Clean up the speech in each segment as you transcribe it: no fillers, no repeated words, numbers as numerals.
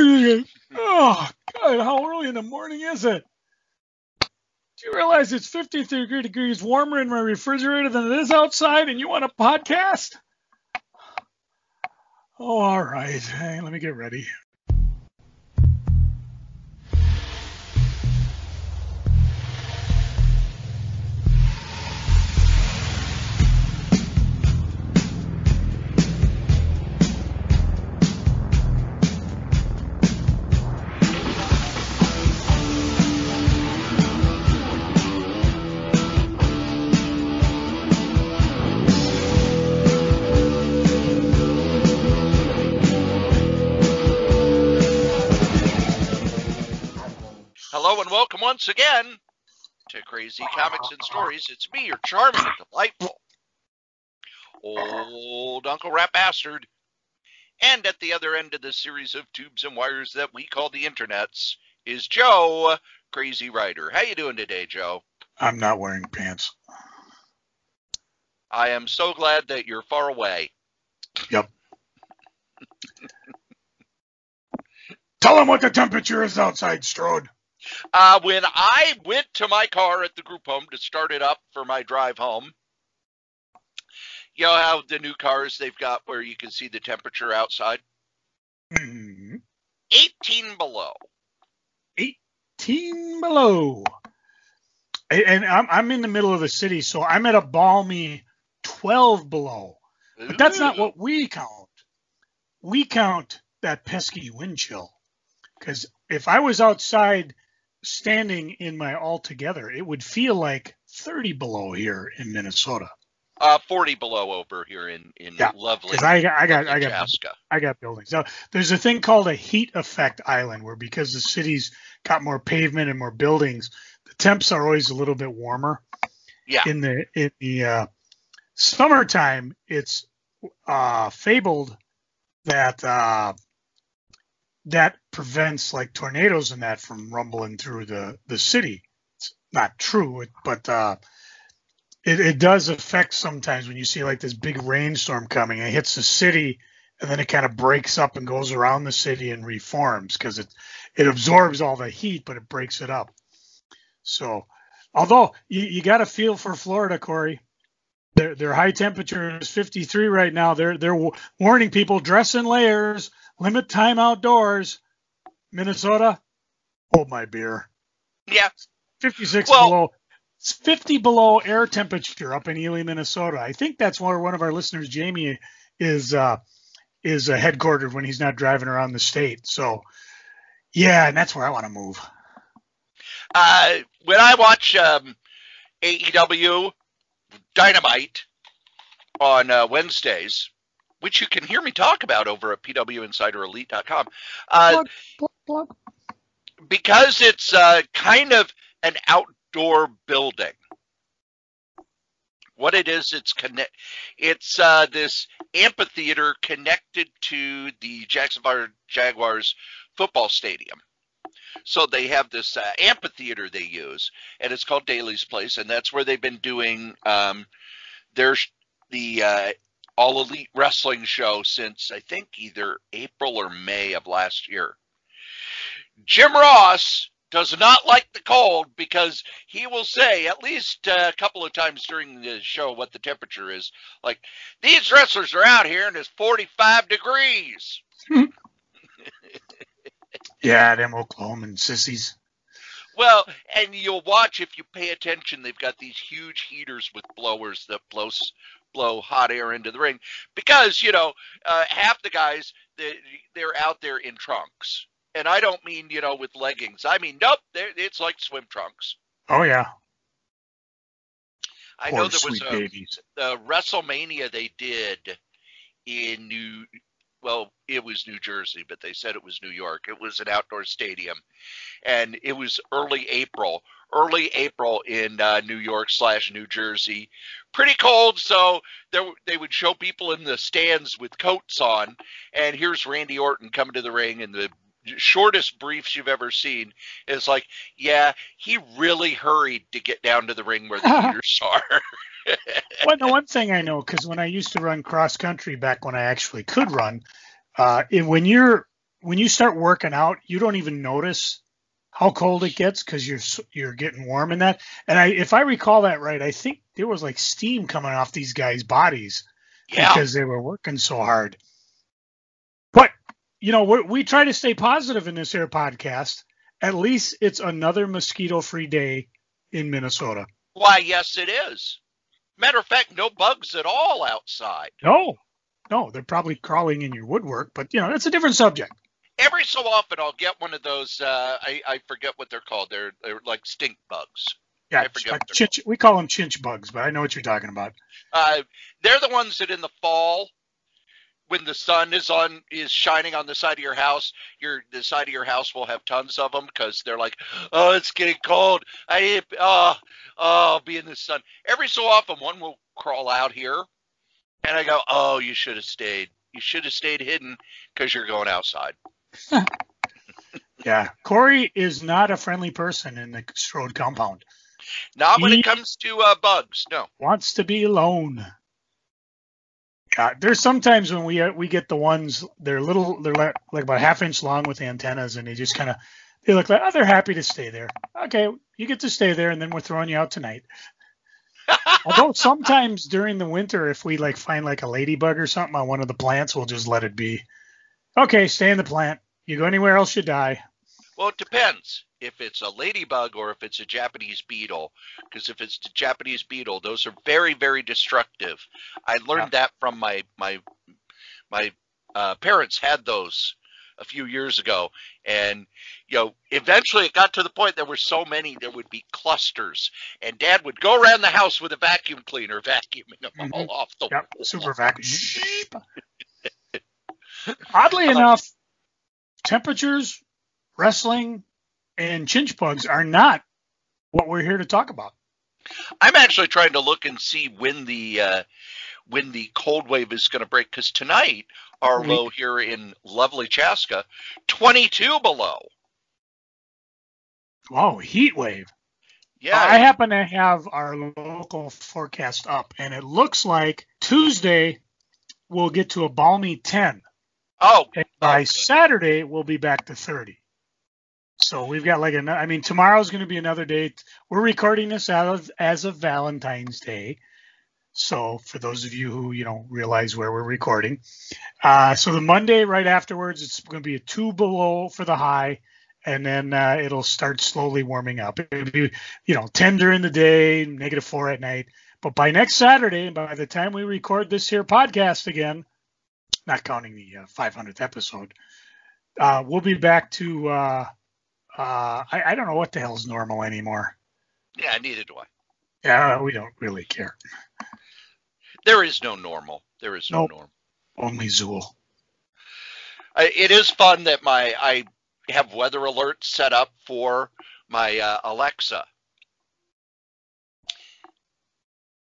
Oh, God, how early in the morning is it? Do you realize it's 53 degrees warmer in my refrigerator than it is outside, and you want a podcast? Oh, all right. Hey, let me get ready. Hello and welcome once again to Crazy Comics and Stories. It's me, your charming, delightful, old Uncle Rat Bastard. And at the other end of the series of tubes and wires that we call the internets is Joe, Crazy Writer. How you doing today, Joe? I'm not wearing pants. I am so glad that you're far away. Yep. Tell them what the temperature is outside, Strode. When I went to my car at the group home to start it up for my drive home, you know how the new cars they've got where you can see the temperature outside? Mm-hmm. 18 below. 18 below. And I'm in the middle of the city, so I'm at a balmy 12 below. But that's not what we count. We count that pesky wind chill. Because if I was outside standing in my altogether, it would feel like 30 below here in Minnesota. 40 below over here in lovely. Because I got Alaska. I got buildings. Now, there's a thing called a heat effect island, where because the city's got more pavement and more buildings, the temps are always a little bit warmer. Yeah. In the summertime, it's fabled that that prevents like tornadoes and that from rumbling through the city. It's not true, but it does affect sometimes when you see like this big rainstorm coming. It hits the city and then it kind of breaks up and goes around the city and reforms because it absorbs all the heat, but it breaks it up. So, although you got to feel for Florida, Cory. Their high temperature is 53 right now. They're warning people, dress in layers, limit time outdoors. Minnesota, hold my beer. Yeah. 56 below. It's 50 below air temperature up in Ely, Minnesota. I think that's where one of our listeners, Jamie, is headquartered when he's not driving around the state. So, yeah, and that's where I want to move. When I watch AEW Dynamite on Wednesdays, which you can hear me talk about over at pwinsiderelite.com, because it's kind of an outdoor building. What it is, it's this amphitheater connected to the Jacksonville Jaguars football stadium. So they have this amphitheater they use, and it's called Daly's Place, and that's where they've been doing the All Elite Wrestling show since, I think, either April or May of last year. Jim Ross does not like the cold because he will say at least a couple of times during the show what the temperature is. Like, these wrestlers are out here and it's 45 degrees. Yeah, them Oklahoman sissies. Well, and you'll watch if you pay attention, they've got these huge heaters with blowers that blow hot air into the ring because, half the guys, they're out there in trunks. And I don't mean, with leggings. I mean, nope, it's like swim trunks. Oh, yeah. I know there was the WrestleMania they did in it was New Jersey, but they said it was New York. It was an outdoor stadium, and it was early April in New York / New Jersey. Pretty cold, so they would show people in the stands with coats on, and here's Randy Orton coming to the ring in the shortest briefs you've ever seen. It's like, yeah, he really hurried to get down to the ring where the heaters are. Well, the one thing I know, because when I used to run cross country back when I actually could run, when you're when you start working out, you don't even notice how cold it gets because you're getting warm in that. And if I recall that right, I think there was like steam coming off these guys' bodies because they were working so hard. But we try to stay positive in this here podcast. At least it's another mosquito-free day in Minnesota. Why, yes, it is. Matter of fact, no bugs at all outside. No, they're probably crawling in your woodwork, but that's a different subject. Every so often, I'll get one of those. I forget what they're called. They're like stink bugs. Yeah, we call them chinch bugs, but I know what you're talking about. They're the ones that in the fall, when the sun is shining on the side of your house, the side of your house will have tons of them because they're like, oh, it's getting cold. I'll be in the sun. Every so often, one will crawl out here, and I go, oh, you should have stayed. You should have stayed hidden because you're going outside. Yeah, Cory is not a friendly person in the Strode compound. Not when it comes to bugs, no. Wants to be alone. There's sometimes when we get the ones, they're like about ½ inch long with antennas, and they just they look like, they're happy to stay there. Okay, you get to stay there, and then we're throwing you out tonight. Although sometimes during the winter, if we find a ladybug or something on one of the plants, we'll just let it be. Okay, stay in the plant. You go anywhere else, you die. Well, it depends if it's a ladybug or if it's a Japanese beetle. Because if it's the Japanese beetle, those are very, very destructive. I learned that from my parents had those a few years ago, and eventually it got to the point there were so many there would be clusters, and Dad would go around the house with a vacuum cleaner vacuuming them all off the wall. Super vacuum. Oddly enough, temperatures, wrestling, and chinch bugs are not what we're here to talk about. I'm actually trying to look and see when the cold wave is going to break, because tonight our low here in lovely Chaska, 22 below. Wow, heat wave. Yeah. I happen to have our local forecast up, and it looks like Tuesday we'll get to a balmy 10. Oh. And by Saturday we'll be back to 30. So we've got tomorrow's going to be another day. We're recording this as of Valentine's Day. So for those of you who, realize where we're recording. So the Monday right afterwards, it's going to be a 2 below for the high. And then it'll start slowly warming up. It'll be, 10 during the day, -4 at night. But by next Saturday, by the time we record this here podcast again, not counting the 500th episode, we'll be back to, I don't know what the hell's normal anymore. Yeah, neither do I. Yeah, we don't really care. There is no normal. There is no normal. Only Zool. It is fun that I have weather alerts set up for my Alexa.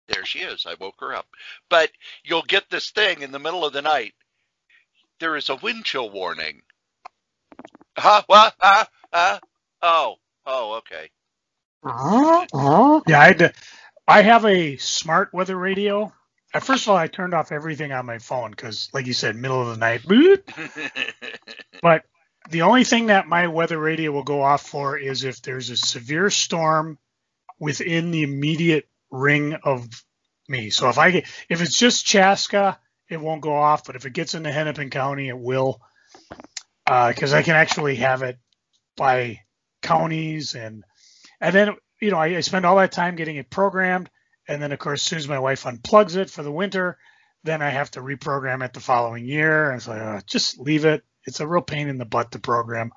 There she is. I woke her up. But you'll get this thing in the middle of the night. There is a wind chill warning. What? Oh, okay. Yeah, I have a smart weather radio. First of all, I turned off everything on my phone because, like you said, middle of the night. But the only thing that my weather radio will go off for is if there's a severe storm within the immediate ring of me. So if it's just Chaska, it won't go off. But if it gets into Hennepin County, it will, because I can actually have it by counties, and then I spend all that time getting it programmed. And then, of course, as soon as my wife unplugs it for the winter, then I have to reprogram it the following year. And it's like, just leave it. It's a real pain in the butt to program.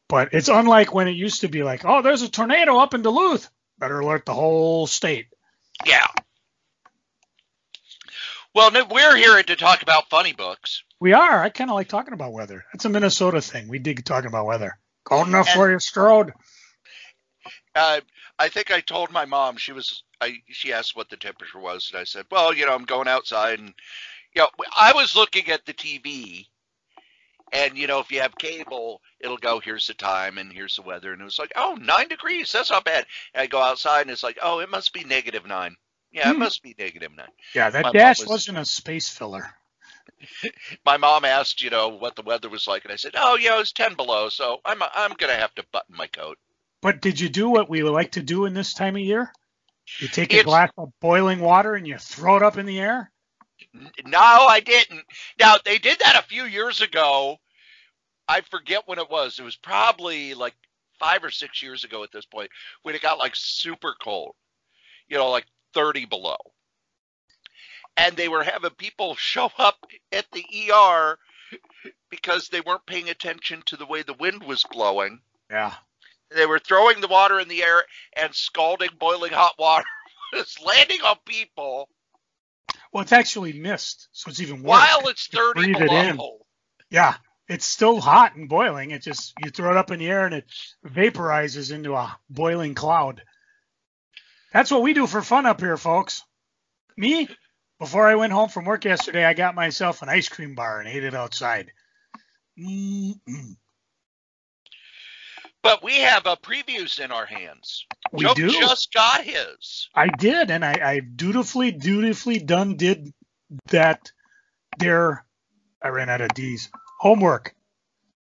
But it's unlike when it used to be like, oh, there's a tornado up in Duluth. Better alert the whole state. Yeah. Well, we're here to talk about funny books. We are. I kind of like talking about weather. It's a Minnesota thing. We dig talking about weather. Cold enough for you, Strode? I think I told my mom, she asked what the temperature was, and I said, well, I'm going outside, and I was looking at the TV, and if you have cable, it'll go, here's the time and here's the weather, and it was like, oh, 9 degrees, that's not bad. And I go outside, and it's like, oh, it must be -9. Yeah, it must be -9. Yeah, that dash wasn't a space filler. My mom asked, what the weather was like, and I said, "Oh, yeah, it was 10 below, so I'm gonna have to button my coat." But did you do what we would like to do in this time of year? You take a It's glass of boiling water and you throw it up in the air? No, I didn't. Now they did that a few years ago. I forget when it was. It was probably like 5 or 6 years ago at this point when it got like super cold, like 30 below. And they were having people show up at the ER because they weren't paying attention to the way the wind was blowing. Yeah. They were throwing the water in the air, and scalding, boiling hot water was landing on people. Well, it's actually mist, so it's even worse. While it's 30 breathe below. it in. Yeah. It's still hot and boiling. It just, you throw it up in the air and it vaporizes into a boiling cloud. That's what we do for fun up here, folks. Me, before I went home from work yesterday, I got myself an ice cream bar and ate it outside. Mm-mm. But we have previews in our hands. We Joe do. Just got his. I did, and I dutifully did that there. I ran out of D's. Homework.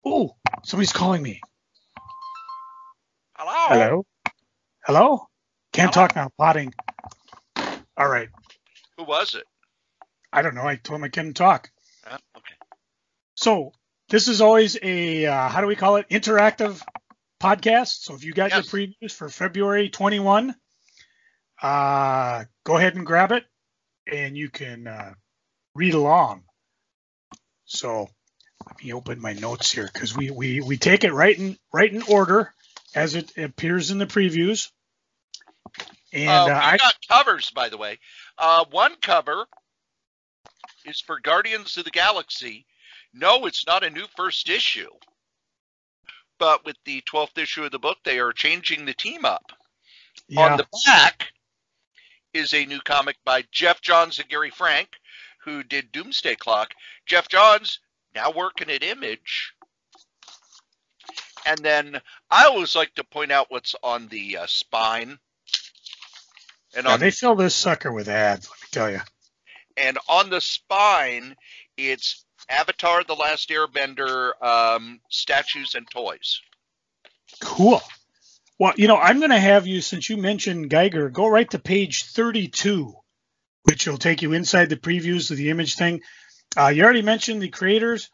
Oh, somebody's calling me. Hello? Hello? Can't Hello? talk now. Potting. All right. Who was it? I don't know. I told him I couldn't talk. Okay. So this is always a, how do we call it? Interactive podcast. So if you got your previews for February 21, go ahead and grab it and you can read along. So let me open my notes here because we take it right in order as it appears in the previews. And we got covers, by the way. One cover is for Guardians of the Galaxy. No, it's not a new first issue. But with the 12th issue of the book, they are changing the team up. Yeah. On the back is a new comic by Jeff Johns and Gary Frank, who did Doomsday Clock. Jeff Johns, now working at Image. And then I always like to point out what's on the spine. And they fill this sucker with ads, let me tell you. And on the spine, it's Avatar: The Last Airbender statues and toys. Cool. Well, I'm going to have you, since you mentioned Geiger, go right to page 32, which will take you inside the previews of the Image thing. You already mentioned the creators.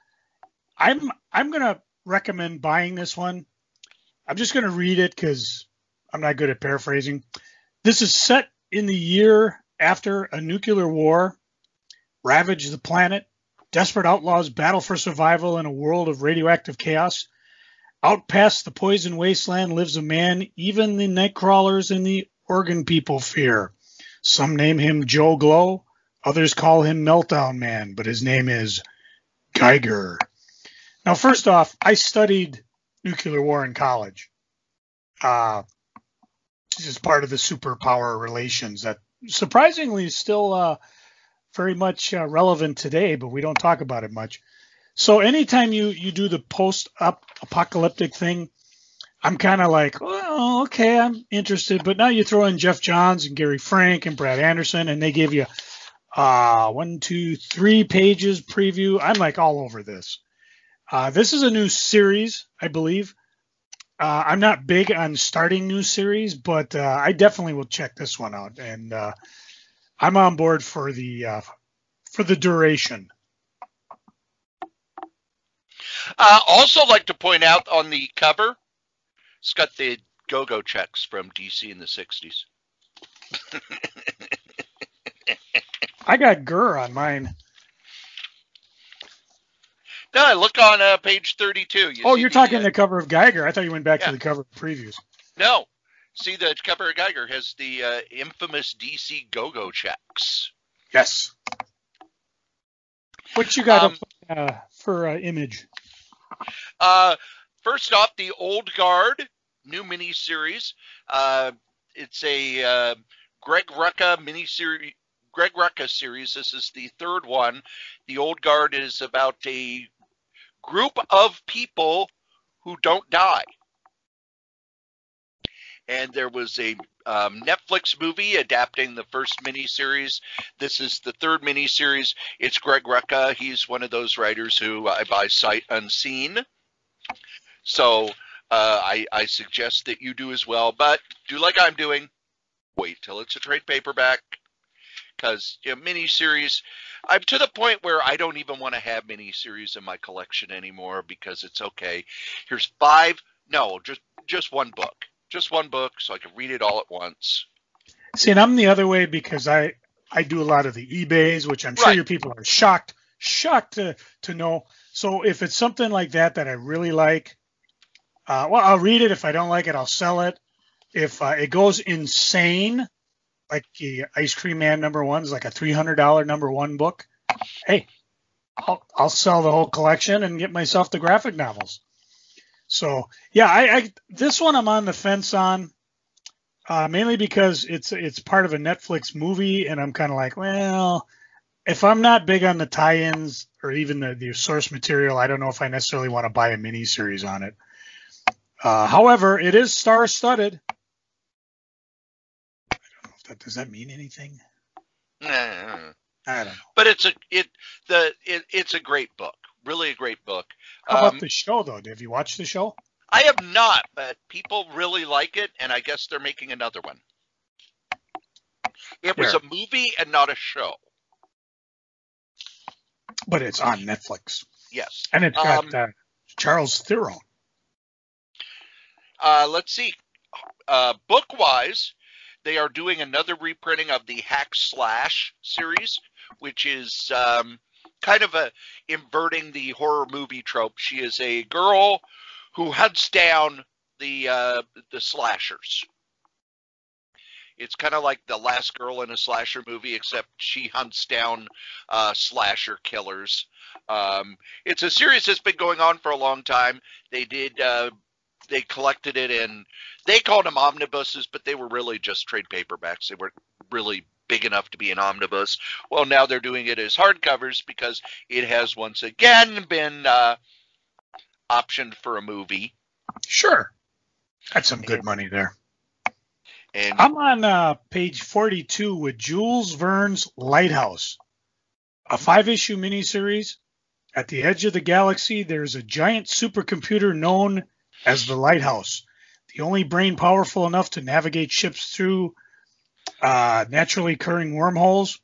I'm going to recommend buying this one. I'm just going to read it because I'm not good at paraphrasing. This is set in the year after a nuclear war ravaged the planet. Desperate outlaws battle for survival in a world of radioactive chaos. Out past the poison wasteland lives a man even the nightcrawlers and the organ people fear. Some name him Joe Glow. Others call him Meltdown Man, but his name is Geiger. Now, first off, I studied nuclear war in college. This is part of the superpower relations that surprisingly is still very much relevant today, but we don't talk about it much. So anytime you do the post-apocalyptic thing, I'm kind of like, well, okay, I'm interested. But now you throw in Jeff Johns and Gary Frank and Brad Anderson, and they give you 1, 2, 3 pages preview. I'm like all over this. This is a new series, I believe. I'm not big on starting new series, but I definitely will check this one out. And I'm on board for the duration. Also like to point out on the cover, it's got the go-go checks from DC in the 60s. I got Gurr on mine. No, look on page 32. You're talking the cover of Geiger. I thought you went back to the cover of previews. No. See, the cover of Geiger has the infamous DC go-go checks. Yes. What you got for Image? First off, the Old Guard new miniseries. It's a Greg Rucka miniseries. Greg Rucka series. This is the third one. The Old Guard is about a group of people who don't die. And there was a Netflix movie adapting the first miniseries. This is the third miniseries. It's Greg Rucka. He's one of those writers who I buy sight unseen. So I suggest that you do as well. But do like I'm doing. Wait till it's a trade paperback. Because miniseries, I'm to the point where I don't even want to have miniseries in my collection anymore because it's okay. Here's just one book. Just one book so I can read it all at once. See, and I'm the other way because I do a lot of the eBays, which I'm sure your people are shocked to know. So if it's something like that I really like, I'll read it. If I don't like it, I'll sell it. If it goes insane, like the Ice Cream Man #1 is like a $300 #1 book, hey, I'll sell the whole collection and get myself the graphic novels. So yeah, this one I'm on the fence on, mainly because it's part of a Netflix movie, and I'm kind of like, well, if I'm not big on the tie-ins or even the source material, I don't know if I necessarily want to buy a miniseries on it. However, it is star-studded. I don't know if does that mean anything? I don't know. But it's a great book. Really a great book. How about the show, though? Have you watched the show? I have not, but people really like it, and I guess they're making another one. It was a movie and not a show. But it's on Netflix. Yes. And it's got Charles Theron. Let's see. Book-wise, they are doing another reprinting of the Hack Slash series, which is kind of inverting the horror movie trope. She is a girl who hunts down the slashers. It's kind of like the last girl in a slasher movie, except she hunts down slasher killers. It's a series that's been going on for a long time. They collected it, and they called them omnibuses, but they were really just trade paperbacks. They weren't really big enough to be an omnibus. Well, now they're doing it as hardcovers because it has once again been optioned for a movie. Sure. That's some good money there. And I'm on page 42 with Jules Verne's Lighthouse, a 5-issue miniseries. At the edge of the galaxy, there's a giant supercomputer known as the Lighthouse, the only brain powerful enough to navigate ships through naturally occurring wormholes,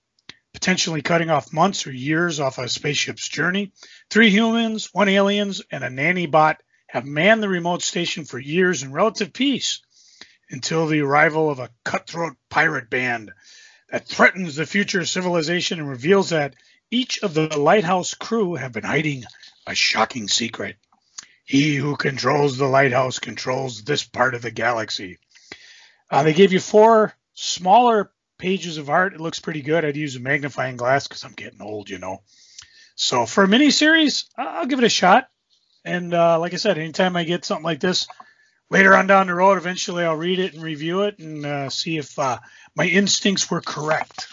potentially cutting off months or years off a spaceship's journey. 3 humans, 1 alien, and a nanny bot have manned the remote station for years in relative peace until the arrival of a cutthroat pirate band that threatens the future of civilization and reveals that each of the Lighthouse crew have been hiding a shocking secret. He who controls the lighthouse controls this part of the galaxy. They gave you 4 smaller pages of art. It looks pretty good. I'd use a magnifying glass because I'm getting old, So for a miniseries, I'll give it a shot. And like I said, anytime I get something like this later on down the road, eventually I'll read it and review it and see if my instincts were correct.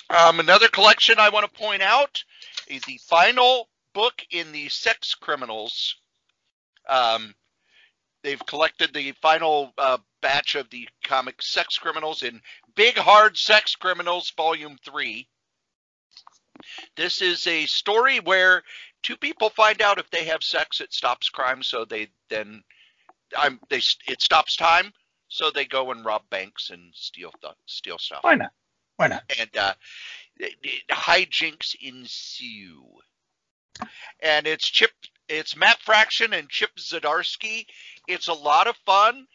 Another collection I want to point out is the final book in the Sex Criminals. They've collected the final batch of the comic Sex Criminals in Big Hard Sex Criminals Volume 3. This is a story where 2 people find out if they have sex, it stops crime, so it stops time, so they go and rob banks and steal stuff. Why not? And hijinks ensue. And it's Matt Fraction and Chip Zdarsky. It's a lot of fun.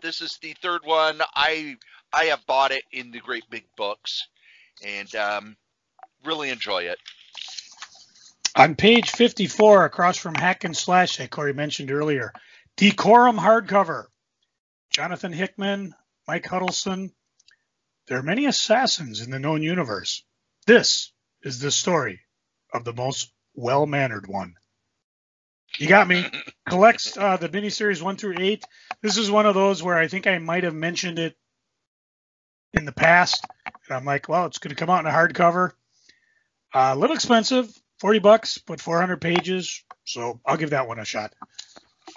This is the 3rd one. I have bought it in the great big books and really enjoy it. On page 54, across from Hack and Slash that Cory mentioned earlier, Decorum hardcover. Jonathan Hickman, Mike Huddleston. There are many assassins in the known universe. This is the story of the most well-mannered one. You got me. Collects the miniseries 1 through 8. This is one of those where I think I might have mentioned it in the past. And I'm like, well, it's going to come out in a hardcover. A little expensive, $40, but 400 pages. So I'll give that one a shot.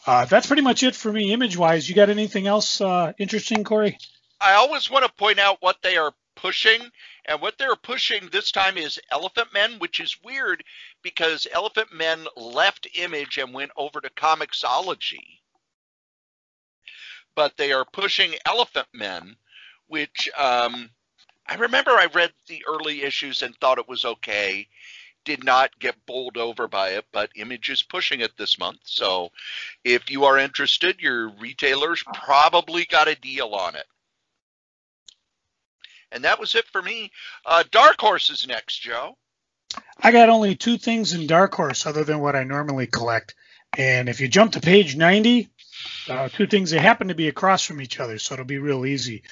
That's pretty much it for me image-wise. You got anything else interesting, Corey? I always want to point out what they are pushing, and what they're pushing this time is Elephant Men, which is weird because Elephant Men left Image and went over to Comixology. But they are pushing Elephant Men, which I remember I read the early issues and thought it was okay. Did not get bowled over by it, but Image is pushing it this month. So if you are interested, your retailers probably got a deal on it. And that was it for me. Dark Horse is next, Joe. I got only two things in Dark Horse other than what I normally collect. And if you jump to page 90, two things, they happen to be across from each other, so it'll be real easy.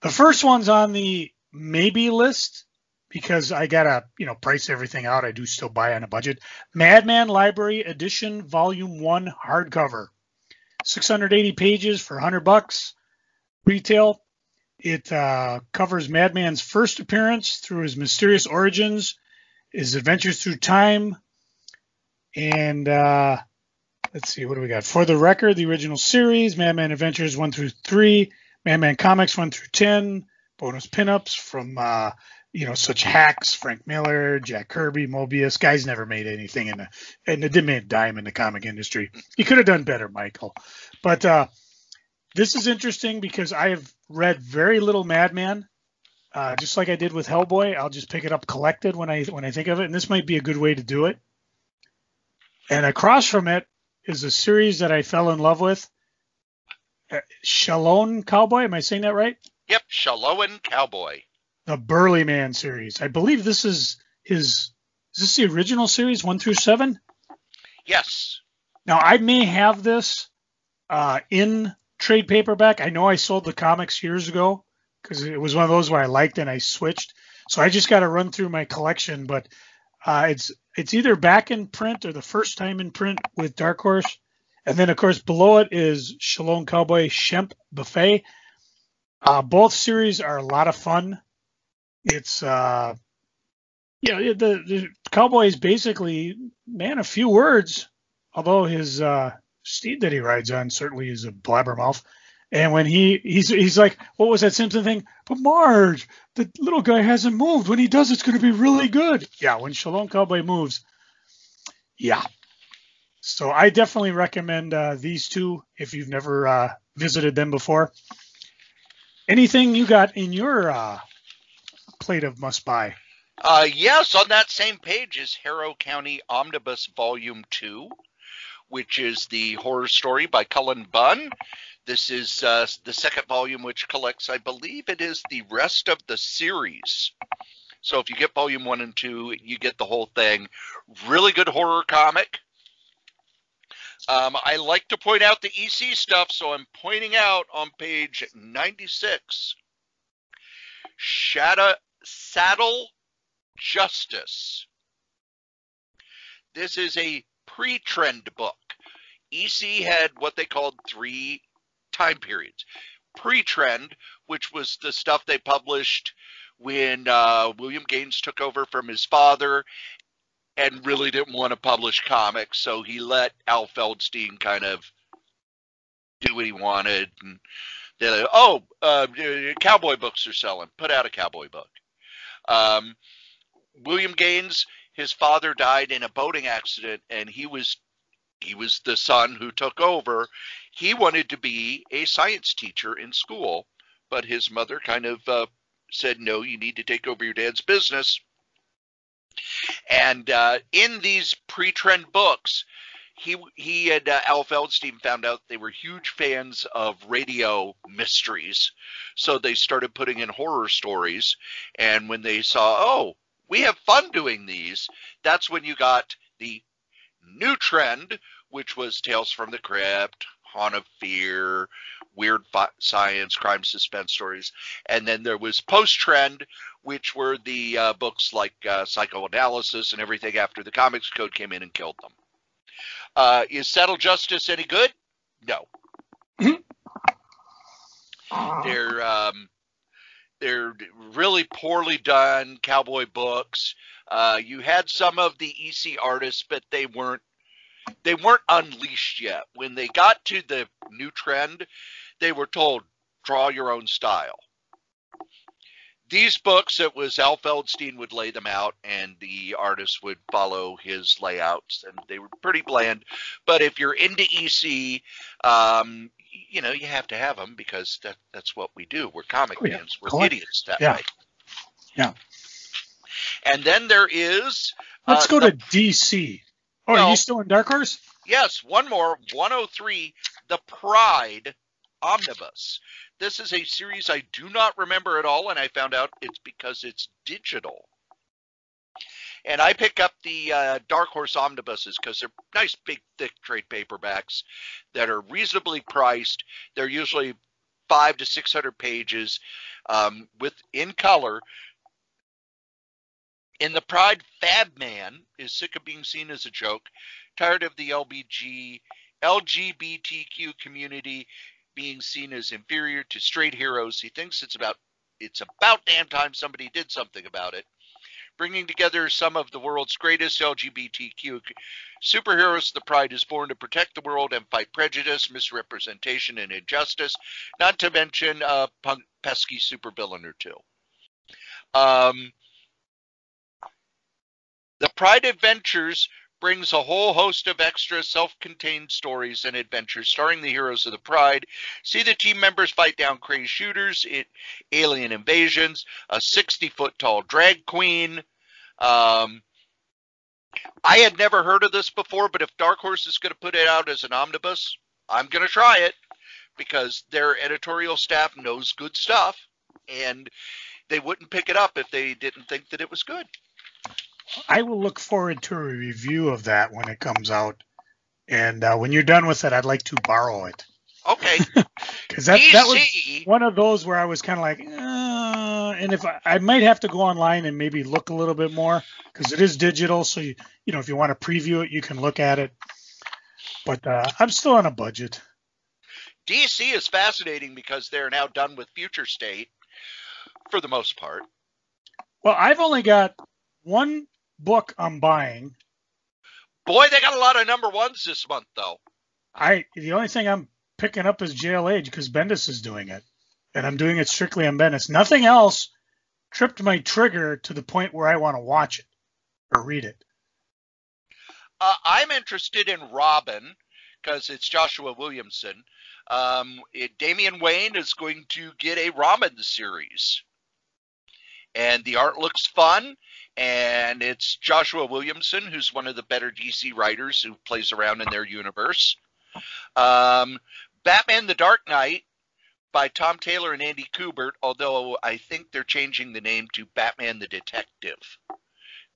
The first one's on the maybe list because I got to, price everything out. I do still buy on a budget. Madman Library Edition Volume 1 hardcover. 680 pages for $100 retail. It covers Madman's first appearance through his mysterious origins, his adventures through time, and let's see, what do we got? For the Record, the original series, Madman Adventures 1 through 3, Madman Comics 1 through 10, bonus pinups from, such hacks, Frank Miller, Jack Kirby, Mobius. Guys never made anything and it didn't make a dime in the comic industry. You could have done better, Michael. But this is interesting because I have read very little Madman. Just like I did with Hellboy, I'll just pick it up collected when I think of it, and this might be a good way to do it. And across from it is a series that I fell in love with, Shalone Cowboy. Am I saying that right? Yep, Shalone Cowboy. The Burly Man series. I believe this is is this the original series, 1 through 7? Yes. Now, I may have this in trade paperback. I know I sold the comics years ago because it was one of those where I liked and I switched. So I just got to run through my collection, but it's either back in print or the first time in print with Dark Horse. And then, of course, below it is Shalone Cowboy Shemp Buffet. Both series are a lot of fun. It's, the cowboy is basically, man, a few words, although his steed that he rides on certainly is a blabbermouth. And when he's like, what was that Simpson thing? But Marge, the little guy hasn't moved. When he does, it's going to be really good. Yeah, when Shalone Cowboy moves. Yeah. So I definitely recommend these two if you've never visited them before. Anything you got in your plate of must-buy? Yes, on that same page is Harrow County Omnibus Volume 2, which is the horror story by Cullen Bunn. This is the second volume, which collects, I believe it is the rest of the series. So if you get Volume 1 and 2, you get the whole thing. Really good horror comic. I like to point out the EC stuff, so I'm pointing out on page 96, Saddle Justice. This is a pre-trend book. EC had what they called 3 time periods. Pre-trend, which was the stuff they published when William Gaines took over from his father and really didn't want to publish comics, so he let Al Feldstein kind of do what he wanted. And they're like, cowboy books are selling. Put out a cowboy book. William Gaines, his father died in a boating accident, and he was the son who took over. He wanted to be a science teacher in school, but his mother kind of said, no, you need to take over your dad's business. And in these pre-trend books, he and Al Feldstein found out they were huge fans of radio mysteries. So they started putting in horror stories. And when they saw, we have fun doing these, that's when you got the new trend, which was Tales from the Crypt, Haunt of Fear, weird science, crime suspense stories. And then there was post-trend, which were the books like Psychoanalysis and everything after the Comics Code came in and killed them. Is Saddle Justice any good? No. They're really poorly done cowboy books. You had some of the EC artists, but they weren't they weren't unleashed yet. When they got to the new trend, they were told, draw your own style. These books, it was Al Feldstein would lay them out, and the artist would follow his layouts, and they were pretty bland. But if you're into EC, you know, you have to have them because that's what we do. We're comic fans. We're idiots that way. Yeah. And then there is... Let's go to DC. Oh, are you still in Dark Horse? Yes, one more, 103, The Pride Omnibus. This is a series I do not remember at all, and I found out it's because it's digital. And I pick up the Dark Horse Omnibuses because they're nice, big, thick trade paperbacks that are reasonably priced. They're usually 500 to 600 pages in color. In The Pride, Fab Man is sick of being seen as a joke, tired of the LGBTQ community being seen as inferior to straight heroes. He thinks it's about damn time somebody did something about it. Bringing together some of the world's greatest LGBTQ superheroes, The Pride is born to protect the world and fight prejudice, misrepresentation, and injustice, not to mention a pesky supervillain or two. The Pride Adventures brings a whole host of extra self-contained stories and adventures starring the heroes of the Pride. See the team members fight down Kray shooters, alien invasions, a 60-foot-tall drag queen. I had never heard of this before, but if Dark Horse is going to put it out as an omnibus, I'm going to try it because their editorial staff knows good stuff, and they wouldn't pick it up if they didn't think that it was good. I will look forward to a review of that when it comes out. And when you're done with it, I'd like to borrow it. Okay. Because that was one of those where I was kind of like, and if I might have to go online and maybe look a little bit more because it is digital. So, you know, if you want to preview it, you can look at it. But I'm still on a budget. DC is fascinating because they're now done with Future State for the most part. Well, I've only got one book I'm buying. Boy, they got a lot of number ones this month, though. The only thing I'm picking up is JLH because Bendis is doing it, and I'm doing it strictly on Bendis. Nothing else tripped my trigger to the point where I want to watch it or read it. I'm interested in Robin because it's Joshua Williamson. Damian Wayne is going to get a Robin series, and the art looks fun. And it's Joshua Williamson, who's one of the better DC writers who plays around in their universe. Batman the Dark Knight by Tom Taylor and Andy Kubert, although I think they're changing the name to Batman the Detective.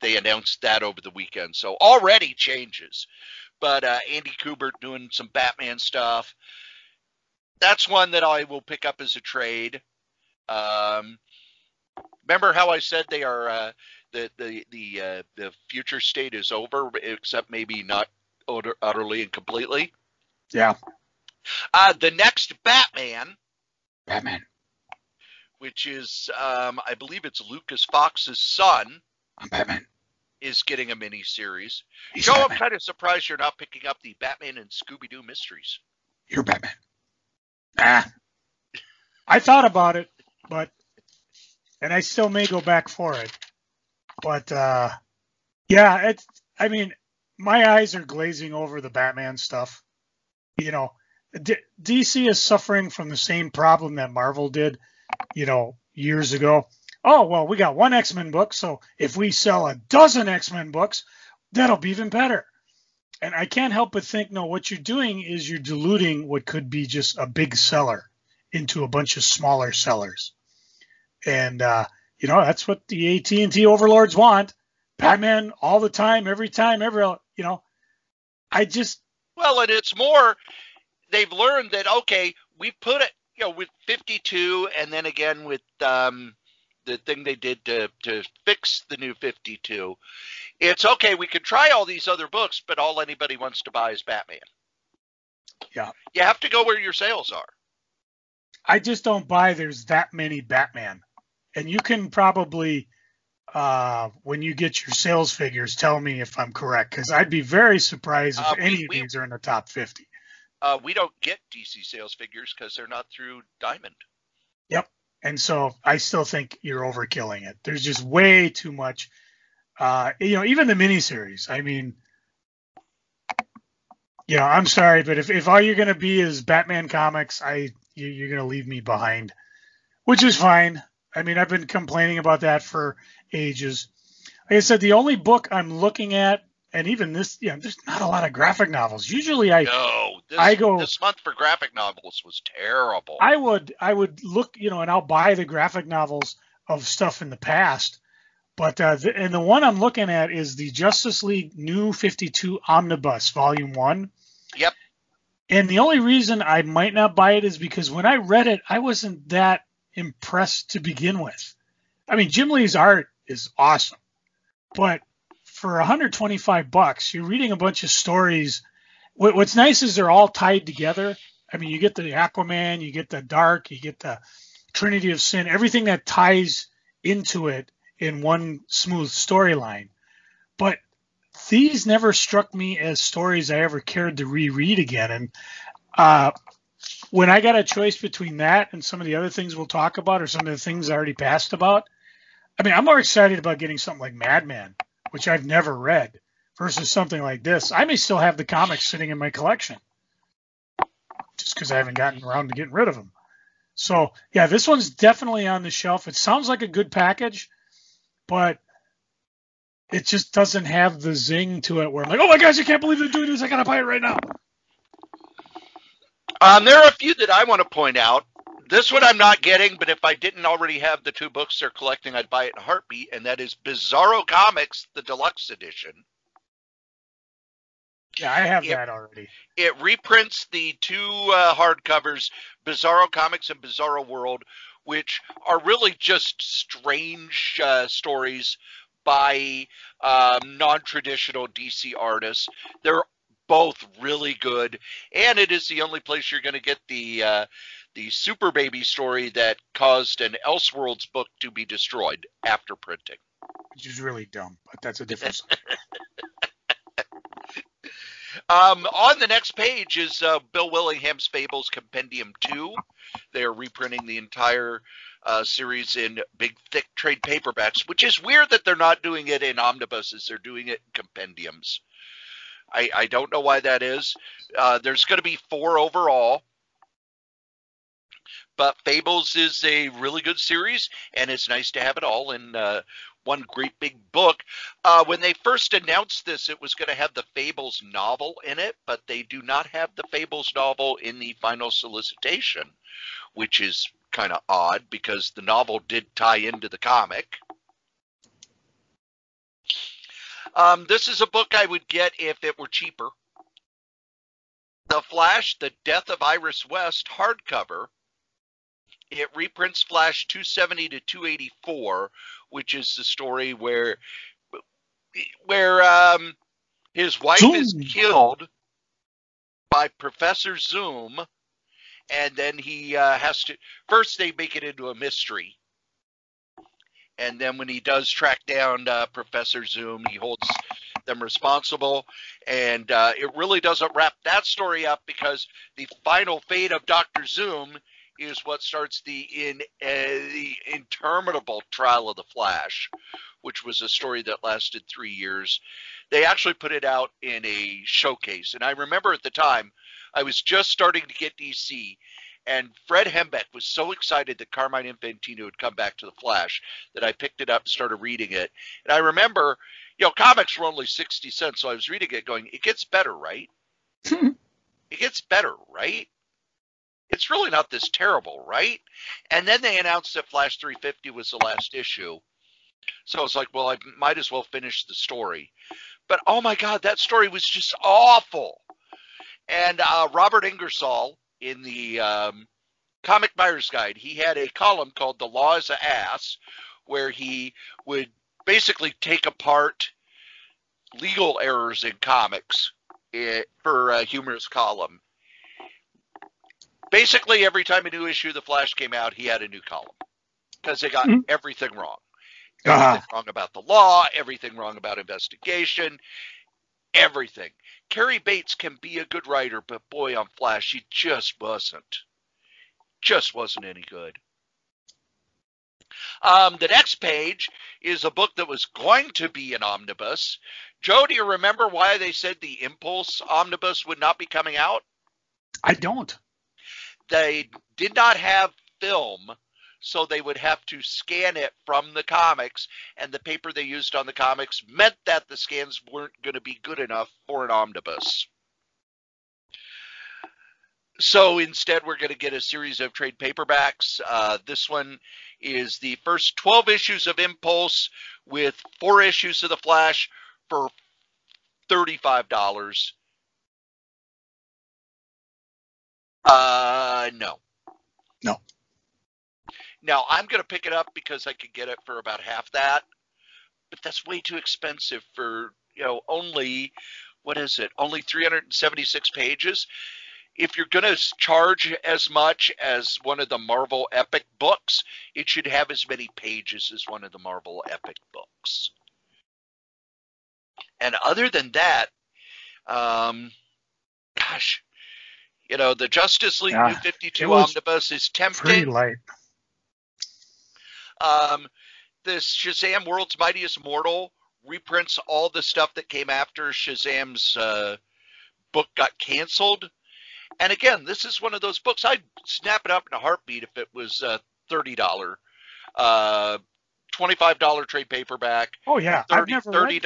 They announced that over the weekend, so already changes. But Andy Kubert doing some Batman stuff. That's one that I will pick up as a trade. Remember how I said they are... The Future State is over, except maybe not utterly and completely. Yeah. The next Batman, which is I believe it's Lucas Fox's son. I'm Batman. Is getting a mini series. Joe, I'm kind of surprised you're not picking up the Batman and Scooby-Doo mysteries. You're Batman. I thought about it, and I still may go back for it. But, yeah, I mean, my eyes are glazing over the Batman stuff. You know, DC is suffering from the same problem that Marvel did, you know, years ago. Oh, well, we got one X-Men book, so if we sell a dozen X-Men books, that'll be even better. And I can't help but think, no, what you're doing is you're diluting what could be just a big seller into a bunch of smaller sellers. And, you know, that's what the AT&T overlords want. Batman all the time, every time, you know, Well, and it's more, they've learned that, okay, we put it, you know, with 52 and then again with the thing they did to fix the new 52. It's okay, we could try all these other books, but all anybody wants to buy is Batman. Yeah. You have to go where your sales are. I just don't buy there's that many Batman. And you can probably when you get your sales figures, tell me if I'm correct, because I'd be very surprised if any of these are in the top 50. We don't get DC sales figures because they're not through Diamond. Yep. And so I still think you're overkilling it. There's just way too much. Even the miniseries. I mean, I'm sorry, but if all you're going to be is Batman comics, you're going to leave me behind, which is fine. I mean, I've been complaining about that for ages. Like I said, the only book I'm looking at, and even this, there's not a lot of graphic novels. Usually this month for graphic novels was terrible. I would look, and I'll buy the graphic novels of stuff in the past. But the one I'm looking at is the Justice League New 52 Omnibus Volume 1. Yep. And the only reason I might not buy it is because when I read it, I wasn't that impressed to begin with. I mean, Jim Lee's art is awesome, but for $125, you're reading a bunch of stories. What's nice is they're all tied together. I mean, you get the Aquaman, you get the Dark, you get the Trinity of Sin, everything that ties into it in one smooth storyline. But these never struck me as stories I ever cared to reread again. And when I got a choice between that and some of the other things we'll talk about, or some of the things I already passed about, I mean, I'm more excited about getting something like Madman, which I've never read, versus something like this. I may still have the comics sitting in my collection just because I haven't gotten around to getting rid of them. So, yeah, this one's definitely on the shelf. It sounds like a good package, but it just doesn't have the zing to it where I'm like, oh my gosh, I can't believe they're doing this. I got to buy it right now. There are a few that I want to point out. This one I'm not getting, but if I didn't already have the two books they're collecting, I'd buy it in a heartbeat, and that is Bizarro Comics, the Deluxe Edition. Yeah, I have that already. It reprints the two hardcovers, Bizarro Comics and Bizarro World, which are really just strange stories by non-traditional DC artists. They're both really good, and it is the only place you're going to get the Super Baby story that caused an Elseworlds book to be destroyed after printing. Which is really dumb, but that's a different subject. On the next page is Bill Willingham's Fables Compendium 2. They're reprinting the entire series in big, thick trade paperbacks, which is weird that they're not doing it in omnibuses. They're doing it in compendiums. I don't know why that is. There's going to be 4 overall. But Fables is a really good series, and it's nice to have it all in one great big book. When they first announced this, it was going to have the Fables novel in it, but they do not have the Fables novel in the final solicitation, which is kind of odd because the novel did tie into the comic. This is a book I would get if it were cheaper. The Flash, The Death of Iris West hardcover. It reprints Flash 270 to 284, which is the story where his wife is killed by Professor Zoom, and then he has to. First, they make it into a mystery, and then when he does track down Professor Zoom, he holds them responsible, and it really doesn't wrap that story up because the final fate of Dr. Zoom is what starts the interminable trial of the Flash, which was a story that lasted 3 years. They actually put it out in a showcase, and I remember at the time I was just starting to get DC, and Fred Hembeck was so excited that Carmine Infantino had come back to the Flash that I picked it up and started reading it. And I remember, comics were only 60 cents, so I was reading it going, it gets better, right? It gets better, right? It's really not this terrible, right? And then they announced that Flash 350 was the last issue. So it's like, well, I might as well finish the story. But, oh, my God, that story was just awful. And Robert Ingersoll, in the Comic Buyer's Guide, he had a column called The Law is a Ass, where he would basically take apart legal errors in comics for a humorous column. Basically, every time a new issue of The Flash came out, he had a new column because they got everything wrong. Everything wrong about the law, everything wrong about investigation, everything. Cary Bates can be a good writer, but boy, on Flash, she just wasn't. Just wasn't any good. The next page is a book that was going to be an omnibus. Joe, do you remember why they said the Impulse omnibus would not be coming out? I don't. They did not have film, so they would have to scan it from the comics, and the paper they used on the comics meant that the scans weren't going to be good enough for an omnibus. So instead, we're going to get a series of trade paperbacks. This one is the first 12 issues of Impulse with 4 issues of The Flash for $35. No. Now, I'm going to pick it up because I could get it for about half that, but that's way too expensive for, only, only 376 pages. If you're going to charge as much as one of the Marvel Epic books, it should have as many pages as one of the Marvel Epic books. And other than that, the Justice League New 52 Omnibus is tempting. Pretty light. This Shazam World's Mightiest Mortal reprints all the stuff that came after Shazam's book got canceled. And again, this is one of those books I'd snap it up in a heartbeat if it was $30, $25 trade paperback. Oh yeah, $30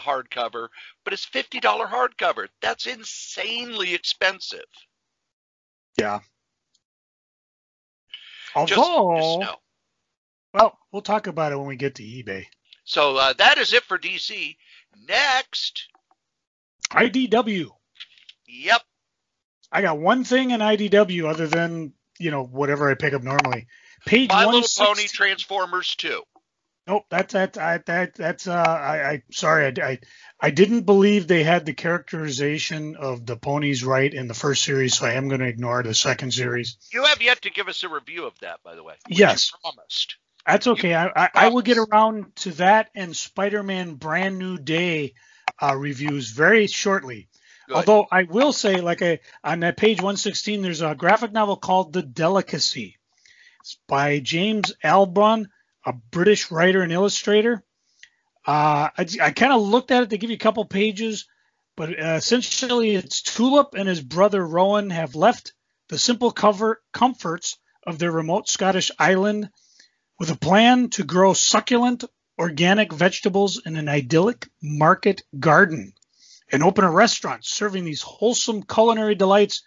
hardcover, but it's $50 hardcover. That's insanely expensive. Yeah. Just no. Well, we'll talk about it when we get to eBay. So that is it for DC. Next, IDW. Yep. I got one thing in IDW other than, whatever I pick up normally. Page My 116. Little Pony Transformers 2. Nope, sorry, I didn't believe they had the characterization of the ponies right in the first series, so I am going to ignore the second series. You have yet to give us a review of that, by the way. Yes. You promised. That's okay. I will get around to that and Spider-Man Brand New Day reviews very shortly. Good. Although I will say, on that page 116, there's a graphic novel called The Delicacy. It's by James Albon, a British writer and illustrator. I kind of looked at it to give you a couple pages, but essentially it's Tulip and his brother Rowan have left the simple comforts of their remote Scottish island with a plan to grow succulent organic vegetables in an idyllic market garden and open a restaurant serving these wholesome culinary delights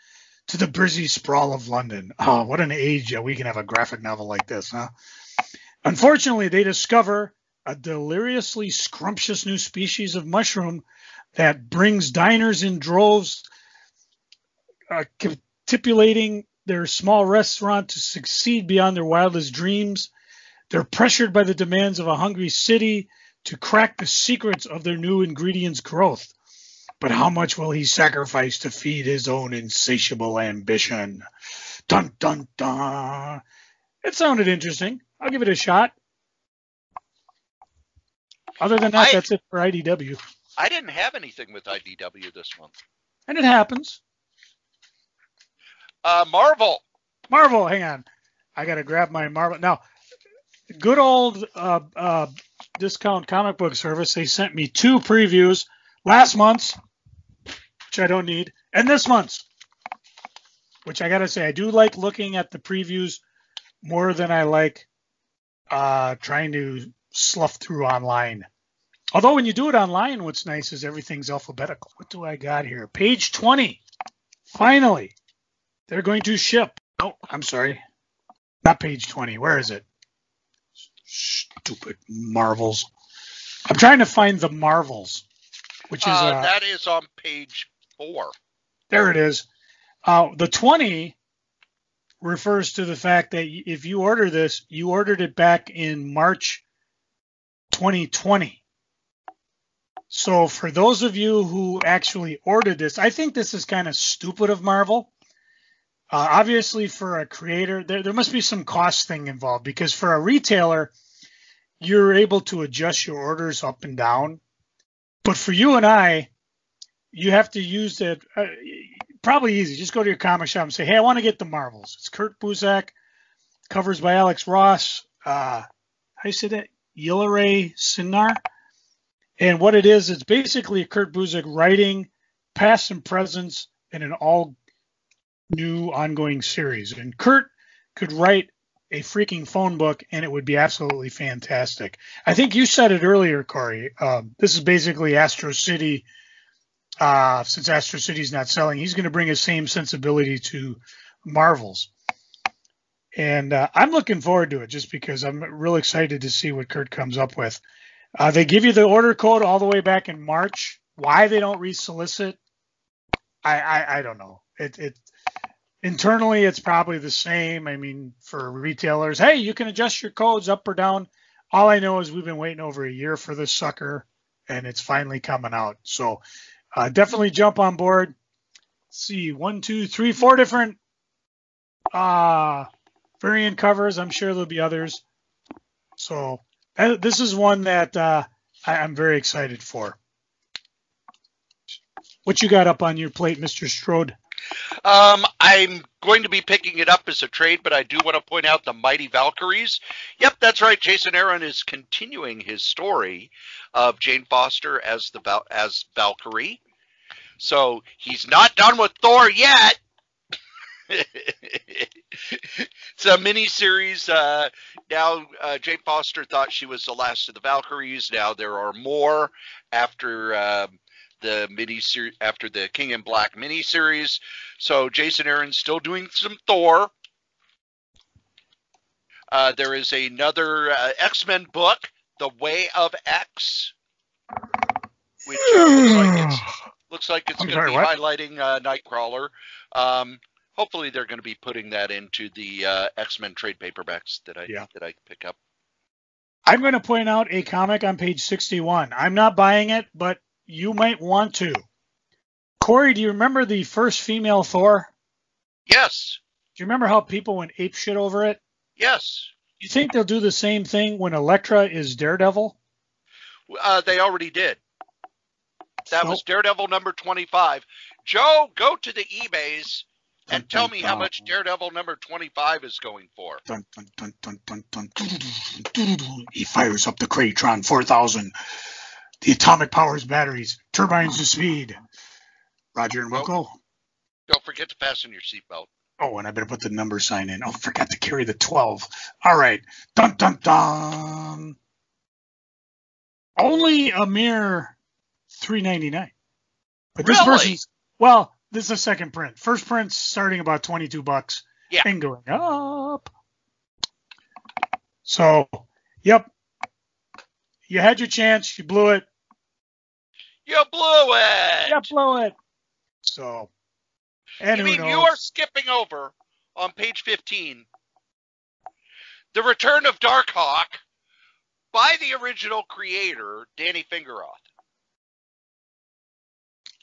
to the busy sprawl of London. Oh, what an age that we can have a graphic novel like this, huh? Unfortunately, they discover a deliriously scrumptious new species of mushroom that brings diners in droves, capitulating their small restaurant to succeed beyond their wildest dreams. They're pressured by the demands of a hungry city to crack the secrets of their new ingredients' growth. But how much will he sacrifice to feed his own insatiable ambition? Dun, dun, dun. It sounded interesting. I'll give it a shot. Other than that, that's it for IDW. I didn't have anything with IDW this month. And it happens. Marvel. Hang on. I got to grab my Marvel. Now, good old discount comic book service, they sent me 2 previews. Last month's, which I don't need, and this month's, which I got to say, I do like looking at the previews more than I like trying to slough through online. Although when you do it online, what's nice is everything's alphabetical. What do I got here? Page 20. Finally, they're going to ship. Oh, I'm sorry. Not page 20. Where is it? Stupid Marvels. I'm trying to find the Marvels, which is that is on page 4. There it is. The 20 refers to the fact that if you order this, you ordered it back in March 2020. So for those of you who actually ordered this, I think this is kind of stupid of Marvel. Obviously, for a creator, there must be some cost thing involved, because for a retailer, you're able to adjust your orders up and down. But for you and I, you have to use that. Probably easy. Just go to your comic shop and say, hey, I want to get the Marvels. It's Kurt Busiek, covers by Alex Ross. How do you say that? Yilare Sinar. And what it is, it's basically Kurt Busiek writing past and presents in an all new ongoing series. And Kurt could write a freaking phone book and it would be absolutely fantastic. I think you said it earlier, Cory. This is basically Astro City. Since Astro City's not selling, he's going to bring his same sensibility to Marvels. And I'm looking forward to it just because I'm real excited to see what Kurt comes up with. They give you the order code all the way back in March. Why they don't resolicit, I don't know. It internally, it's probably the same. I mean, for retailers, hey, you can adjust your codes up or down. All I know is we've been waiting over a year for this sucker, and it's finally coming out. So definitely jump on board. Let's see, 1, 2, 3, 4 different variant covers. I'm sure there'll be others. So this is one that I'm very excited for. What you got up on your plate, Mr. Strode? I'm going to be picking it up as a trade, but I do want to point out the Mighty Valkyries. Yep, that's right. Jason Aaron is continuing his story of Jane Foster as Valkyrie. So he's not done with Thor yet. It's a mini-series. Now Jane Foster thought she was the last of the Valkyries. Now there are more after the mini-series, after the King in Black mini-series. So Jason Aaron's still doing some Thor. There is another X-Men book, The Way of X, which looks like it's going to be highlighting Nightcrawler. Hopefully they're going to be putting that into the X-Men trade paperbacks that I pick up. I'm going to point out a comic on page 61. I'm not buying it, but you might want to. Cory, do you remember the first female Thor? Yes. Do you remember how people went apeshit over it? Yes. Do you think they'll do the same thing when Elektra is Daredevil? They already did. That was Daredevil number 25. Joe, go to the eBays and tell me how much Daredevil number 25 is going for. He fires up the Kraytron 4000. The atomic powers batteries, turbines to speed. Roger and Wilco. Don't forget to fasten your seatbelt. Oh, and I better put the number sign in. Oh, I forgot to carry the 12. All right. Dun, dun, dun. Only a mere $3.99. But this person's, well, this is a second print. First print's starting about $22 and going up. So, yep. You had your chance. You blew it. You blew it. You blew it. So, and you mean you are skipping over on page 15 the return of Darkhawk by the original creator, Danny Fingeroth.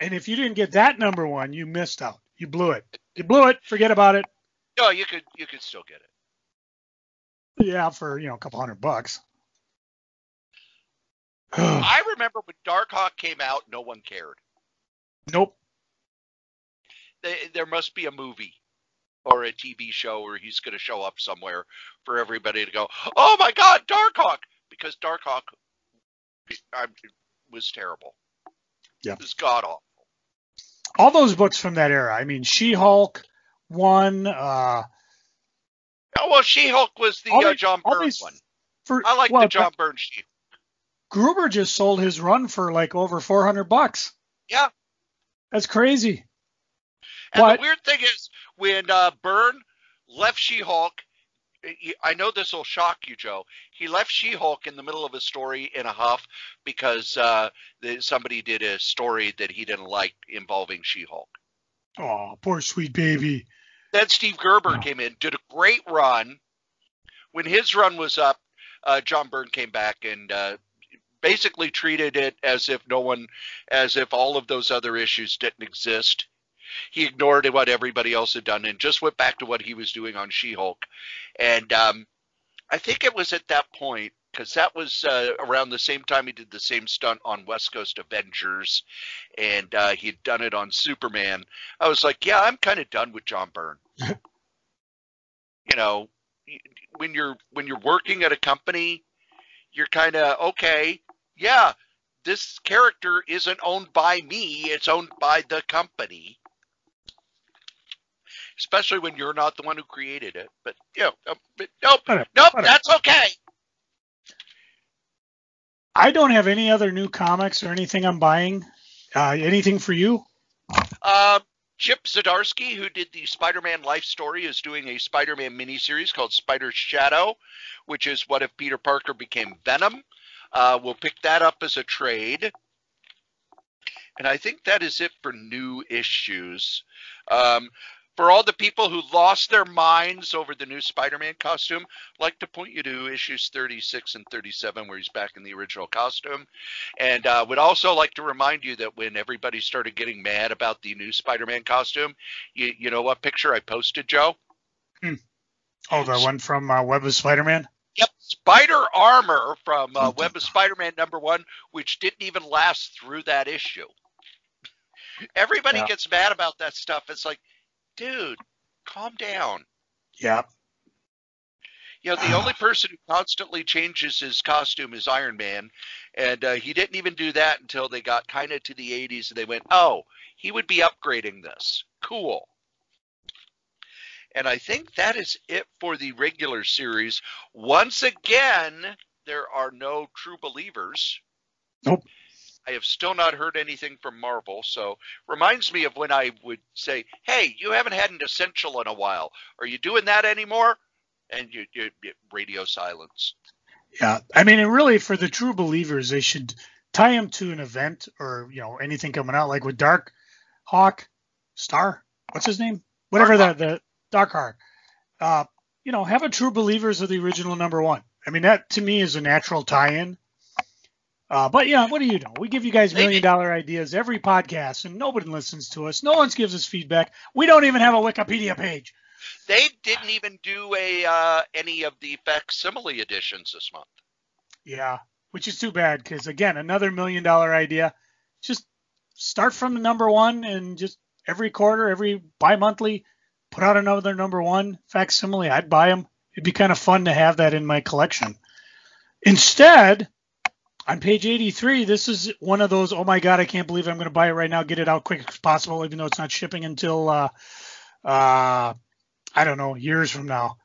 And if you didn't get that number one, you missed out. You blew it. You blew it. Forget about it. No, you could still get it. Yeah, for a couple $100. I remember when Darkhawk came out, no one cared. Nope. There must be a movie or a TV show where he's going to show up somewhere for everybody to go, oh my God, Darkhawk! Because Darkhawk was terrible. Yeah. It was god-awful. All those books from that era. I mean, She-Hulk, one. Oh, well, She-Hulk was the John Byrne one. I like the John Byrne She-Hulk. Gruber just sold his run for like over $400. Yeah. That's crazy. And the weird thing is, when Byrne left She-Hulk, I know this will shock you, Joe. He left She-Hulk in the middle of a story in a huff because somebody did a story that he didn't like involving She-Hulk. Oh, poor sweet baby. Then Steve Gerber came in, did a great run. When his run was up, John Byrne came back and basically treated it as if all of those other issues didn't exist. He ignored what everybody else had done and just went back to what he was doing on She-Hulk. And I think it was at that point because that was around the same time he did the same stunt on West Coast Avengers, and he'd done it on Superman. I was like, yeah, I'm kind of done with John Byrne. You know, when you're working at a company, you're kind of, okay, yeah, this character isn't owned by me, it's owned by the company. Especially when you're not the one who created it. But, you know, nope, that's okay. I don't have any other new comics or anything I'm buying. Anything for you? Chip Zdarsky, who did the Spider-Man life story, is doing a Spider-Man miniseries called Spider's Shadow, which is what if Peter Parker became Venom. We'll pick that up as a trade. And I think that is it for new issues. For all the people who lost their minds over the new Spider-Man costume, I'd like to point you to issues 36 and 37, where he's back in the original costume. And would also like to remind you that when everybody started getting mad about the new Spider-Man costume, you know what picture I posted, Joe? Oh, the one from Web of Spider-Man? Yep, Spider Armor from Web of Spider-Man #1, which didn't even last through that issue. Everybody gets mad about that stuff. It's like, dude, calm down. Yeah. You know, the only person who constantly changes his costume is Iron Man, and he didn't even do that until they got kind of to the 80s, and they went, oh, he would be upgrading this. Cool. And I think that is it for the regular series. Once again, there are no true believers. Nope. I have still not heard anything from Marvel, so reminds me of when I would say, hey, you haven't had an essential in a while. Are you doing that anymore? And you radio silence. Yeah. I mean, and really for the true believers, they should tie them to an event or, you know, anything coming out, like with Dark Hawk Star. What's his name? Whatever the Dark Hawk. You know, have a true believers of the original #1. I mean, that to me is a natural tie-in. But yeah, what do you know? We give you guys $1 million ideas every podcast, and nobody listens to us. No one gives us feedback. We don't even have a Wikipedia page. They didn't even do any of the Facsimile editions this month. Yeah, which is too bad because, again, another $1 million idea. Just start from the #1 and just every quarter, every bi-monthly, put out another #1 Facsimile. I'd buy them. It'd be kind of fun to have that in my collection. Instead, on page 83, this is one of those, oh my God, I can't believe I'm going to buy it right now, get it out quick as possible, even though it's not shipping until, I don't know, years from now.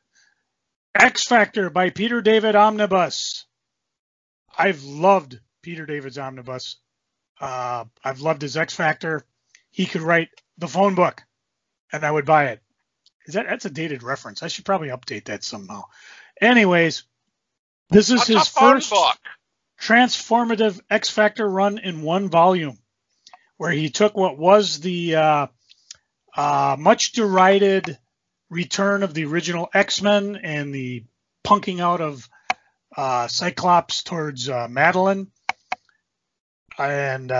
X Factor by Peter David Omnibus. I've loved Peter David's Omnibus. I've loved his X Factor. He could write the phone book, and I would buy it. That's a dated reference. I should probably update that somehow. Anyways, this is his first book. Transformative X Factor run in one volume, where he took what was the much derided return of the original X-Men and the punking out of Cyclops towards Madeline. And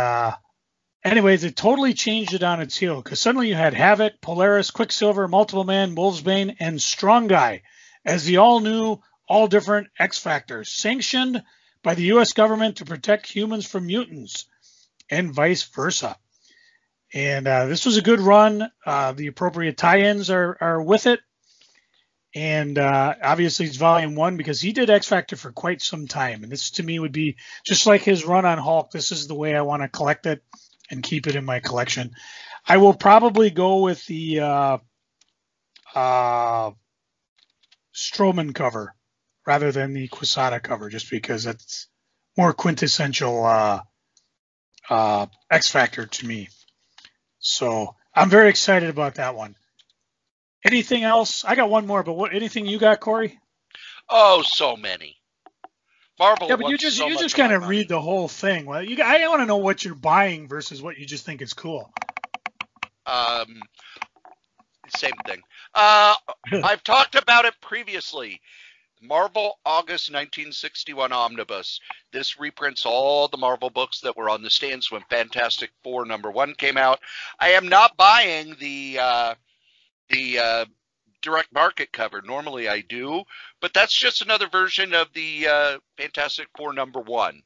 anyways, it totally changed it on its heel, because suddenly you had Havoc, Polaris, Quicksilver, Multiple Man, Wolvesbane, and Strong Guy as the all-new, all-different X Factors, sanctioned by the U.S. government to protect humans from mutants, and vice versa. And this was a good run. The appropriate tie-ins are with it. And obviously it's volume 1 because he did X Factor for quite some time. And this to me would be just like his run on Hulk. This is the way I want to collect it and keep it in my collection. I will probably go with the Strowman cover rather than the Quesada cover, just because that's more quintessential X Factor to me. So I'm very excited about that one. Anything else? I got one more, but anything you got, Corey? Oh, so many. Marvel. Yeah, but you just kind of read the whole thing. Well, I want to know what you're buying versus what you just think is cool. Same thing. I've talked about it previously. Marvel August 1961 Omnibus. This reprints all the Marvel books that were on the stands when Fantastic Four #1 came out. I am not buying the direct market cover. Normally I do, but that's just another version of the Fantastic Four #1.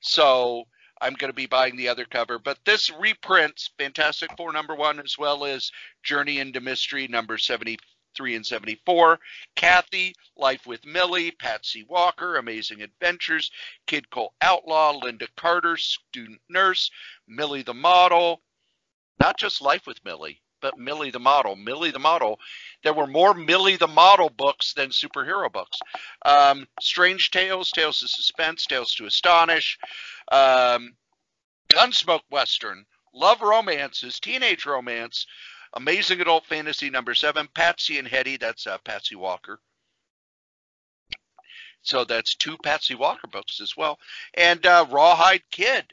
So I'm going to be buying the other cover. But this reprints Fantastic Four #1 as well as Journey into Mystery number 73 and 74, Kathy, Life with Millie, Patsy Walker, Amazing Adventures, Kid Cole Outlaw, Linda Carter, Student Nurse, Millie the Model. Not just Life with Millie, but Millie the Model. Millie the Model. There were more Millie the Model books than superhero books. Strange Tales, Tales of Suspense, Tales to Astonish, Gunsmoke Western, Love Romances, Teenage Romance, Amazing Adult Fantasy #7, Patsy and Hetty, that's Patsy Walker. So that's 2 Patsy Walker books as well. And Rawhide Kid.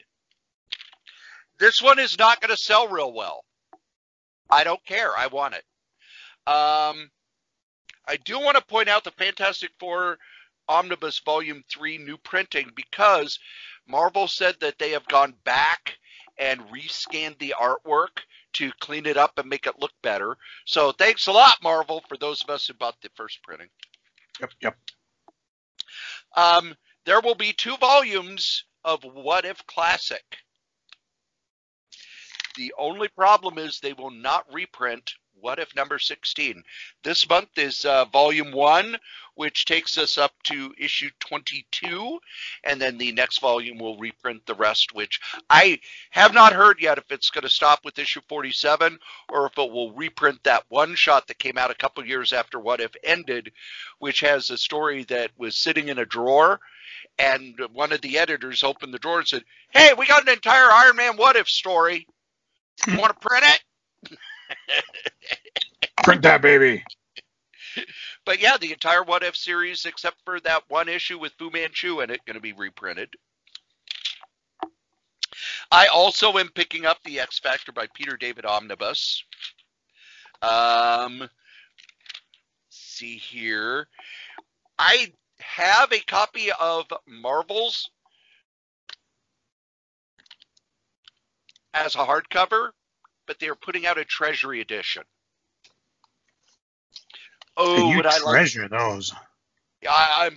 This one is not going to sell real well. I don't care. I want it. I do want to point out the Fantastic Four Omnibus Volume 3 new printing, because Marvel said that they have gone back and rescanned the artwork to clean it up and make it look better. So thanks a lot, Marvel, for those of us who bought the first printing. Yep. There will be 2 volumes of What If Classic. The only problem is they will not reprint What If #16. This month is Volume 1, which takes us up to issue 22, and then the next volume will reprint the rest, which I have not heard yet if it's going to stop with issue 47 or if it will reprint that one shot that came out a couple years after What If ended, which has a story that was sitting in a drawer, and one of the editors opened the drawer and said, "Hey, we got an entire Iron Man What If story. You want to print it?" Print that baby. But yeah, the entire What If series, except for that one issue with Fu Manchu in it, going to be reprinted. I also am picking up the X Factor by Peter David Omnibus. See here. I have a copy of Marvel's as a hardcover, but they're putting out a Treasury edition. Oh, you would I treasure those? Yeah,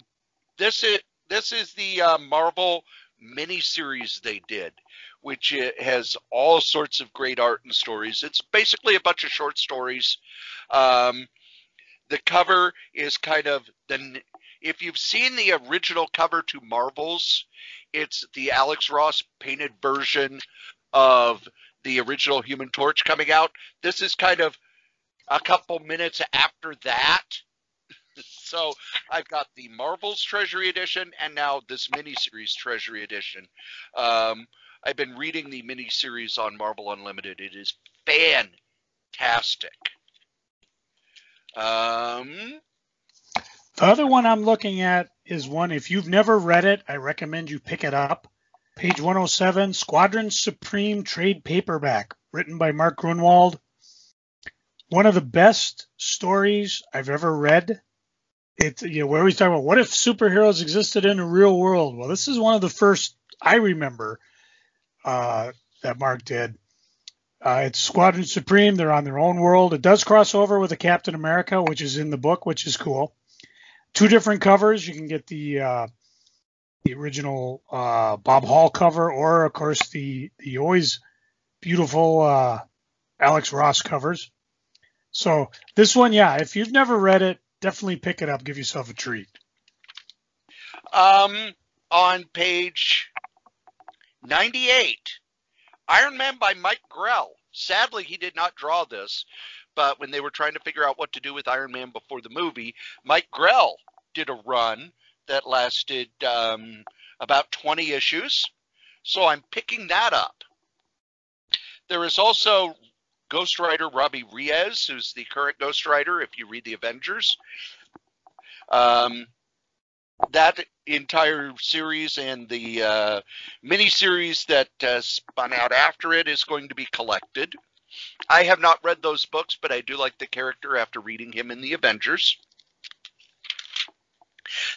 this is the Marvel miniseries they did, which has all sorts of great art and stories. It's basically a bunch of short stories. The cover is kind of if you've seen the original cover to Marvel's, it's the Alex Ross painted version of the original Human Torch coming out. This is kind of a couple minutes after that. So I've got the Marvel's Treasury Edition and now this miniseries Treasury Edition. I've been reading the miniseries on Marvel Unlimited. It is fantastic. The other one I'm looking at is one, if you've never read it, I recommend you pick it up. Page 107, Squadron Supreme trade paperback, written by Mark Grunwald. One of the best stories I've ever read. We always talk about what if superheroes existed in the real world. Well, this is one of the first I remember that Mark did. It's Squadron Supreme. They're on their own world. It does cross over with a Captain America, which is in the book, which is cool. 2 different covers. You can get the original Bob Hall cover, or of course the always beautiful Alex Ross covers. So this one, yeah, if you've never read it, definitely pick it up. Give yourself a treat. On page 98, Iron Man by Mike Grell. Sadly, he did not draw this, but when they were trying to figure out what to do with Iron Man before the movie, Mike Grell did a run that lasted about 20 issues. So I'm picking that up. There is also Ghost Rider Robbie Reyes, who's the current Ghost Rider, if you read the Avengers. That entire series and the miniseries that spun out after it is going to be collected. I have not read those books, but I do like the character after reading him in the Avengers.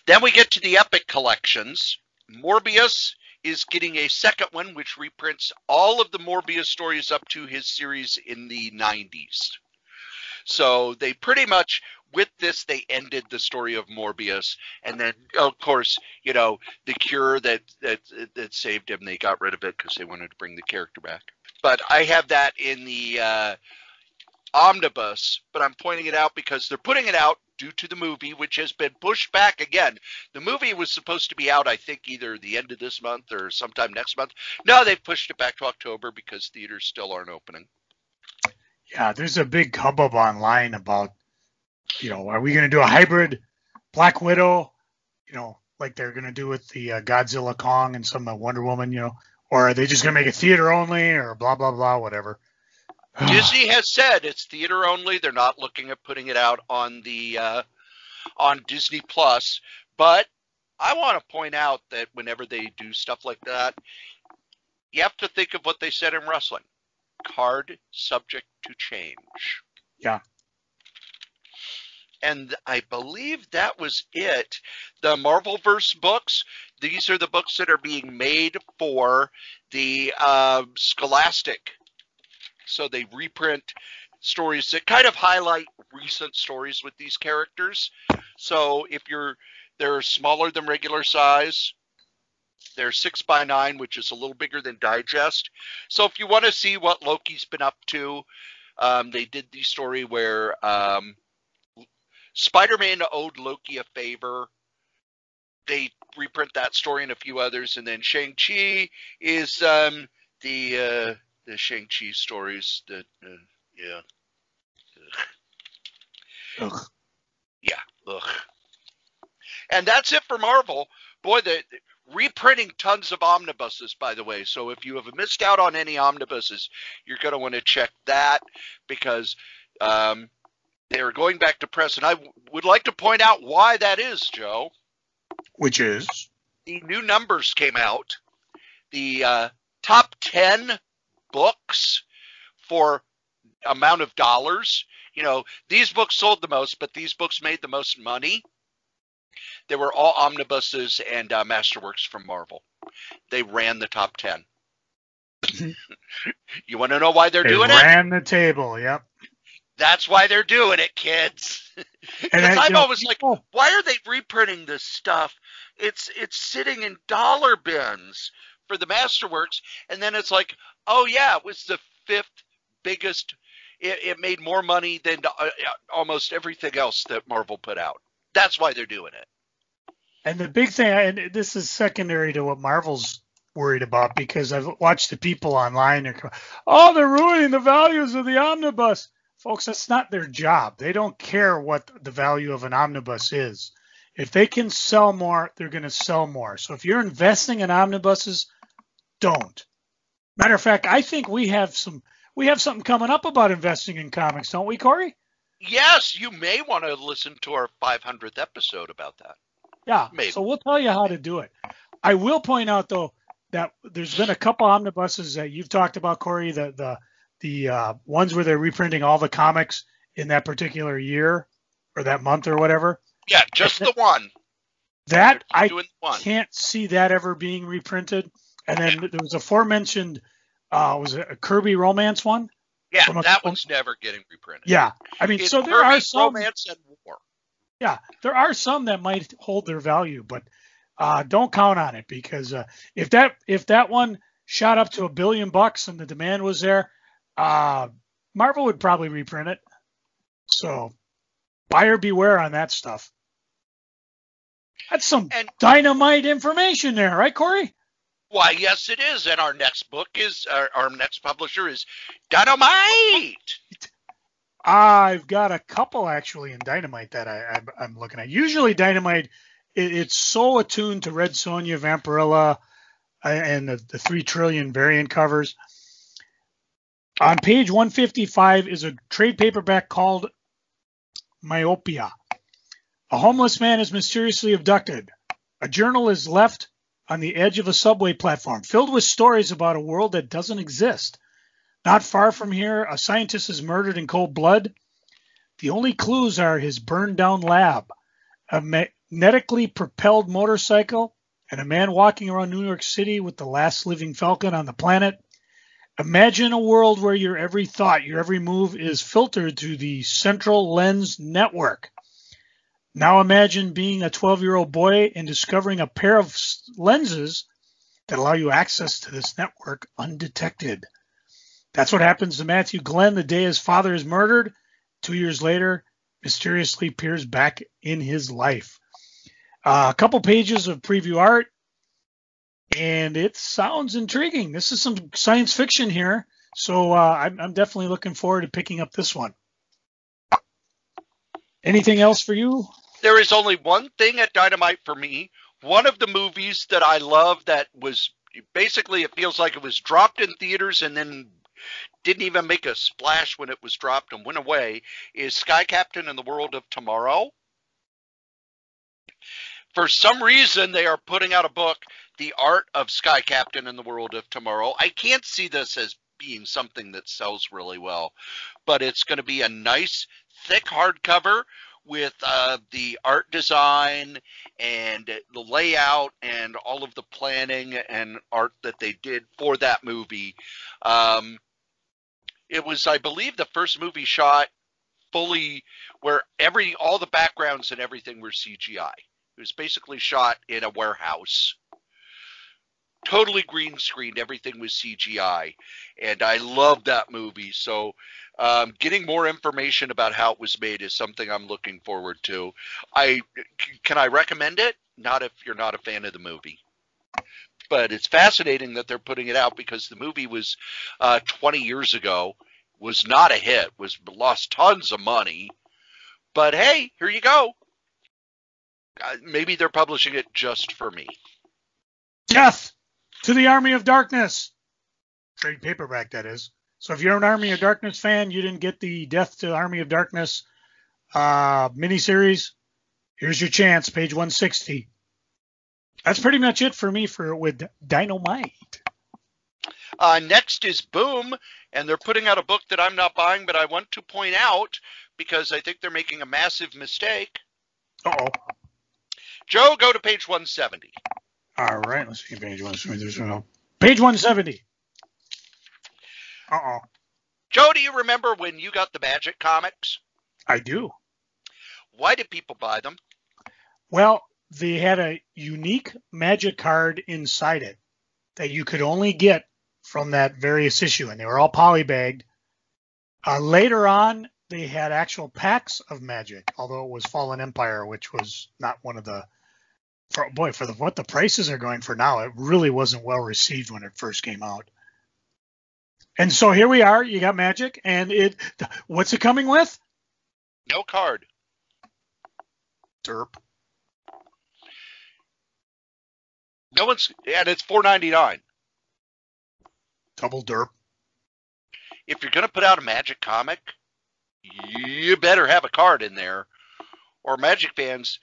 Then we get to the Epic collections. Morbius is getting a second one, which reprints all of the Morbius stories up to his series in the 90s. So they pretty much, with this, they ended the story of Morbius, and then of course, the cure that saved him, they got rid of it because they wanted to bring the character back. But I have that in the omnibus, but I'm pointing it out because they're putting it out due to the movie, which has been pushed back again. The movie was supposed to be out, I think, either the end of this month or sometime next month. No, they've pushed it back to October because theaters still aren't opening. Yeah, there's a big hubbub online about, are we going to do a hybrid Black Widow, like they're going to do with the Godzilla Kong and some Wonder Woman, or are they just going to make it theater only or blah, blah, blah, whatever. Disney has said it's theater only. They're not looking at putting it out on the on Disney Plus. But I want to point out that whenever they do stuff like that, you have to think of what they said in wrestling. Card subject to change. Yeah. And I believe that was it. The Marvelverse books, these are the books that are being made for the Scholastic. So they reprint stories that kind of highlight recent stories with these characters. So if they're smaller than regular size. They're 6x9, which is a little bigger than Digest. So if you want to see what Loki's been up to, they did the story where Spider-Man owed Loki a favor. They reprint that story and a few others, and then Shang-Chi is the Shang-Chi stories that Ugh. Yeah. Ugh. And that's it for Marvel. Boy, the reprinting tons of omnibuses, by the way. So if you have missed out on any omnibuses, you're going to want to check that because they're going back to press. And I would like to point out why that is, Joe. Which is? The new numbers came out. The top 10 books for amount of dollars. These books sold the most, but these books made the most money. They were all omnibuses and masterworks from Marvel. They ran the top 10. You want to know why they're doing it? They ran the table, yep. That's why they're doing it, kids. And I'm always like, why are they reprinting this stuff? It's sitting in dollar bins for the masterworks. And then it's like, oh, yeah, it was the 5th biggest. It made more money than almost everything else that Marvel put out. That's why they're doing it. And the big thing, and this is secondary to what Marvel's worried about, because I've watched the people online. They're ruining the values of the omnibus. Folks, that's not their job. They don't care what the value of an omnibus is. If they can sell more, they're going to sell more. So if you're investing in omnibuses, don't. Matter of fact, I think we have something coming up about investing in comics, don't we, Cory? Yes, you may want to listen to our 500th episode about that. Yeah, maybe. So we'll tell you how to do it. I will point out, though, that there's been a couple omnibuses that you've talked about, Cory, the ones where they're reprinting all the comics in that particular year or that month or whatever. Yeah, just the one. That I can't see that ever being reprinted. And then there was aforementioned, was it a Kirby romance one? Yeah, that one's never getting reprinted. Yeah, I mean, so there are some romance and war. Yeah, there are some that might hold their value, but don't count on it, because if that one shot up to $1 billion and the demand was there, Marvel would probably reprint it. So buyer beware on that stuff. That's some dynamite information there, right, Cory? Why, yes, it is. And our next book is our next publisher is Dynamite. I've got a couple actually in Dynamite that I'm looking at. Usually Dynamite, it's so attuned to Red Sonja, Vampirilla, and the 3 trillion variant covers. On page 155 is a trade paperback called Myopia. A homeless man is mysteriously abducted. A journal is left on the edge of a subway platform, filled with stories about a world that doesn't exist. Not far from here, a scientist is murdered in cold blood. The only clues are his burned down lab, a magnetically propelled motorcycle, and a man walking around New York City with the last living Falcon on the planet. Imagine a world where your every thought, your every move is filtered through the central lens network. Now imagine being a 12-year-old boy and discovering a pair of lenses that allow you access to this network undetected. That's what happens to Matthew Glenn the day his father is murdered. 2 years later, mysteriously appears back in his life. A couple pages of preview art, and it sounds intriguing. This is some science fiction here, so I'm definitely looking forward to picking up this one. Anything else for you? There is only one thing at Dynamite for me. One of the movies that I love that was basically, it feels like it was dropped in theaters and then didn't even make a splash when it was dropped and went away, is Sky Captain and the World of Tomorrow. For some reason, they are putting out a book, The Art of Sky Captain and the World of Tomorrow. I can't see this as being something that sells really well, but it's going to be a nice, thick hardcover with the art design and the layout and all of the planning and art that they did for that movie. It was, I believe, the first movie shot fully where all the backgrounds and everything were CGI. It was basically shot in a warehouse. Totally green screened. Everything was CGI. And I love that movie. So getting more information about how it was made is something I'm looking forward to. Can I recommend it? Not if you're not a fan of the movie. But it's fascinating that they're putting it out because the movie was 20 years ago, was not a hit, lost tons of money. But hey, here you go. Maybe they're publishing it just for me. Death to the Army of Darkness. Trade paperback, that is. So if you're an Army of Darkness fan, you didn't get the Death to the Army of Darkness miniseries, here's your chance, page 160. That's pretty much it for me with Dynamite. Next is Boom, and they're putting out a book that I'm not buying, but I want to point out because I think they're making a massive mistake. Uh-oh. Joe, go to page 170. All right, let's see, page 170. Page 170. Uh-oh. Joe, do you remember when you got the Magic comics? I do. Why did people buy them? Well, they had a unique Magic card inside it that you could only get from that various issue, and they were all polybagged. Later on, they had actual packs of Magic, although it was Fallen Empire, which was not one of the... For what the prices are going for now, it really wasn't well received when it first came out. And so here we are. You got Magic, and what's it coming with? No card. Derp. No one's, and it's $4.99. Double derp. If you're going to put out a Magic comic, you better have a card in there. Or Magic fans,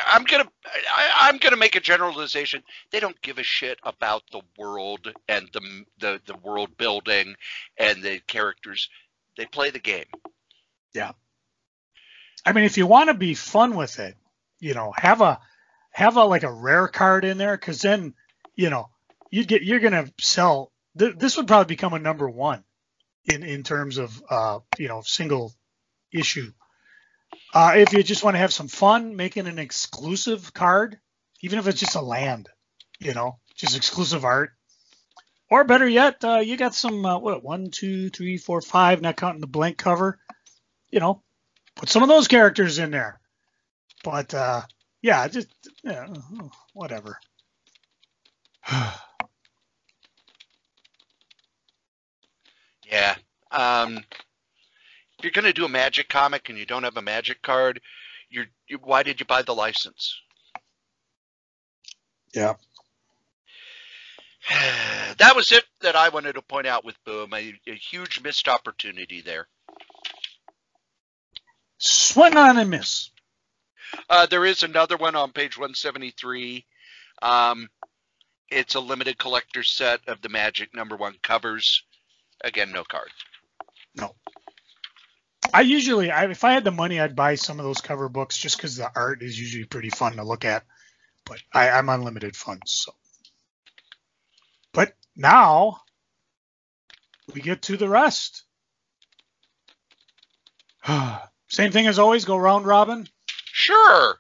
I'm gonna make a generalization. They don't give a shit about the world and the world building and the characters. They play the game. Yeah. I mean, if you want to be fun with it, have a like a rare card in there, because then you're gonna sell. This would probably become a number one in terms of single issue. If you just want to have some fun, making an exclusive card, even if it's just a land, just exclusive art. Or better yet, you got some, 1, 2, 3, 4, 5, not counting the blank cover, put some of those characters in there. But, whatever. Yeah. If you're going to do a Magic comic and you don't have a Magic card, why did you buy the license? Yeah. That was it that I wanted to point out with Boom. A huge missed opportunity there. Swing on and miss. There is another one on page 173. It's a limited collector set of the Magic #1 covers. Again, no card. No. If I had the money, I'd buy some of those cover books just because the art is usually pretty fun to look at. But I'm unlimited funds. So. But now, we get to the rest. Same thing as always, go round robin. Sure.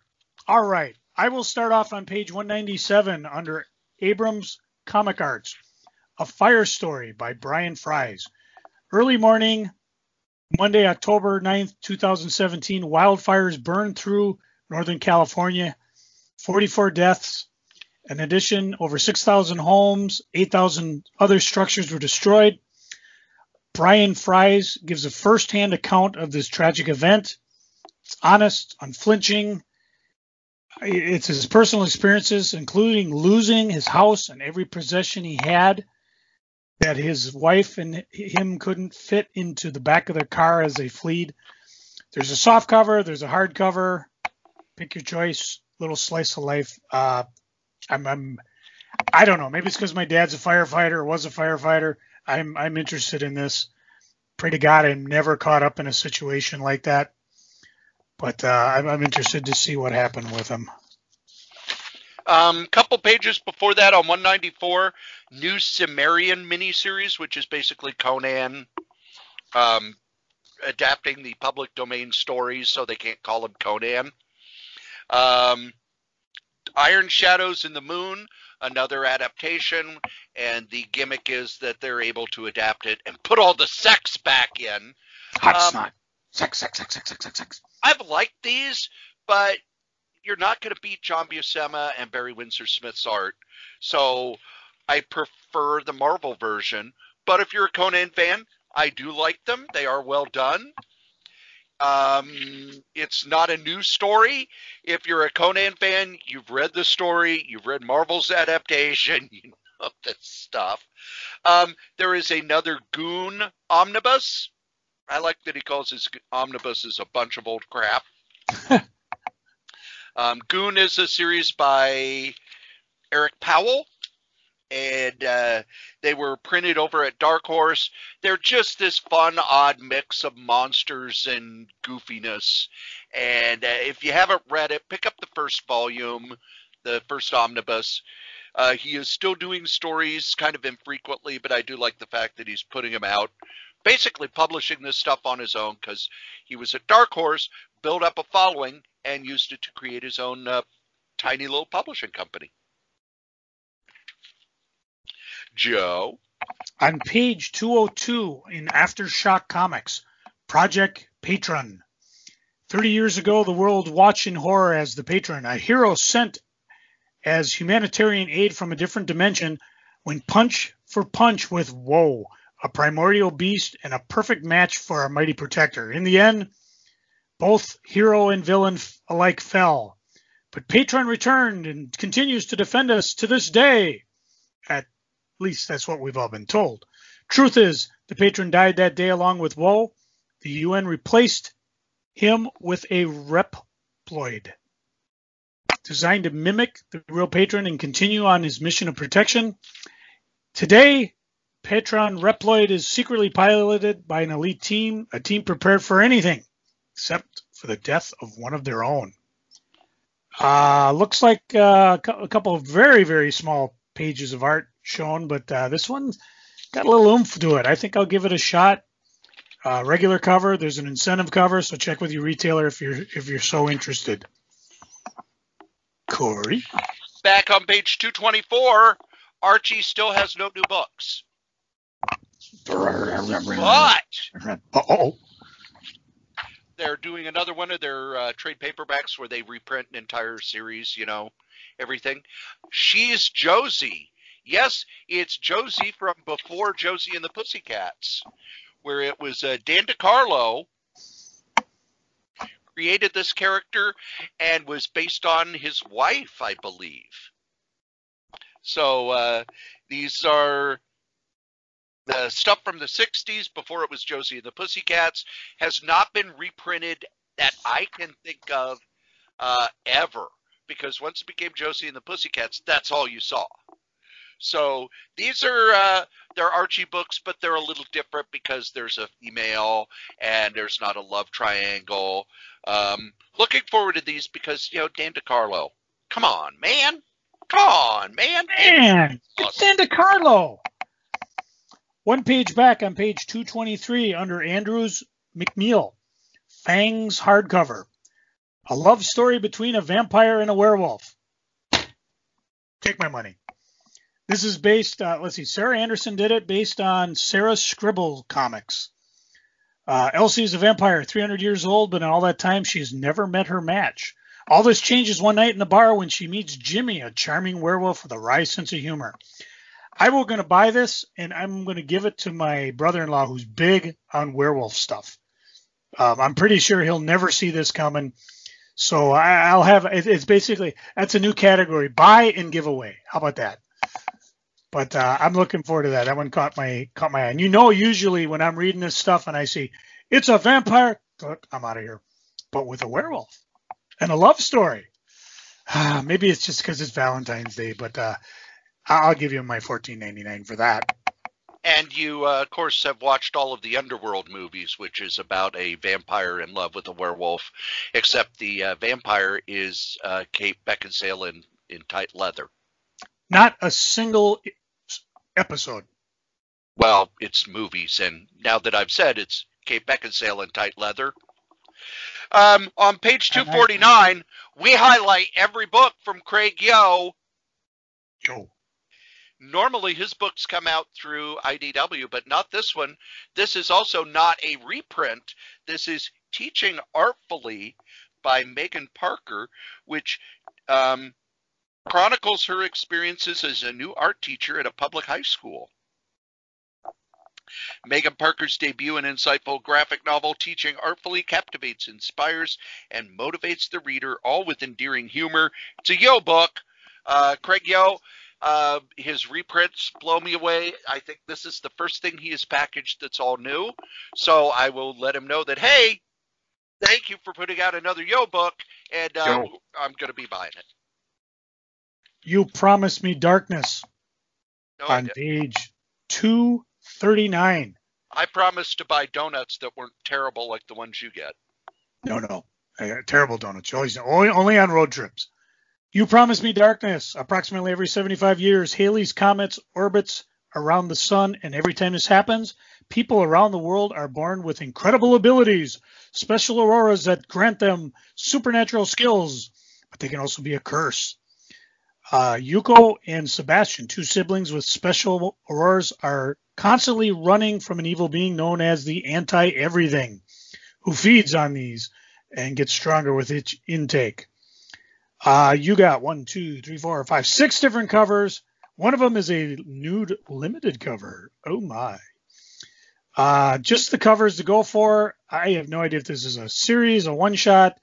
All right. I will start off on page 197 under Abrams Comic Arts. A Fire Story by Brian Fries. Early morning, Monday, October 9th, 2017, wildfires burned through Northern California. 44 deaths. In addition, over 6,000 homes, 8,000 other structures were destroyed. Brian Fries gives a first-hand account of this tragic event. It's honest, unflinching. It's his personal experiences, including losing his house and every possession he had, that his wife and him couldn't fit into the back of their car as they fled. There's a soft cover. There's a hardcover. Pick your choice. Little slice of life. I don't know. Maybe it's because my dad's a firefighter or was a firefighter. I'm interested in this. Pray to God I'm never caught up in a situation like that. But I'm interested to see what happened with him. Couple pages before that on 194, new Cimmerian miniseries, which is basically Conan adapting the public domain stories so they can't call him Conan. Iron Shadows in the Moon, another adaptation, and the gimmick is that they're able to adapt it and put all the sex back in. Hot snot. Sex. I've liked these, but you're not going to beat John Buscema and Barry Windsor Smith's art. So I prefer the Marvel version. But if you're a Conan fan, I do like them. They are well done. It's not a new story. If you're a Conan fan, you've read the story, you've read Marvel's adaptation, you know this stuff. There is another Goon omnibus. I like that he calls his omnibuses a bunch of old crap. Goon is a series by Eric Powell, and they were printed over at Dark Horse. They're just this fun, odd mix of monsters and goofiness. And if you haven't read it, pick up the first volume, the first omnibus. He is still doing stories kind of infrequently, but I do like the fact that he's putting them out. Basically publishing this stuff on his own because he was at Dark Horse, built up a following, and used it to create his own tiny little publishing company. Joe? On page 202 in Aftershock Comics, Project Patron. 30 years ago, the world watched in horror as the Patron, a hero sent as humanitarian aid from a different dimension, went punch for punch with Woe, a primordial beast and a perfect match for our mighty protector. In the end, both hero and villain alike fell. But Patron returned and continues to defend us to this day. At least that's what we've all been told. Truth is, the Patron died that day along with Woe. The UN replaced him with a Reploid, designed to mimic the real Patron and continue on his mission of protection. Today, Patron Reploid is secretly piloted by an elite team, a team prepared for anything except for the death of one of their own. Looks like a couple of very, very small pages of art shown, but this one's got a little oomph to it. I think I'll give it a shot. Regular cover. There's an incentive cover, so check with your retailer if you're so interested. Cory? Back on page 224, Archie still has no new books. But they're doing another one of their trade paperbacks where they reprint an entire series, you know, everything. She's Josie. Yes, it's Josie from before Josie and the Pussycats, where it was Dan DeCarlo created this character and was based on his wife, I believe. So these are the stuff from the 60s before it was Josie and the Pussycats. Has not been reprinted that I can think of ever, because once it became Josie and the Pussycats, that's all you saw. So these are they're Archie books, but they're a little different because there's a female and there's not a love triangle. Looking forward to these because, you know, Dan DeCarlo. Come on, man. Man, get Dan DeCarlo. One page back on page 223 under Andrews McNeil, Fangs hardcover. A love story between a vampire and a werewolf. Take my money. This is based, Sarah Anderson did it based on Sarah Scribble comics. Elsie is a vampire, 300 years old, but in all that time, she's never met her match. All this changes one night in the bar when she meets Jimmy, a charming werewolf with a wry sense of humor. I was going to buy this, and I'm going to give it to my brother-in-law, who's big on werewolf stuff. I'm pretty sure he'll never see this coming. So I'll have, it's basically, that's a new category, buy and give away. How about that? But I'm looking forward to that. That one caught my eye. And usually when I'm reading this stuff and I see it's a vampire, I'm out of here. But with a werewolf and a love story, maybe it's just because it's Valentine's Day. But I'll give you my $14.99 for that. And you, of course, have watched all of the Underworld movies, which is about a vampire in love with a werewolf, except the vampire is Kate Beckinsale in tight leather. Not a single episode. Well, it's movies, and now that I've said it's Kate Beckinsale in tight leather. On page 249, we highlight every book from Craig Yo. Normally, his books come out through IDW, but not this one. This is also not a reprint. This is Teaching Artfully by Megan Parker, which chronicles her experiences as a new art teacher at a public high school. Megan Parker's debut and insightful graphic novel, Teaching Artfully, captivates, inspires, and motivates the reader, all with endearing humor. It's a Yo book. Craig Yo, his reprints blow me away. I think this is the first thing he has packaged that's all new. So I will let him know that, hey, thank you for putting out another Yo book, and I'm going to be buying it. You Promised Me Darkness on page 239. I promised to buy donuts that weren't terrible like the ones you get. No. Terrible donuts. Only on road trips. You Promised Me Darkness. Approximately every 75 years, Halley's Comet orbits around the sun, and every time this happens, people around the world are born with incredible abilities, special auroras that grant them supernatural skills, but they can also be a curse. Yuko and Sebastian, two siblings with special auroras, are constantly running from an evil being known as the Anti-Everything, who feeds on these and gets stronger with each intake. You got 6 different covers. One of them is a nude limited cover. Oh my. Just the covers to go for. I have no idea if this is a series, a one-shot,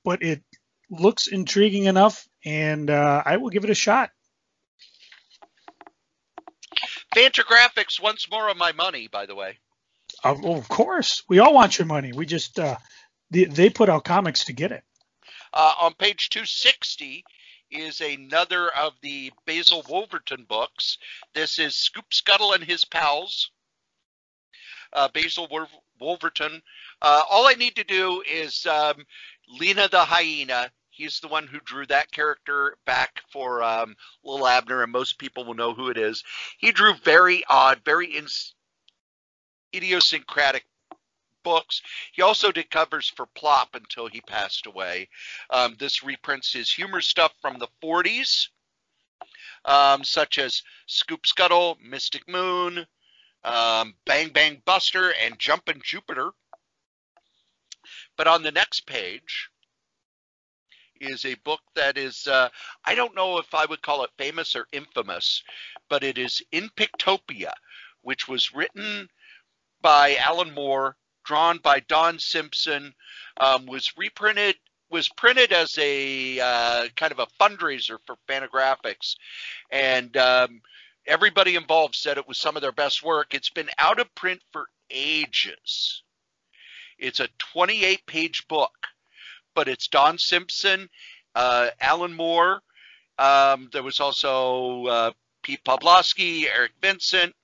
but it looks intriguing enough, and I will give it a shot. Fantagraphics wants more of my money, by the way. Of course. We all want your money. We just, they put out comics to get it. On page 260 is another of the Basil Wolverton books. This is Scoop Scuttle and His Pals. Basil Wolverton. All I need to do is Lena the Hyena. He's the one who drew that character back for Lil Abner, and most people will know who it is. He drew very odd, very idiosyncratic books. He also did covers for Plop until he passed away. This reprints his humor stuff from the 40s, such as Scoop Scuttle, Mystic Moon, Bang Bang Buster, and Jumpin' Jupiter. But on the next page is a book that is, I don't know if I would call it famous or infamous, but it is In Pictopia, which was written by Alan Moore, drawn by Don Simpson, was printed as a kind of a fundraiser for Fantagraphics, and everybody involved said it was some of their best work. It's been out of print for ages. It's a 28-page book, but it's Don Simpson, Alan Moore. There was also Pete Pawlowski, Eric Vincent.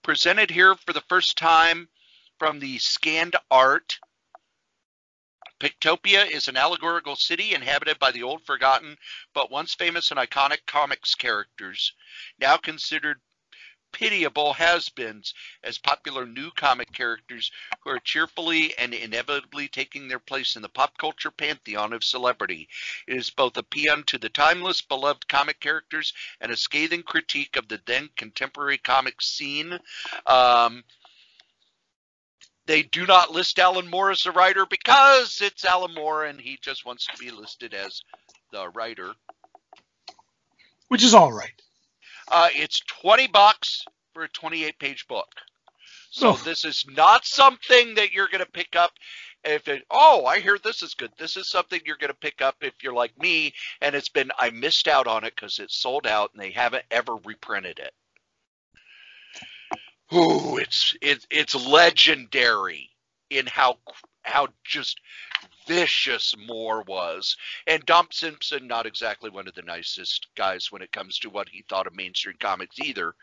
Presented here for the first time from the scanned art. Pictopia is an allegorical city inhabited by the old, forgotten, but once famous and iconic comics characters, now considered pitiable has-beens as popular new comic characters who are cheerfully and inevitably taking their place in the pop culture pantheon of celebrity. It is both a paean to the timeless, beloved comic characters and a scathing critique of the then contemporary comic scene. They do not list Alan Moore as the writer because it's Alan Moore and he just wants to be listed as the writer. Which is all right. It's $20 for a 28-page book. So this is not something that you're going to pick up I hear this is good. This is something you're going to pick up if you're like me, and I missed out on it because it's sold out and they haven't ever reprinted it. Ooh, it's legendary in how just vicious Moore was. And Dom Simpson, not exactly one of the nicest guys when it comes to what he thought of mainstream comics either.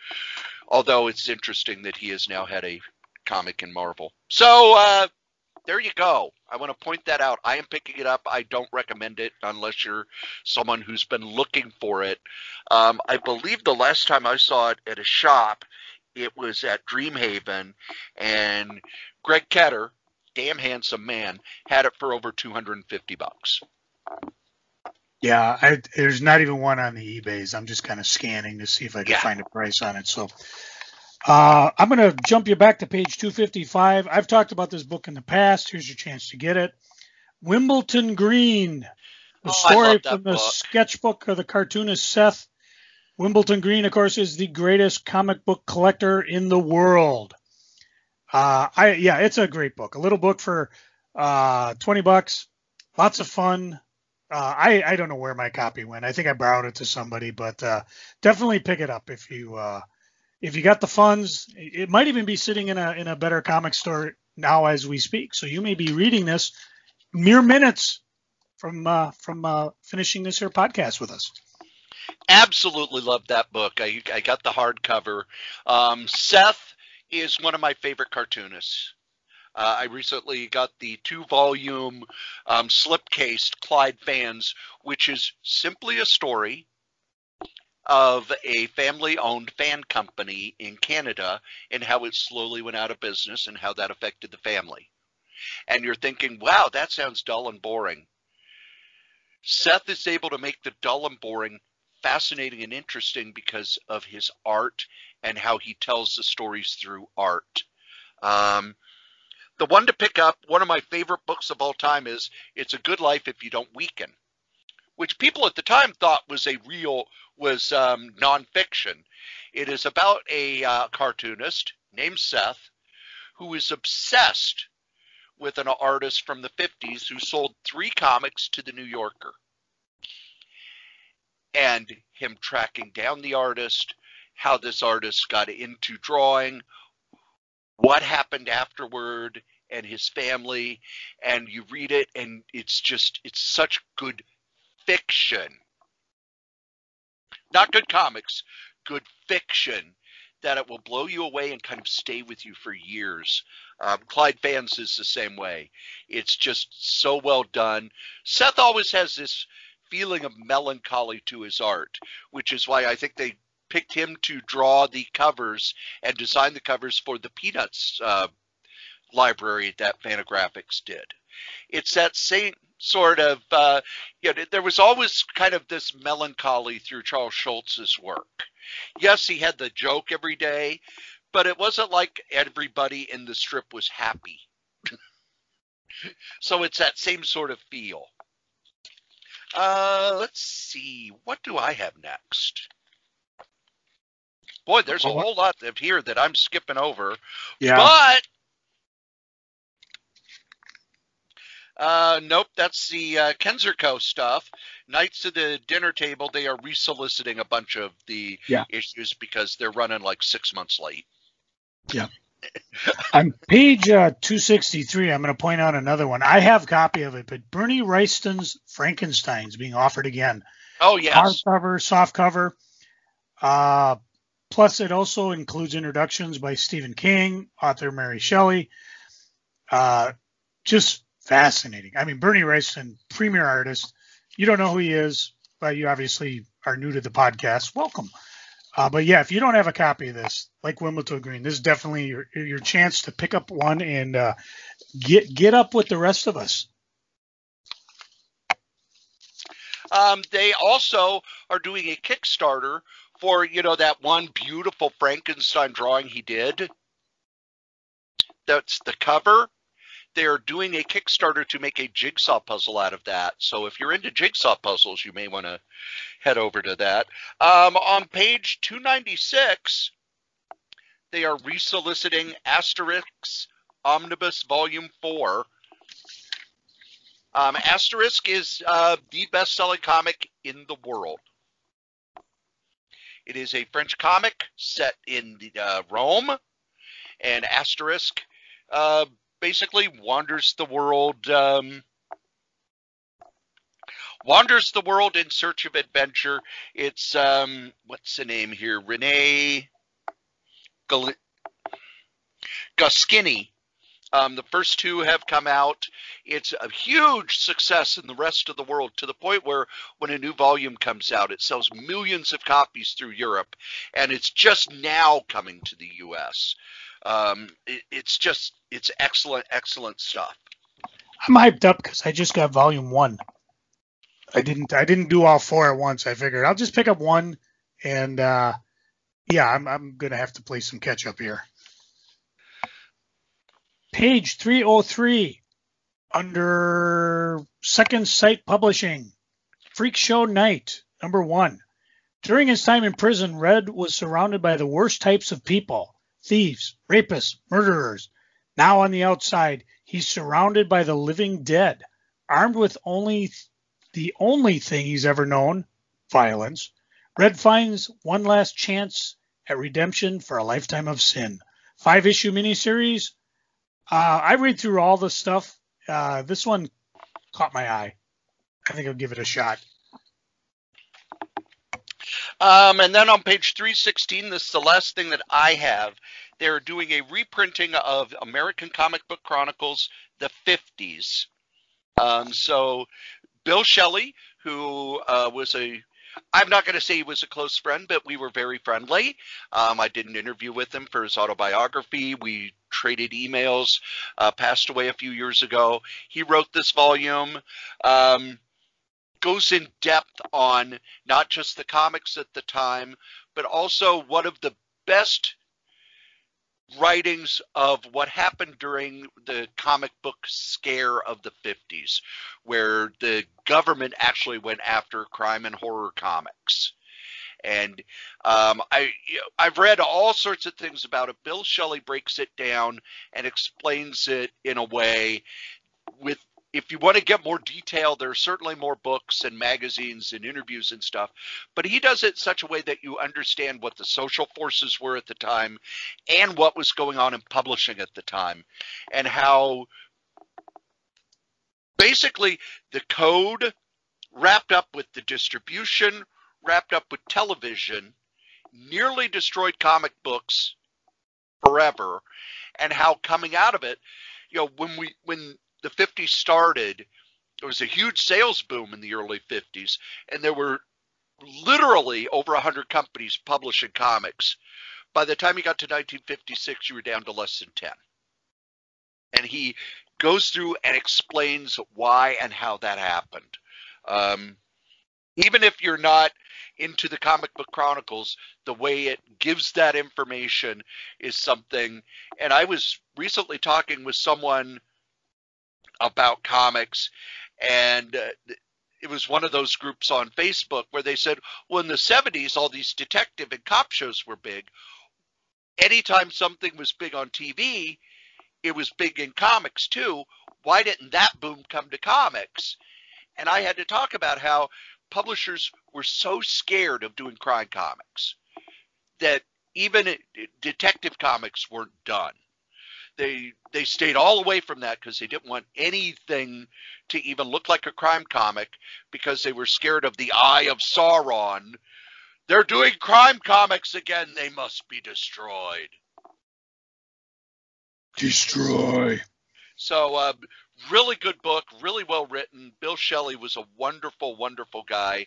Although it's interesting that he has now had a comic in Marvel. So there you go. I want to point that out. I am picking it up. I don't recommend it unless you're someone who's been looking for it. I believe the last time I saw it at a shop, it was at Dreamhaven, and Greg Ketter, damn handsome man, had it for over $250. Yeah, there's not even one on the eBays. I'm just kind of scanning to see if I can find a price on it. So I'm going to jump you back to page 255. I've talked about this book in the past. Here's your chance to get it. Wimbledon Green, the story from the sketchbook of the cartoonist Seth. Wimbledon Green, of course, is the greatest comic book collector in the world. It's a great book. A little book for $20. Lots of fun. I don't know where my copy went. I think I borrowed it to somebody, but definitely pick it up if you got the funds. It might even be sitting in a better comic store now as we speak. So you may be reading this mere minutes from finishing this here podcast with us. Absolutely love that book. I got the hardcover. Seth is one of my favorite cartoonists. I recently got the 2-volume slipcased Clyde Fans, which is simply a story of a family-owned fan company in Canada and how it slowly went out of business and how that affected the family. And you're thinking, wow, that sounds dull and boring. Seth is able to make the dull and boring fascinating and interesting because of his art and how he tells the stories through art. The one to pick up, one of my favorite books of all time, is It's a Good Life If You Don't Weaken, which people at the time thought was nonfiction. It is about a cartoonist named Seth who is obsessed with an artist from the 50s who sold 3 comics to the New Yorker. And him tracking down the artist, how this artist got into drawing, what happened afterward, and his family. And you read it, and it's such good fiction. Not good comics, good fiction, that it will blow you away and kind of stay with you for years. Clyde Fans is the same way. It's just so well done. Seth always has this feeling of melancholy to his art, which is why I think they picked him to draw the covers and design the covers for the Peanuts library that Fantagraphics did. It's that same sort of, there was always kind of this melancholy through Charles Schultz's work. Yes, he had the joke every day, but it wasn't like everybody in the strip was happy. So it's that same sort of feel. Let's see. What do I have next? Boy, there's a whole lot of here that I'm skipping over. Yeah. But nope, that's the Kenzerco stuff. Knights of the Dinner Table, they are resoliciting a bunch of the issues because they're running like 6 months late. Yeah. On page 263, I'm going to point out another one. I have a copy of it, but Bernie Wrightston's Frankenstein's being offered again. Oh, yes. Hardcover, softcover. Plus, it also includes introductions by Stephen King, author Mary Shelley. Just fascinating. I mean, Bernie Wrightston, premier artist. You don't know who he is, but you obviously are new to the podcast. Welcome. But yeah, if you don't have a copy of this, like Wimbledon Green, this is definitely your chance to pick up one and get up with the rest of us. They also are doing a Kickstarter for, that one beautiful Frankenstein drawing he did. That's the cover. They're doing a Kickstarter to make a jigsaw puzzle out of that. So if you're into jigsaw puzzles, you may want to head over to that. On page 296, they are resoliciting Asterix Omnibus Volume 4. Asterisk is the best-selling comic in the world. It is a French comic set in Rome, and Asterisk basically wanders the world in search of adventure. It's what's the name here? Rene Goscinny. The first two have come out. It's a huge success in the rest of the world, to the point where when a new volume comes out, it sells millions of copies through Europe, and it's just now coming to the U.S. It's excellent, excellent stuff. I'm hyped up because I just got volume 1. I didn't do all 4 at once. I figured I'll just pick up 1, and I'm gonna have to play some catch up here. Page 303, under Second Sight Publishing, Freak Show Night, number 1. During his time in prison, Red was surrounded by the worst types of people: thieves, rapists, murderers. Now on the outside, he's surrounded by the living dead, armed with the only thing he's ever known, violence. Red finds one last chance at redemption for a lifetime of sin. 5-issue miniseries. I read through all the stuff. This one caught my eye. I think I'll give it a shot. And then on page 316, this is the last thing that I have. They're doing a reprinting of American Comic Book Chronicles, the 50s. So Bill Shelley, who I'm not going to say he was a close friend, but we were very friendly. I did an interview with him for his autobiography. We traded emails, passed away a few years ago. He wrote this volume, goes in depth on not just the comics at the time, but also one of the best writings of what happened during the comic book scare of the 50s, where the government actually went after crime and horror comics. And I've read all sorts of things about it. Bill Shelley breaks it down and explains it in a way with, if you want to get more detail, there are certainly more books and magazines and interviews and stuff, but he does it in such a way that you understand what the social forces were at the time and what was going on in publishing at the time, and how basically the code wrapped up with the distribution, wrapped up with television, nearly destroyed comic books forever, and how coming out of it, when the 50s started, there was a huge sales boom in the early 50s, and there were literally over 100 companies publishing comics. By the time you got to 1956, you were down to less than 10. And he goes through and explains why and how that happened. Even if you're not into the comic book chronicles, the way it gives that information is something. And I was recently talking with someone about comics, and it was one of those groups on Facebook where they said, well, in the 70s, all these detective and cop shows were big. Anytime something was big on TV, it was big in comics too. Why didn't that boom come to comics? And I had to talk about how publishers were so scared of doing crime comics that even detective comics weren't done. They stayed all away from that because they didn't want anything to even look like a crime comic, because they were scared of the Eye of Sauron. They're doing crime comics again. They must be destroyed. Destroy. So really good book, really well written. Bill Shelley was a wonderful, wonderful guy.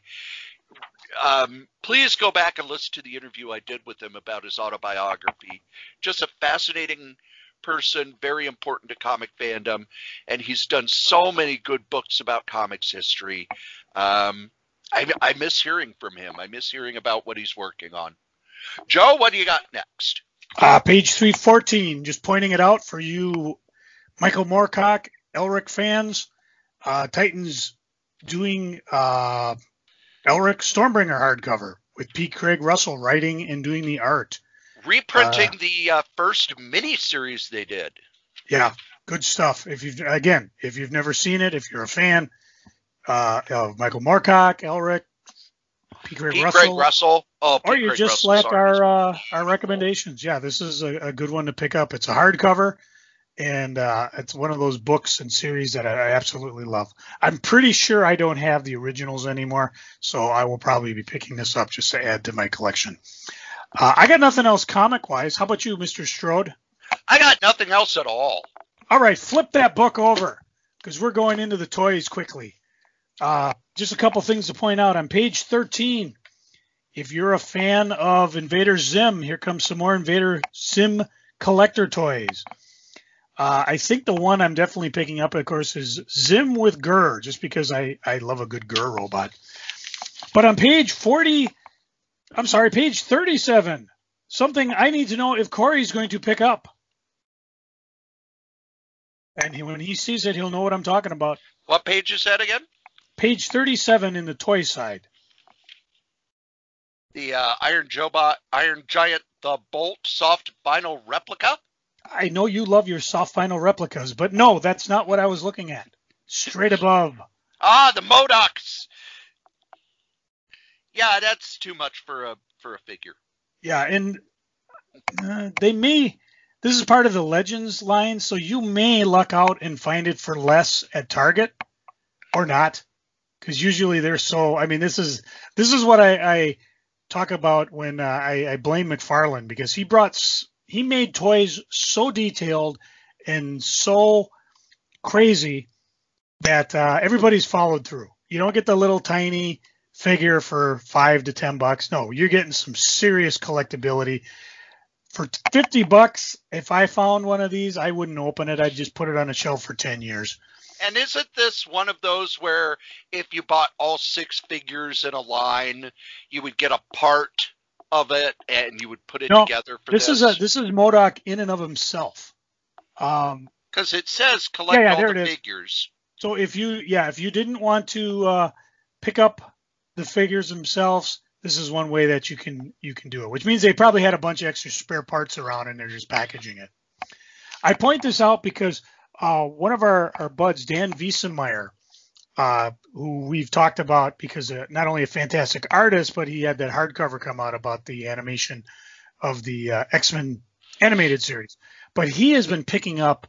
Please go back and listen to the interview I did with him about his autobiography. Just a fascinating person, very important to comic fandom, and he's done so many good books about comics history. I miss hearing from him. I miss hearing about what he's working on. Joe, what do you got next? Page 314, just pointing it out for you Michael Moorcock, Elric fans. Titans doing Elric Stormbringer hardcover with Pete Craig Russell writing and doing the art. Reprinting the first miniseries they did. Yeah, good stuff. If you've never seen it, if you're a fan of Michael Moorcock, Elric, Pete Craig Russell, or you just select our recommendations. Yeah, this is a good one to pick up. It's a hardcover, and it's one of those books and series that I absolutely love. I'm pretty sure I don't have the originals anymore, so I will probably be picking this up just to add to my collection. I got nothing else comic-wise. How about you, Mr. Strode? I got nothing else at all. All right, flip that book over because we're going into the toys quickly. Just a couple things to point out. On page 13, if you're a fan of Invader Zim, here comes some more Invader Zim collector toys. I think the one I'm definitely picking up, of course, is Zim with Gur, just because I love a good Gur robot. But on page 37, something I need to know if Cory's going to pick up. And when he sees it, he'll know what I'm talking about. What page is that again? Page 37 in the toy side. The Iron Giant, the Bolt soft vinyl replica? I know you love your soft vinyl replicas, but no, that's not what I was looking at. Straight above. The Modocs. Yeah, that's too much for a figure. Yeah, and this is part of the Legends line, so you may luck out and find it for less at Target or not, because usually they're so. I mean, this is what I talk about when I blame McFarlane, because he made toys so detailed and so crazy that everybody's followed through. You don't get the little tiny figure for $5 to $10. No, you're getting some serious collectability. For $50, if I found one of these, I wouldn't open it. I'd just put it on a shelf for 10 years. And isn't this one of those where if you bought all 6 figures in a line, you would get a part of it and you would put it together for this? This is MODOK in and of himself. Because it says collect all the figures. So if you didn't want to pick up the figures themselves, this is one way that you can do it, which means they probably had a bunch of extra spare parts around and they're just packaging it. I point this out because one of our buds, Dan Wiesenmeyer, who we've talked about because not only a fantastic artist, but he had that hardcover come out about the animation of the X-Men animated series. But he has been picking up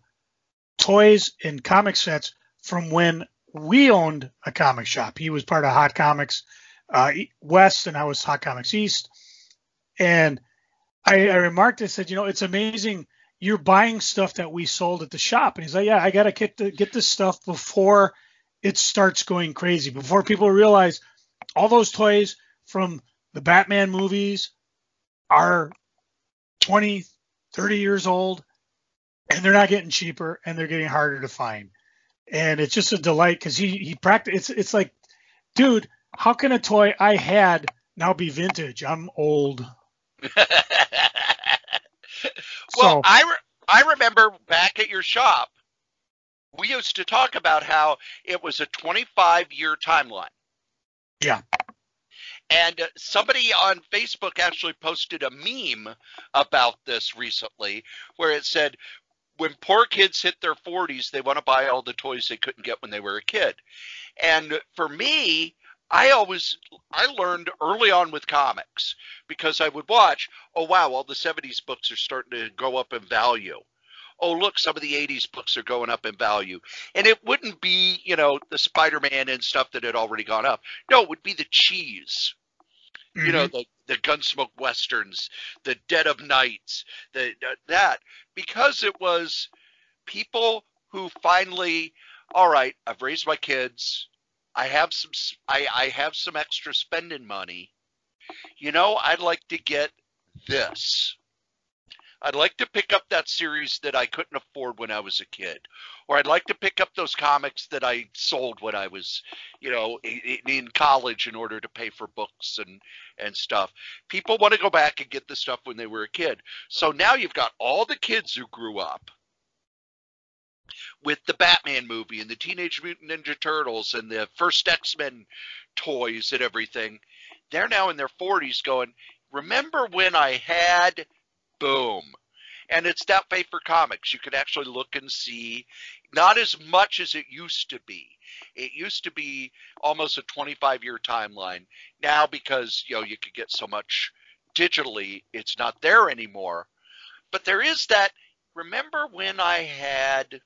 toys and comic sets from when we owned a comic shop. He was part of Hot Comics West, and I was Hot Comics East. And I remarked, I said, it's amazing you're buying stuff that we sold at the shop. And he's like, yeah, I got to get this stuff before it starts going crazy, before people realize all those toys from the Batman movies are 20, 30 years old, and they're not getting cheaper, and they're getting harder to find. And it's just a delight because he practiced. It's like, dude, how can a toy I had now be vintage? I'm old. Well, I remember back at your shop, we used to talk about how it was a 25-year timeline. Yeah. And somebody on Facebook actually posted a meme about this recently where it said, when poor kids hit their 40s, they want to buy all the toys they couldn't get when they were a kid. And for me, I learned early on with comics because I would watch, oh, wow, all the 70s books are starting to go up in value. Oh, look, some of the 80s books are going up in value. And it wouldn't be, the Spider-Man and stuff that had already gone up. No, it would be the cheese. Mm-hmm. The Gunsmoke Westerns, the Dead of Nights, that. Because it was people who finally, all right, I've raised my kids. I have some extra spending money. You know, I'd like to get this. I'd like to pick up that series that I couldn't afford when I was a kid. Or I'd like to pick up those comics that I sold when I was, you know, in college in order to pay for books and stuff. People want to go back and get the stuff when they were a kid. So now you've got all the kids who grew up with the Batman movie and the Teenage Mutant Ninja Turtles and the first X-Men toys and everything. They're now in their 40s going, remember when I had... Boom. And it's that way for comics. You can actually look and see, not as much as it used to be. It used to be almost a 25-year timeline. Now, because, you know, you could get so much digitally, it's not there anymore. But there is that, remember when I had...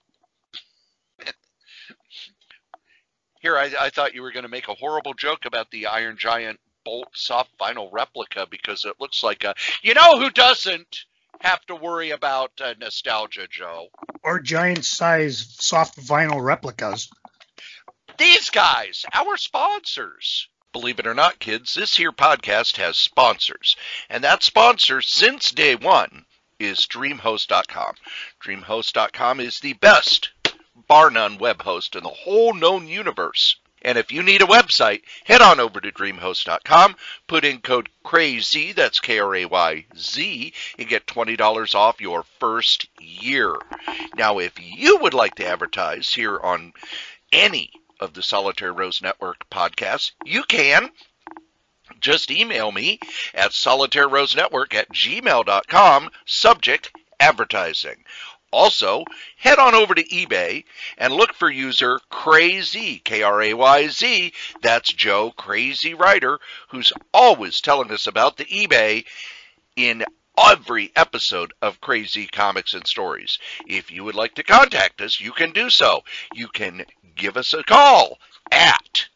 Here, I thought you were going to make a horrible joke about the Iron Giant Bolt soft vinyl replica because it looks like a... You know who doesn't have to worry about nostalgia, Joe? Or giant size soft vinyl replicas. These guys, our sponsors. Believe it or not, kids, this here podcast has sponsors. And that sponsor, since day one, is DreamHost.com. DreamHost.com is the best, bar none, web host in the whole known universe. And if you need a website, head on over to DreamHost.com, put in code KRAYZ, that's KRAYZ, and get $20 off your first year. Now, if you would like to advertise here on any of the Solitaire Rose Network podcasts, you can. Just email me at solitairerosenetwork@gmail.com, subject advertising. Also, head on over to eBay and look for user Krayz, Krayz. That's Joe Crazy Writer, who's always telling us about the eBay in every episode of Crazy Comics and Stories. If you would like to contact us, you can do so. You can give us a call at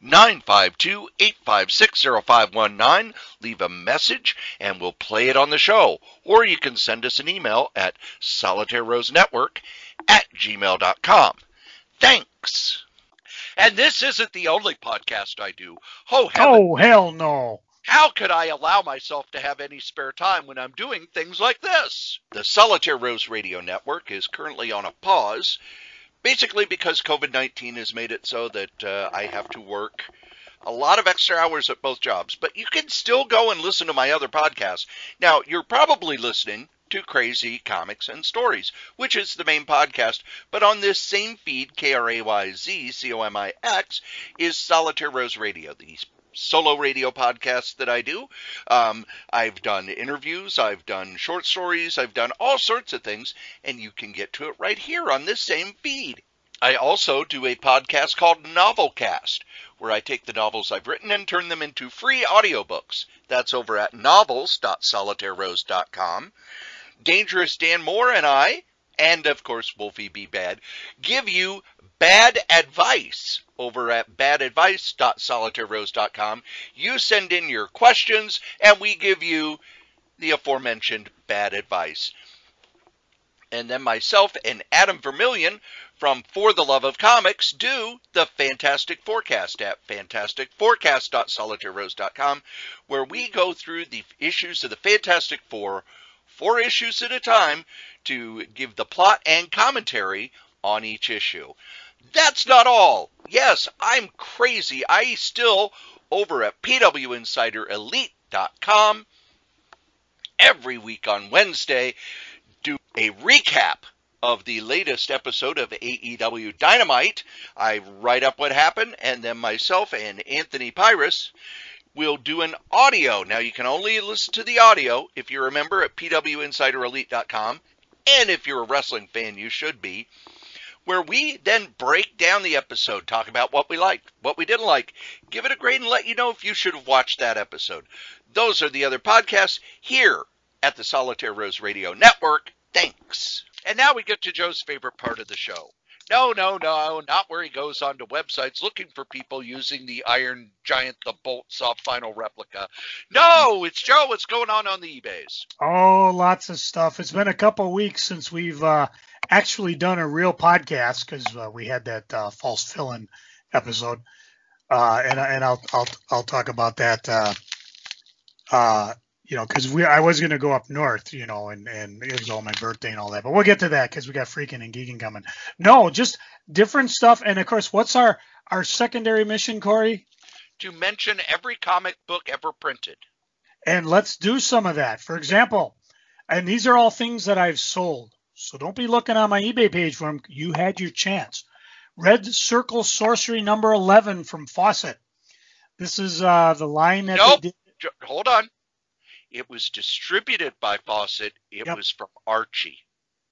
952-856-0519. Leave a message and we'll play it on the show. Or you can send us an email at solitairerosenetwork@gmail.com. Thanks. And this isn't the only podcast I do. Oh, hell no. How could I allow myself to have any spare time when I'm doing things like this? The Solitaire Rose Radio Network is currently on a pause, basically because COVID-19 has made it so that I have to work a lot of extra hours at both jobs. But you can still go and listen to my other podcasts. Now, you're probably listening to Crazy Comics and Stories, which is the main podcast. But on this same feed, KRAYZ, COMIX, is Solitaire Rose Radio, the solo radio podcasts that I do. I've done interviews, I've done short stories, I've done all sorts of things, and you can get to it right here on this same feed. I also do a podcast called Novelcast, where I take the novels I've written and turn them into free audiobooks. That's over at novels.solitairerose.com. Dangerous Dan Moore and I, and of course Wolfie B. Bad, give you bad advice over at badadvice.solitairerose.com. You send in your questions, and we give you the aforementioned bad advice. And then myself and Adam Vermillion from For the Love of Comics do the Fantastic Forecast at fantasticforecast.solitairerose.com, where we go through the issues of the Fantastic Four, 4 issues at a time, to give the plot and commentary on each issue. That's not all. Yes, I'm crazy. I still, over at pwinsiderelite.com, every week on Wednesday, do a recap of the latest episode of AEW Dynamite. I write up what happened, and then myself and Anthony Pyrus will do an audio. Now, you can only listen to the audio, if you remember, at pwinsiderelite.com, and if you're a wrestling fan, you should be, where we then break down the episode, talk about what we liked, what we didn't like, give it a grade, and let you know if you should have watched that episode. Those are the other podcasts here at the Solitaire Rose Radio Network. Thanks. And now we get to Joe's favorite part of the show. No, not where he goes onto websites looking for people using the Iron Giant, the Bolt soft vinyl replica. No, it's Joe. What's going on the eBays? Oh, lots of stuff. It's been a couple weeks since we've actually done a real podcast because we had that false fill-in episode, and I'll talk about that. Because I was gonna go up north, and it was all my birthday and all that, but we'll get to that because we got freaking and geeking coming. No, just different stuff, and of course, what's our secondary mission, Corey? To mention every comic book ever printed. And let's do some of that. For example, and these are all things that I've sold, so don't be looking on my eBay page for them. You had your chance. Red Circle Sorcery number 11 from Fawcett. This is the line that they did. Hold on. It was distributed by Fawcett. It was from Archie.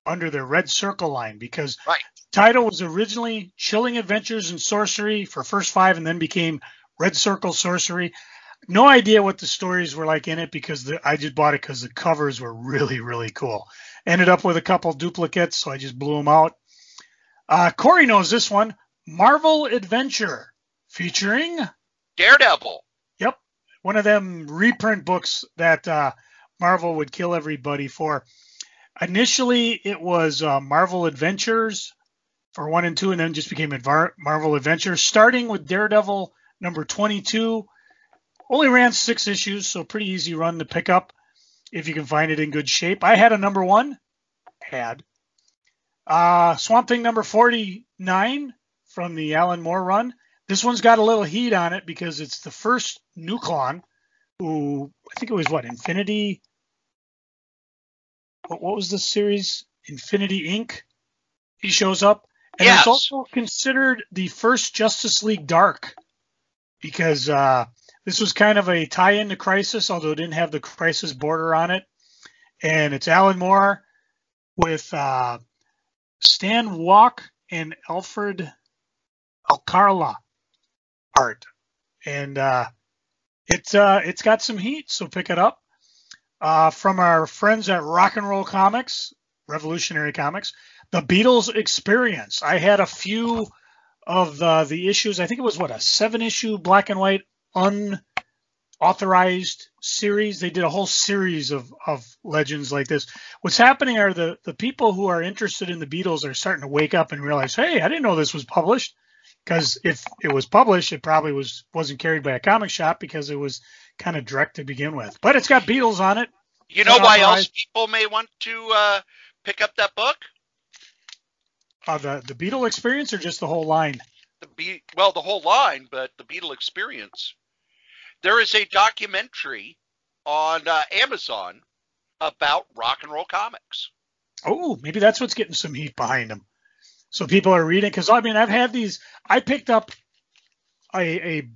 Under the Red Circle line, because right. The title was originally Chilling Adventures in Sorcery for first 5 and then became Red Circle Sorcery. No idea what the stories were like in it because I just bought it because the covers were really, really cool. Ended up with a couple duplicates, so I just blew them out. Cory knows this one. Marvel Adventure featuring Daredevil. Yep. One of them reprint books that Marvel would kill everybody for. Initially, it was Marvel Adventures for 1 and 2, and then just became Marvel Adventures, starting with Daredevil number 22. Only ran 6 issues, so pretty easy run to pick up if you can find it in good shape. I had a number 1. Swamp Thing number 49 from the Alan Moore run. This one's got a little heat on it because it's the first Nuklon, who I think it was Infinity. What was the series? Infinity Inc. He shows up. And It's also considered the first Justice League Dark because this was kind of a tie-in to Crisis, although it didn't have the Crisis border on it. And it's Alan Moore with Stan Walk and Alfred Alcala art. And it's got some heat, so pick it up. From our friends at Rock and Roll Comics, Revolutionary Comics, The Beatles Experience. I had a few of the issues. I think it was a 7-issue black and white unauthorized series. They did a whole series of legends like this. What's happening are the people who are interested in the Beatles are starting to wake up and realize, hey, I didn't know this was published. Because if it was published, it probably wasn't carried by a comic shop because it was kind of direct to begin with. But it's got Beatles on it. You know why else people may want to pick up that book? The Beatle Experience or just the whole line? The whole line, but the Beatle Experience. There is a documentary on Amazon about Rock and Roll Comics. Oh, maybe that's what's getting some heat behind them. So people are reading, because I've had these. I picked up a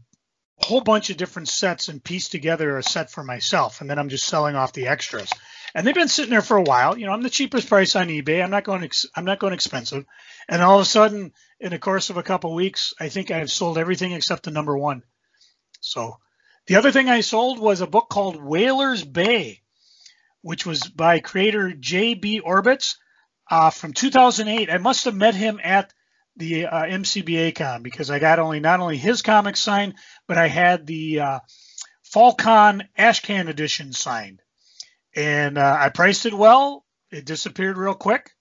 whole bunch of different sets and pieced together a set for myself, and then I'm just selling off the extras. And they've been sitting there for a while. I'm the cheapest price on eBay. I'm not going expensive. And all of a sudden, in the course of a couple of weeks, I think I've sold everything except the number 1. So the other thing I sold was a book called Whalers Bay, which was by creator J.B. Orbitz. From 2008, I must have met him at the MCBA Con because I got not only his comics signed, but I had the FallCon Ashcan edition signed. And I priced it well. It disappeared real quick.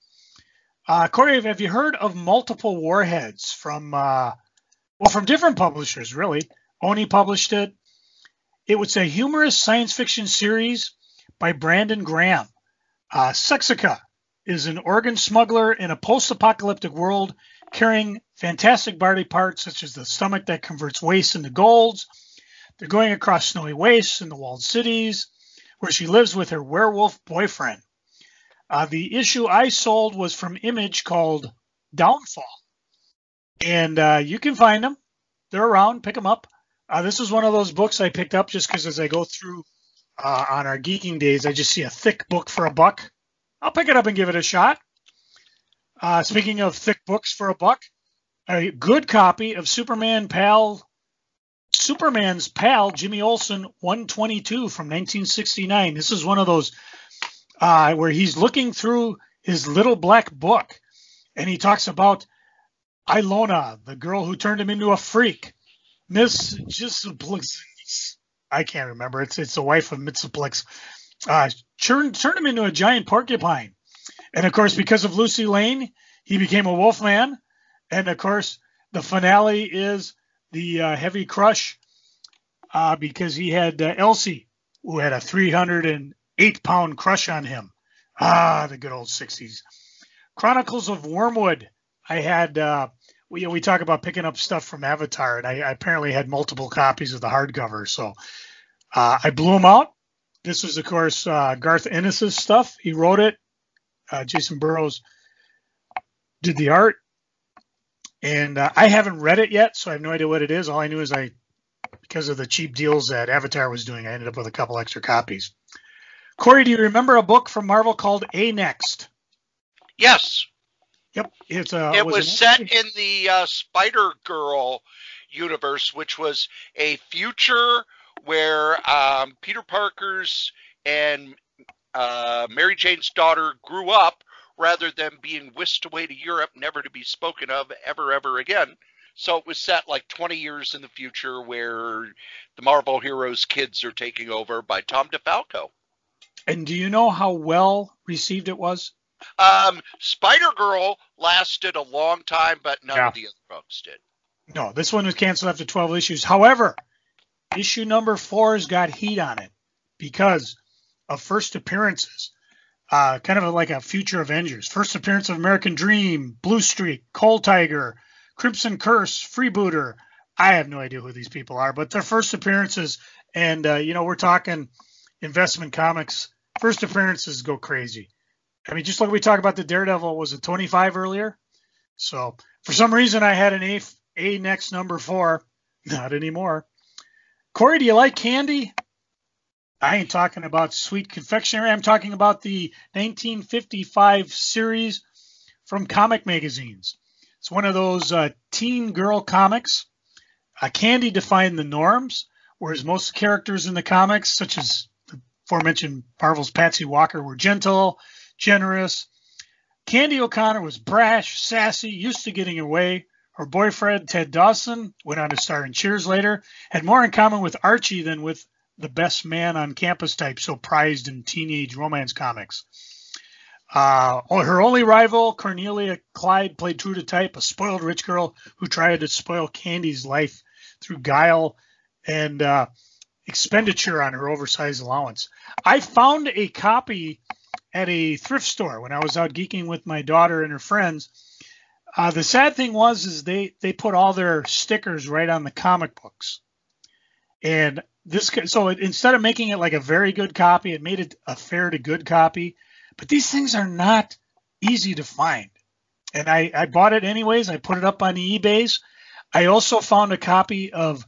Cory, have you heard of Multiple Warheads from different publishers, really? Oni published it. It was a humorous science fiction series by Brandon Graham. Sexica is an organ smuggler in a post-apocalyptic world carrying fantastic body parts such as the stomach that converts waste into golds. They're going across snowy wastes in the walled cities where she lives with her werewolf boyfriend. The issue I sold was from Image called Downfall. And you can find them. They're around. Pick them up. This is one of those books I picked up just because as I go through on our geeking days, I just see a thick book for $1. I'll pick it up and give it a shot. Speaking of thick books for $1, a good copy of Superman's pal, Jimmy Olsen 122 from 1969. This is one of those where he's looking through his little black book, and he talks about Ilona, the girl who turned him into a freak. Miss I can't remember. It's the wife of Mitsuplex. Turned him into a giant porcupine. And of course, because of Lucy Lane, he became a Wolfman. And of course, the finale is the Heavy Crush because he had Elsie, who had a 308-pound crush on him. The good old 60s. Chronicles of Wormwood. I had, we talk about picking up stuff from Avatar, and I apparently had multiple copies of the hardcover. So I blew them out. This was, of course, Garth Ennis's stuff. He wrote it. Jason Burrows did the art. And I haven't read it yet, so I have no idea what it is. All I knew is because of the cheap deals that Avatar was doing, I ended up with a couple extra copies. Cory, do you remember a book from Marvel called A Next? Yes. Yep. It was set in the Spider-Girl universe, which was a future where Peter Parker's and Mary Jane's daughter grew up rather than being whisked away to Europe, never to be spoken of ever again. So it was set like 20 years in the future where the Marvel Heroes kids are taking over by Tom DeFalco. And do you know how well received it was? Spider-Girl lasted a long time, but none of the other books did. No, this one was canceled after 12 issues. However, issue number 4's got heat on it because of first appearances. Kind of like a future Avengers. First appearance of American Dream, Blue Streak, Coal Tiger, Crimson Curse, Freebooter. I have no idea who these people are, but their first appearances. And, we're talking investment comics. First appearances go crazy. I mean, just like we talked about the Daredevil, was it 25 earlier? So for some reason I had an A Next number 4. Not anymore. Cory, do you like candy? I ain't talking about sweet confectionery. I'm talking about the 1955 series from comic magazines. It's one of those teen girl comics. Candy defined the norms, whereas most characters in the comics, such as the aforementioned Marvel's Patsy Walker, were gentle, generous. Candy O'Connor was brash, sassy, used to getting away. Her boyfriend, Ted Dawson, went on to star in Cheers later, had more in common with Archie than with the best man on campus type so prized in teenage romance comics. Her only rival, Cornelia Clyde, played true to type, a spoiled rich girl who tried to spoil Candy's life through guile and expenditure on her oversized allowance. I found a copy at a thrift store when I was out geeking with my daughter and her friends. The sad thing was they put all their stickers right on the comic books. And so instead of making it like a very good copy, it made it a fair to good copy. But these things are not easy to find. And I bought it anyways. I put it up on the eBays. I also found a copy of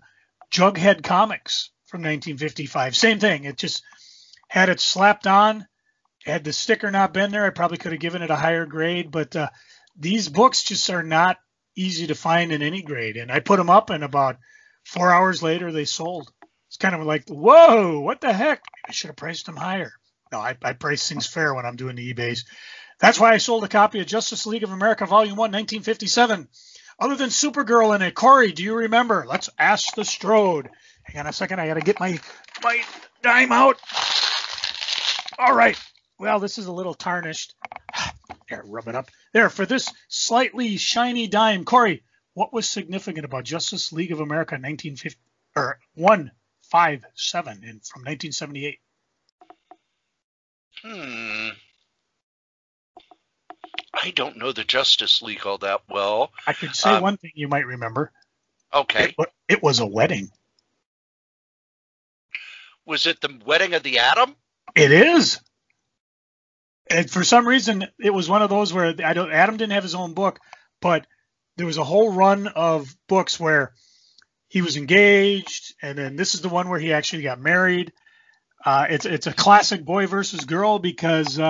Jughead Comics from 1955. Same thing. It just had it slapped on. Had the sticker not been there, I probably could have given it a higher grade. But these books just are not easy to find in any grade. And I put them up, and about 4 hours later, they sold. It's kind of like, whoa, what the heck? I should have priced them higher. No, I price things fair when I'm doing the eBays. That's why I sold a copy of Justice League of America, Volume 1, 1957. Other than Supergirl in it, Cory, do you remember? Let's ask the Strode. Hang on a second. I got to get my dime out. All right. Well, this is a little tarnished. There, rub it up. There, for this slightly shiny dime, Cory, what was significant about Justice League of America 157 from 1978? I don't know the Justice League all that well. I could say one thing you might remember. Okay. It was a wedding. Was it the wedding of the Atom? It is. And for some reason, it was one of those where Adam didn't have his own book, but there was a whole run of books where he was engaged, and then this is the one where he actually got married. It's a classic boy versus girl because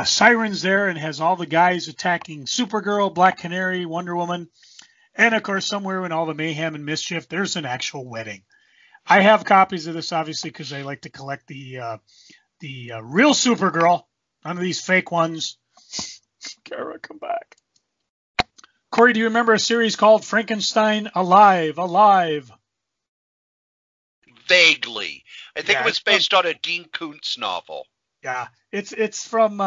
Siren's there and has all the guys attacking Supergirl, Black Canary, Wonder Woman, and of course somewhere in all the mayhem and mischief, there's an actual wedding. I have copies of this obviously because I like to collect the real Supergirl. None of these fake ones. Kara, come back. Cory, do you remember a series called Frankenstein Alive? Vaguely. I think it was based on a Dean Koontz novel. Yeah, it's from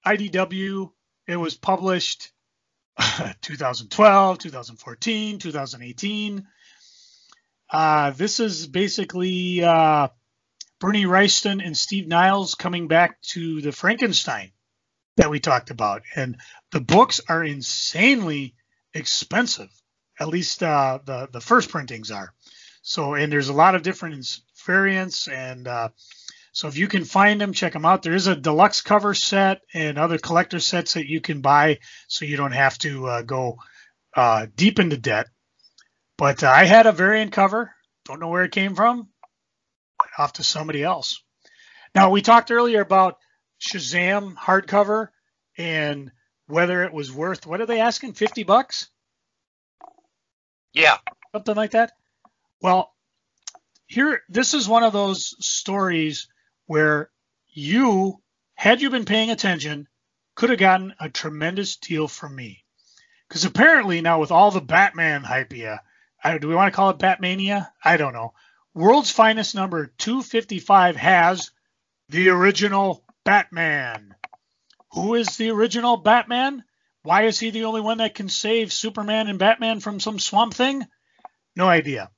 IDW. It was published 2012, 2014, 2018. This is basically Bernie Wrightson and Steve Niles coming back to the Frankenstein that we talked about. And the books are insanely expensive. At least the first printings are. So, and there's a lot of different variants. And so if you can find them, check them out. There is a deluxe cover set and other collector sets that you can buy so you don't have to go deep into debt. But I had a variant cover. Don't know where it came from. Went off to somebody else. Now, we talked earlier about Shazam hardcover and whether it was worth, what are they asking, $50? Yeah. Something like that. Well, this is one of those stories where you, had you been paying attention, could have gotten a tremendous deal from me. Because apparently now with all the Batman hype, do we want to call it Batmania? I don't know. World's Finest number 255 has the original Batman. Who is the original Batman? Why is he the only one that can save Superman and Batman from some swamp thing? No idea.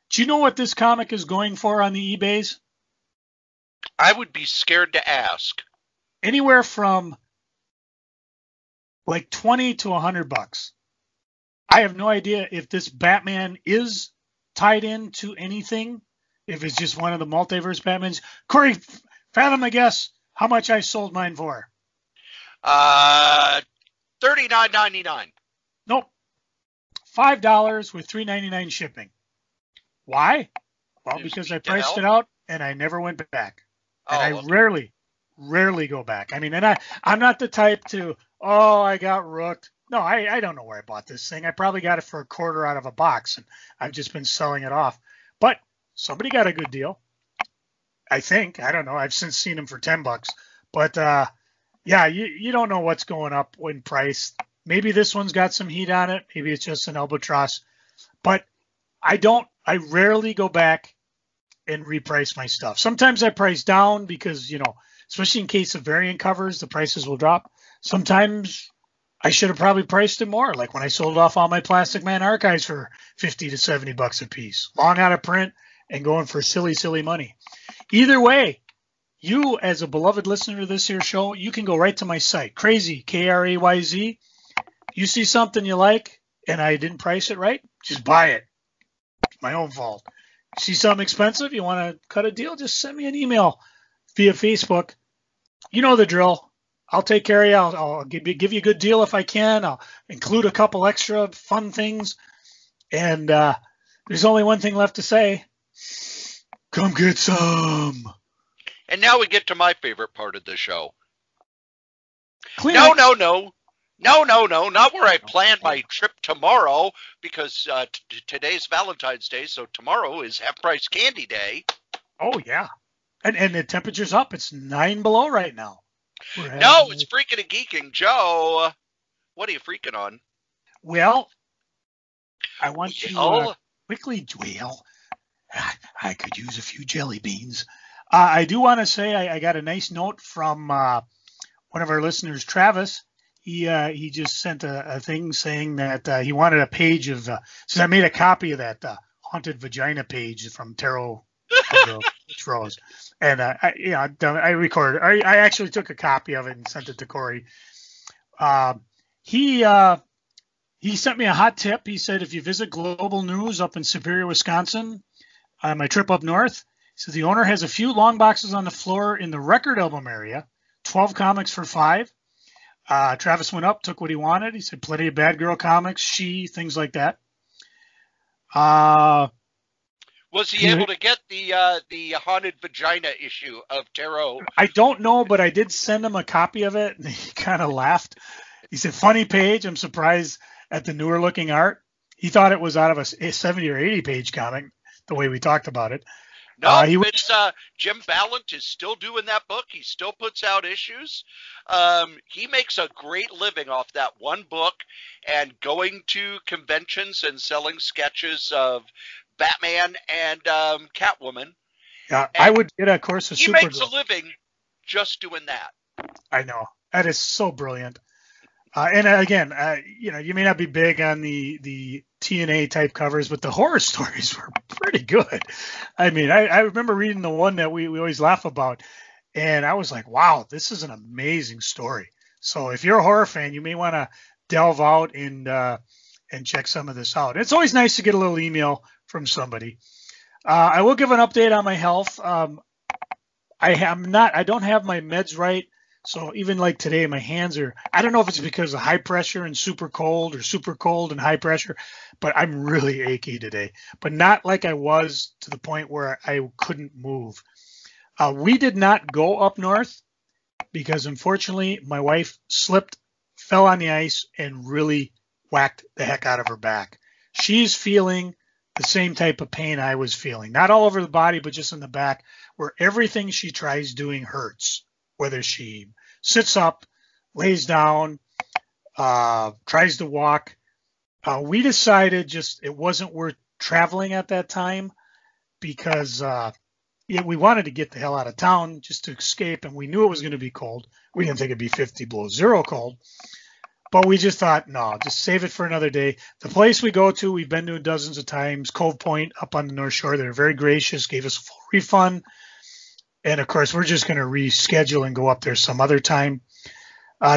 Do you know what this comic is going for on the eBays? I would be scared to ask. Anywhere from like $20 to $100. I have no idea if this Batman is tied into anything, if it's just one of the multiverse Batmans. Cory, fathom a guess how much I sold mine for. $39.99. Nope. $5 with $3.99 shipping. Why? Well, because I priced it out and I never went back. And I rarely go back. I mean, and I'm not the type to, I got rooked. No, I don't know where I bought this thing. I probably got it for a quarter out of a box, and I've just been selling it off. But somebody got a good deal. I think. I don't know. I've since seen them for $10. But, yeah, you don't know what's going up in price. Maybe this one's got some heat on it. Maybe it's just an albatross. But I rarely go back and reprice my stuff. Sometimes I price down because, especially in case of variant covers, the prices will drop. Sometimes I should have probably priced it more, like when I sold off all my Plastic Man archives for $50 to $70 a piece, long out of print and going for silly money. Either way, you as a beloved listener to this here show, you can go right to my site, Crazy, Krayz. You see something you like and I didn't price it right, just buy it. It's my own fault. See something expensive, you want to cut a deal, just send me an email via Facebook. You know the drill. I'll take care of you. I'll give you a good deal if I can. I'll include a couple extra fun things. And there's only one thing left to say. Come get some. And now we get to my favorite part of the show. No. Not where I planned my trip tomorrow, because today's Valentine's Day, so tomorrow is half-price candy day. Oh, yeah. And the temperature's up. It's 9 below right now. No, it's freaking and geeking. Joe, what are you freaking on? Well, I want to quickly, I could use a few jelly beans. I do want to say I got a nice note from one of our listeners, Travis. He just sent a thing saying that he wanted a page of, so I made a copy of that haunted vagina page from Tarot Rose. And I recorded. I actually took a copy of it and sent it to Cory. He sent me a hot tip. He said if you visit Global News up in Superior, Wisconsin, on my trip up north, he says the owner has a few long boxes on the floor in the record album area, 12 comics for $5. Travis went up, took what he wanted. He said plenty of Bad Girl comics, things like that. Was he able to get the haunted vagina issue of Tarot? I don't know, but I did send him a copy of it, and he kind of laughed. He said, funny page. I'm surprised at the newer looking art. He thought it was out of a 70 or 80 page comic, the way we talked about it. No, it's Jim Ballant is still doing that book. He still puts out issues. He makes a great living off that one book and going to conventions and selling sketches of Batman and Catwoman. Yeah, I would get a course of He Supergirl. makes a living just doing that. I know. That is so brilliant. And again, you may not be big on the TNA type covers, but the horror stories were pretty good. I mean, I remember reading the one that we always laugh about, and I was like, wow, this is an amazing story. So if you're a horror fan, you may want to delve out and check some of this out. It's always nice to get a little email from somebody. I will give an update on my health. I don't have my meds right. So even like today, my hands are, I don't know if it's because of high pressure and super cold or super cold and high pressure, but I'm really achy today, but not like I was to the point where I couldn't move. We did not go up north because unfortunately my wife slipped, fell on the ice and really whacked the heck out of her back. She's feeling the same type of pain I was feeling, not all over the body, but just in the back where everything she tries doing hurts. Whether she sits up, lays down, tries to walk. We decided it wasn't worth traveling at that time because we wanted to get the hell out of town just to escape, and we knew it was going to be cold. We didn't think it'd be 50 below zero cold, but we just thought, no, just save it for another day. The place we go to, we've been to dozens of times, Cove Point up on the North Shore. They're very gracious, gave us a full refund. And, of course, we're just going to reschedule and go up there some other time.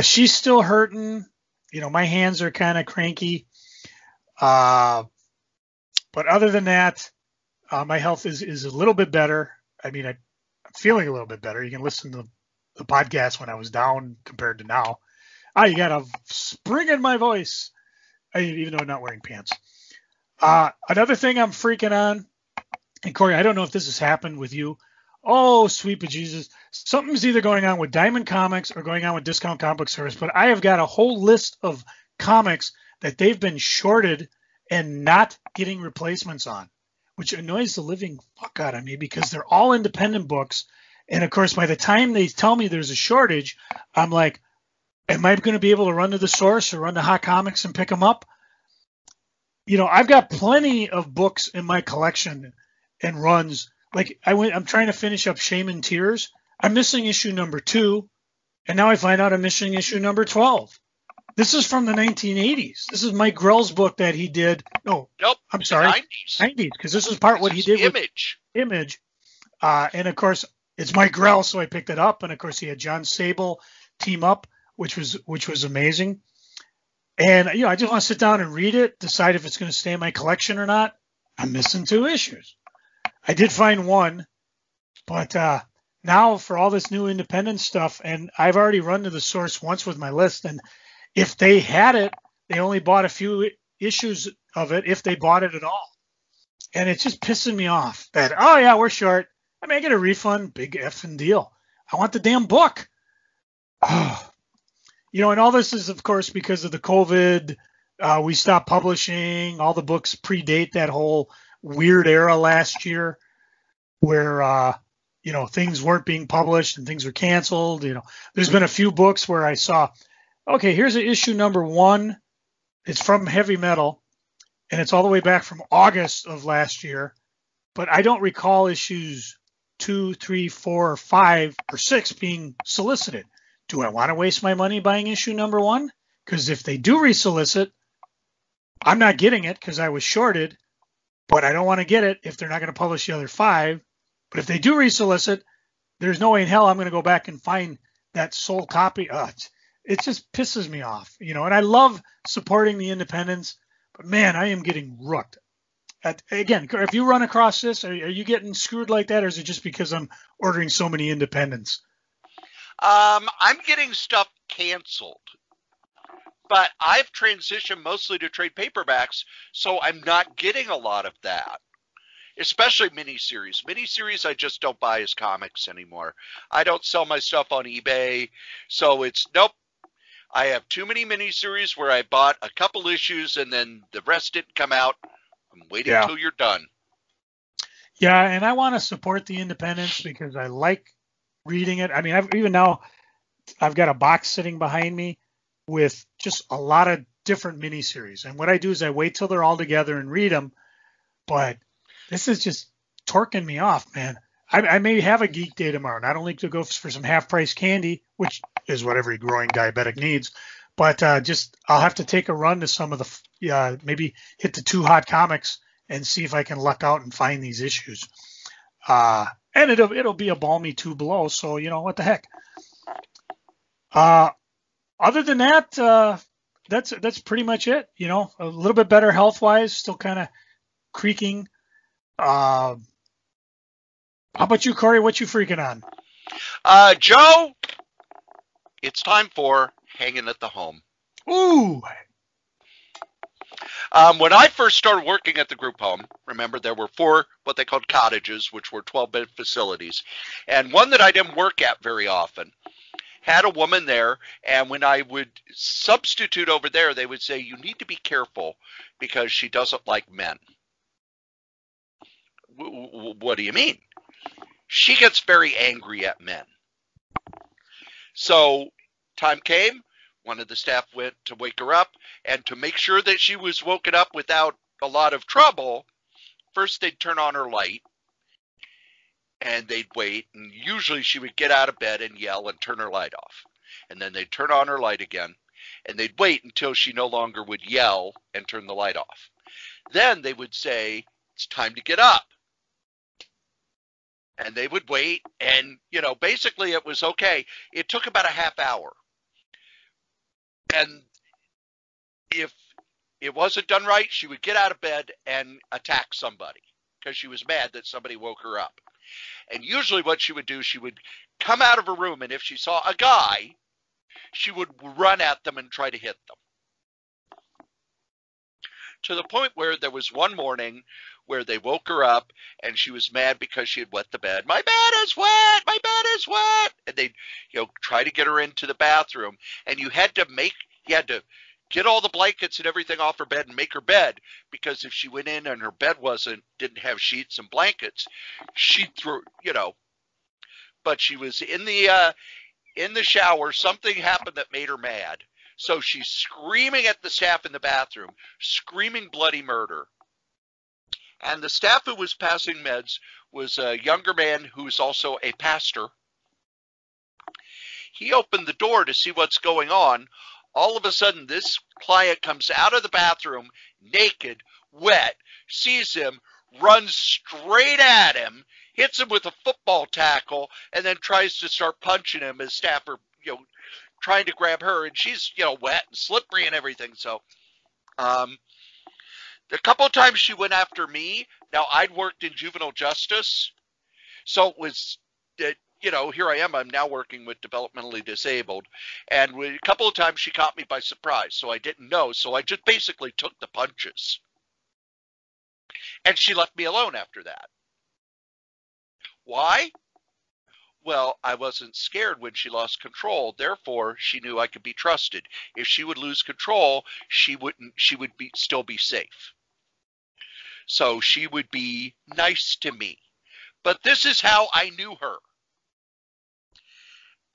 She's still hurting. My hands are kind of cranky. But other than that, my health is a little bit better. I mean, I'm feeling a little bit better. You can listen to the podcast when I was down compared to now. You got a spring in my voice, even though I'm not wearing pants. Another thing I'm freaking on, and, Cory, I don't know if this has happened with you. Oh, sweet bejesus. Something's either going on with Diamond Comics or going on with Discount Comic Book Service, but I have got a whole list of comics that they've been shorted and not getting replacements on, which annoys the living fuck out of me because they're all independent books. And, of course, by the time they tell me there's a shortage, I'm like, am I going to be able to run to the source or run to Hot Comics and pick them up? I've got plenty of books in my collection and runs. Like I'm trying to finish up Shame and Tears. I'm missing issue number 2, and now I find out I'm missing issue number 12. This is from the 1980s. This is Mike Grell's book that he did. No, nope, I'm sorry, 90s, because this is what he did Image. With Image. And of course, it's Mike Grell, so I picked it up. And of course, he had John Sable team up, which was amazing. And I just want to sit down and read it, decide if it's going to stay in my collection or not. I'm missing 2 issues. I did find one, but now for all this new independent stuff, and I've already run to the source once with my list, and if they had it, they only bought a few issues of it, if they bought it at all. And it's just pissing me off that, oh, yeah, we're short. I may get a refund, big effing deal. I want the damn book. And all this is, of course, because of the COVID. We stopped publishing. All the books predate that whole weird era last year where, things weren't being published and things were canceled. There's been a few books where I saw, okay, here's an issue number 1. It's from Heavy Metal, and it's all the way back from August of last year. But I don't recall issues 2, 3, 4, or 5, or 6 being solicited. Do I want to waste my money buying issue number 1? Because if they do resolicit, I'm not getting it because I was shorted. But I don't want to get it if they're not going to publish the other 5. But if they do resolicit, there's no way in hell I'm going to go back and find that sole copy. It just pisses me off, and I love supporting the independents. But, man, I am getting rooked. Again, if you run across this, are you getting screwed like that, or is it just because I'm ordering so many independents? I'm getting stuff canceled. But I've transitioned mostly to trade paperbacks, so I'm not getting a lot of that, especially miniseries. Miniseries I just don't buy as comics anymore. I don't sell my stuff on eBay, so it's nope. I have too many miniseries where I bought a couple issues and then the rest didn't come out. I'm waiting until you're done. Yeah, and I want to support the independents because I like reading it. I mean, I've got a box sitting behind me with just a lot of different miniseries. And what I do is I wait till they're all together and read them. But this is just torquing me off, man. I may have a geek day tomorrow, not only to go for some half-price candy, which is what every growing diabetic needs. But I'll have to take a run to some of the maybe hit the 2 hot comics and see if I can luck out and find these issues. And it'll be a balmy 2 below, so what the heck. Other than that, that's pretty much it. A little bit better health wise, still kind of creaking. How about you, Cory? What you freaking on? Joe, it's time for hanging at the home. Ooh. When I first started working at the group home, remember there were 4 what they called cottages, which were 12-bed facilities, and one that I didn't work at very often had a woman there, and when I would substitute over there, they would say, you need to be careful because she doesn't like men. What do you mean? She gets very angry at men. So time came, one of the staff went to wake her up, and to make sure that she was woken up without a lot of trouble, first they'd turn on her light, and they'd wait, and usually she would get out of bed and yell and turn her light off. And then they'd turn on her light again, and they'd wait until she no longer would yell and turn the light off. Then they would say, it's time to get up. And they would wait, and, basically it was okay. It took about a half hour. And if it wasn't done right, she would get out of bed and attack somebody because she was mad that somebody woke her up. And usually what she would do, she would come out of her room, and if she saw a guy, she would run at them and try to hit them. To the point where there was one morning where they woke her up, and she was mad because she had wet the bed. My bed is wet! My bed is wet! And they'd, try to get her into the bathroom, and you had to get all the blankets and everything off her bed and make her bed, because if she went in and her bed didn't have sheets and blankets, she'd throw, but she was in the shower. Something happened that made her mad. So she's screaming at the staff in the bathroom, screaming bloody murder. And the staff who was passing meds was a younger man who was also a pastor. He opened the door to see what's going on. All of a sudden, this client comes out of the bathroom, naked, wet, sees him, runs straight at him, hits him with a football tackle, and then tries to start punching him as staff are, trying to grab her, and she's, wet and slippery and everything. So, a couple of times she went after me. Now, I'd worked in juvenile justice, so it was, here I am. I'm now working with developmentally disabled, and a couple of times she caught me by surprise, so I didn't know. So I just basically took the punches, and she left me alone after that. Why? Well, I wasn't scared when she lost control. Therefore, she knew I could be trusted. If she would lose control, she would still be safe. So she would be nice to me. But this is how I knew her.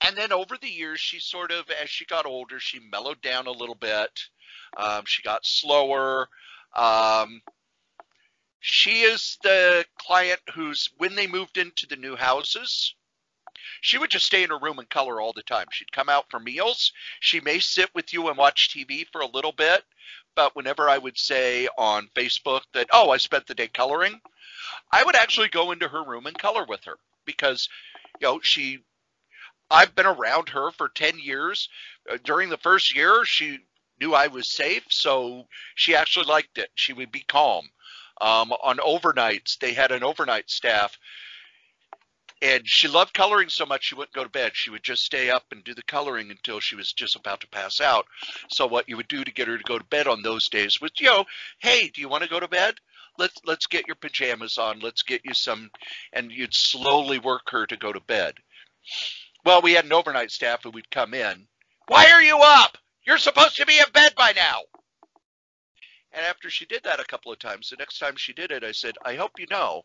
And then over the years, she sort of, as she got older, she mellowed down a little bit. She got slower. She is the client who's, when they moved into the new houses, she would just stay in her room and color all the time. She'd come out for meals. She may sit with you and watch TV for a little bit. But whenever I would say on Facebook that, oh, I spent the day coloring, I would actually go into her room and color with her because, I've been around her for 10 years. During the first year, she knew I was safe, so she actually liked it. She would be calm. On overnights, they had an overnight staff, and she loved coloring so much she wouldn't go to bed. She would just stay up and do the coloring until she was just about to pass out. So what you would do to get her to go to bed on those days was, hey, do you want to go to bed? Let's get your pajamas on. Let's get you some, and you'd slowly work her to go to bed. Well, we had an overnight staff who would come in. Why are you up? You're supposed to be in bed by now. And after she did that a couple of times, the next time she did it, I said, I hope you know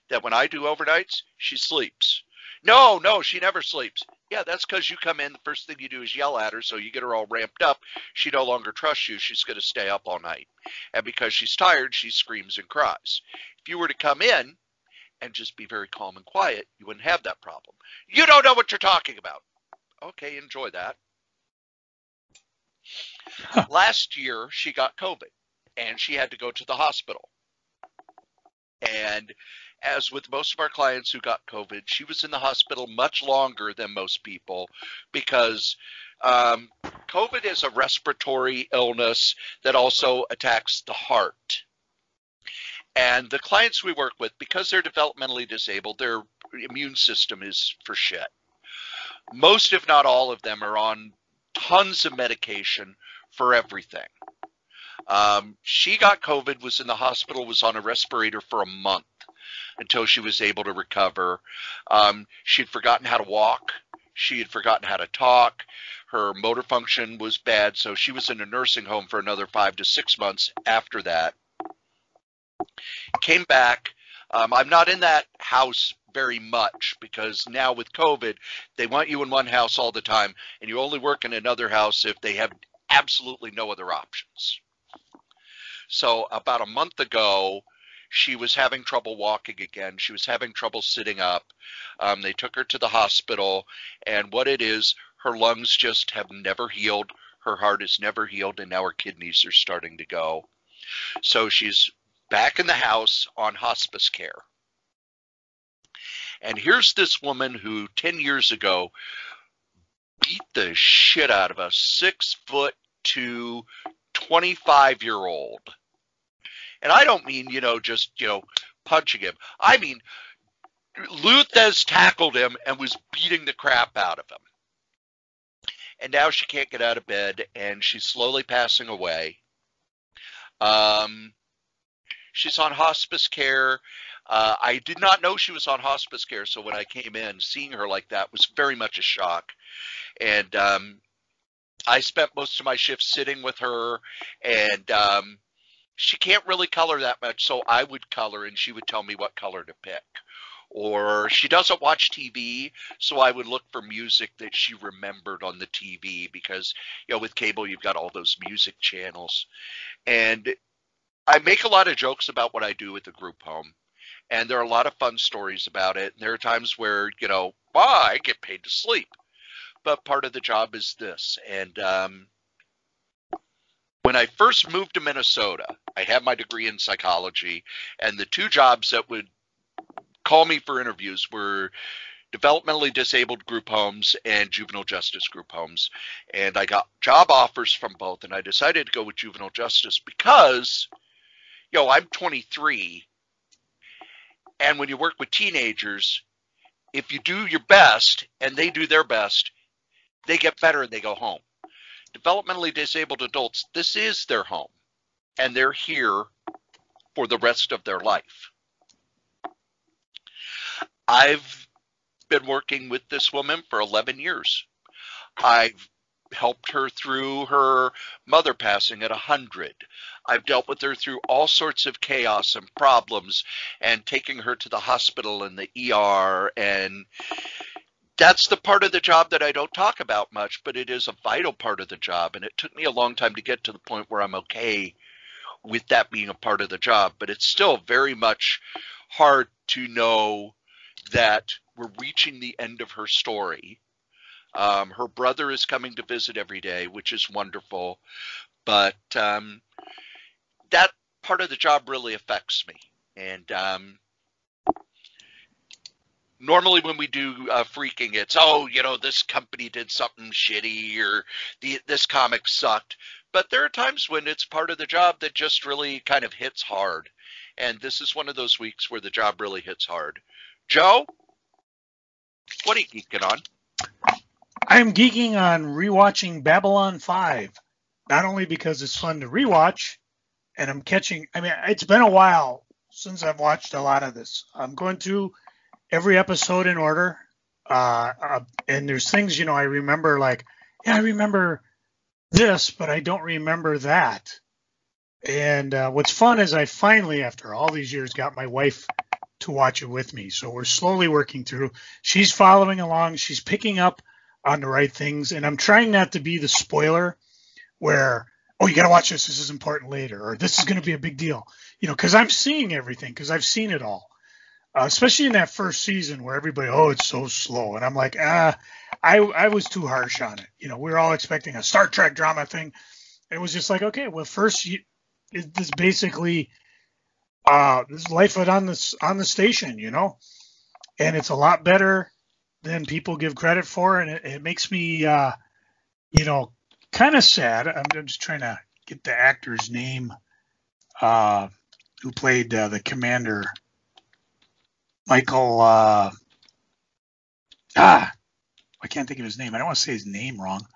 that when I do overnights, she sleeps. No, she never sleeps. Yeah, that's because you come in, the first thing you do is yell at her, so you get her all ramped up. She no longer trusts you. She's going to stay up all night. And because she's tired, she screams and cries. If you were to come in and just be very calm and quiet, you wouldn't have that problem. You don't know what you're talking about. Okay, enjoy that. Huh. Last year, she got COVID, and she had to go to the hospital. And as with most of our clients who got COVID, she was in the hospital much longer than most people because COVID is a respiratory illness that also attacks the heart. And the clients we work with, because they're developmentally disabled, their immune system is for shit. Most, if not all of them, are on tons of medication for everything. She got COVID, was in the hospital, was on a respirator for a month until she was able to recover. She'd forgotten how to walk. She had forgotten how to talk. Her motor function was bad, so she was in a nursing home for another 5 to 6 months after that. Came back. I'm not in that house very much because now with COVID, they want you in one house all the time, and you only work in another house if they have absolutely no other options. So about a month ago, she was having trouble walking again. She was having trouble sitting up. They took her to the hospital, and what it is, her lungs just have never healed. Her heart has never healed, and now her kidneys are starting to go. So she's back in the house on hospice care. And here's this woman who 10 years ago beat the shit out of a 6'2", 25-year-old. And I don't mean, just, punching him. I mean, Luthez tackled him and was beating the crap out of him. And now she can't get out of bed, and she's slowly passing away. She's on hospice care. I did not know she was on hospice care, so when I came in, seeing her like that was very much a shock. And I spent most of my shift sitting with her, and she can't really color that much, so I would color, and she would tell me what color to pick. Or she doesn't watch TV, so I would look for music that she remembered on the TV because, with cable, you've got all those music channels. And I make a lot of jokes about what I do at the group home, and there are a lot of fun stories about it. And there are times where, I get paid to sleep. But part of the job is this. And when I first moved to Minnesota, I had my degree in psychology, and the two jobs that would call me for interviews were developmentally disabled group homes and juvenile justice group homes. And I got job offers from both, and I decided to go with juvenile justice because, I'm 23, and when you work with teenagers, if you do your best and they do their best, they get better and they go home. Developmentally disabled adults, this is their home, and they're here for the rest of their life. I've been working with this woman for 11 years. I've helped her through her mother passing at 100. I've dealt with her through all sorts of chaos and problems and taking her to the hospital and the ER, and that's the part of the job that I don't talk about much, but it is a vital part of the job, and it took me a long time to get to the point where I'm okay with that being a part of the job, but it's still very much hard to know that we're reaching the end of her story. Her brother is coming to visit every day, which is wonderful, but that part of the job really affects me. And normally when we do freaking, it's, this company did something shitty, or this comic sucked. But there are times when it's part of the job that just really kind of hits hard. And this is one of those weeks where the job really hits hard. Joe, what are you geeking on? I'm geeking on rewatching Babylon 5, not only because it's fun to rewatch, and it's been a while since I've watched a lot of this. I'm going through every episode in order, and there's things, I remember, like, I remember this, but I don't remember that. And what's fun is I finally, after all these years, got my wife to watch it with me. So we're slowly working through. She's following along. She's picking up on the right things. And I'm trying not to be the spoiler where, you got to watch this. This is important later. Or this is going to be a big deal. Because I'm seeing everything because I've seen it all. especially in that first season where everybody, oh, it's so slow. And I'm like, I was too harsh on it. You know, we were all expecting a Star Trek drama thing. It was just like, okay, well, first, this basically this is life on the station, you know, and it's a lot better than people give credit for, and it makes me, you know, kind of sad. I'm just trying to get the actor's name who played the commander, Michael. I can't think of his name. I don't want to say his name wrong.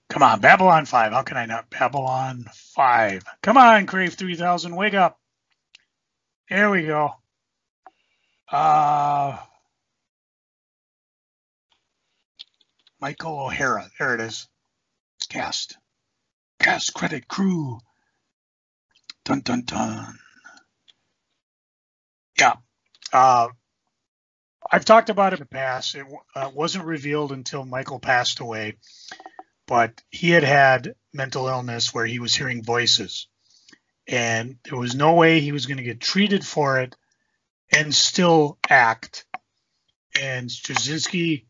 Come on, Babylon 5. How can I not? Babylon 5. Come on, Crave 3000. Wake up. Here we go. Michael O'Hara. There it is. Cast. Cast, credit, crew. Dun, dun, dun. Yeah. I've talked about it in the past. It wasn't revealed until Michael passed away. But he had mental illness where he was hearing voices. And there was no way he was going to get treated for it and still act. And Straczynski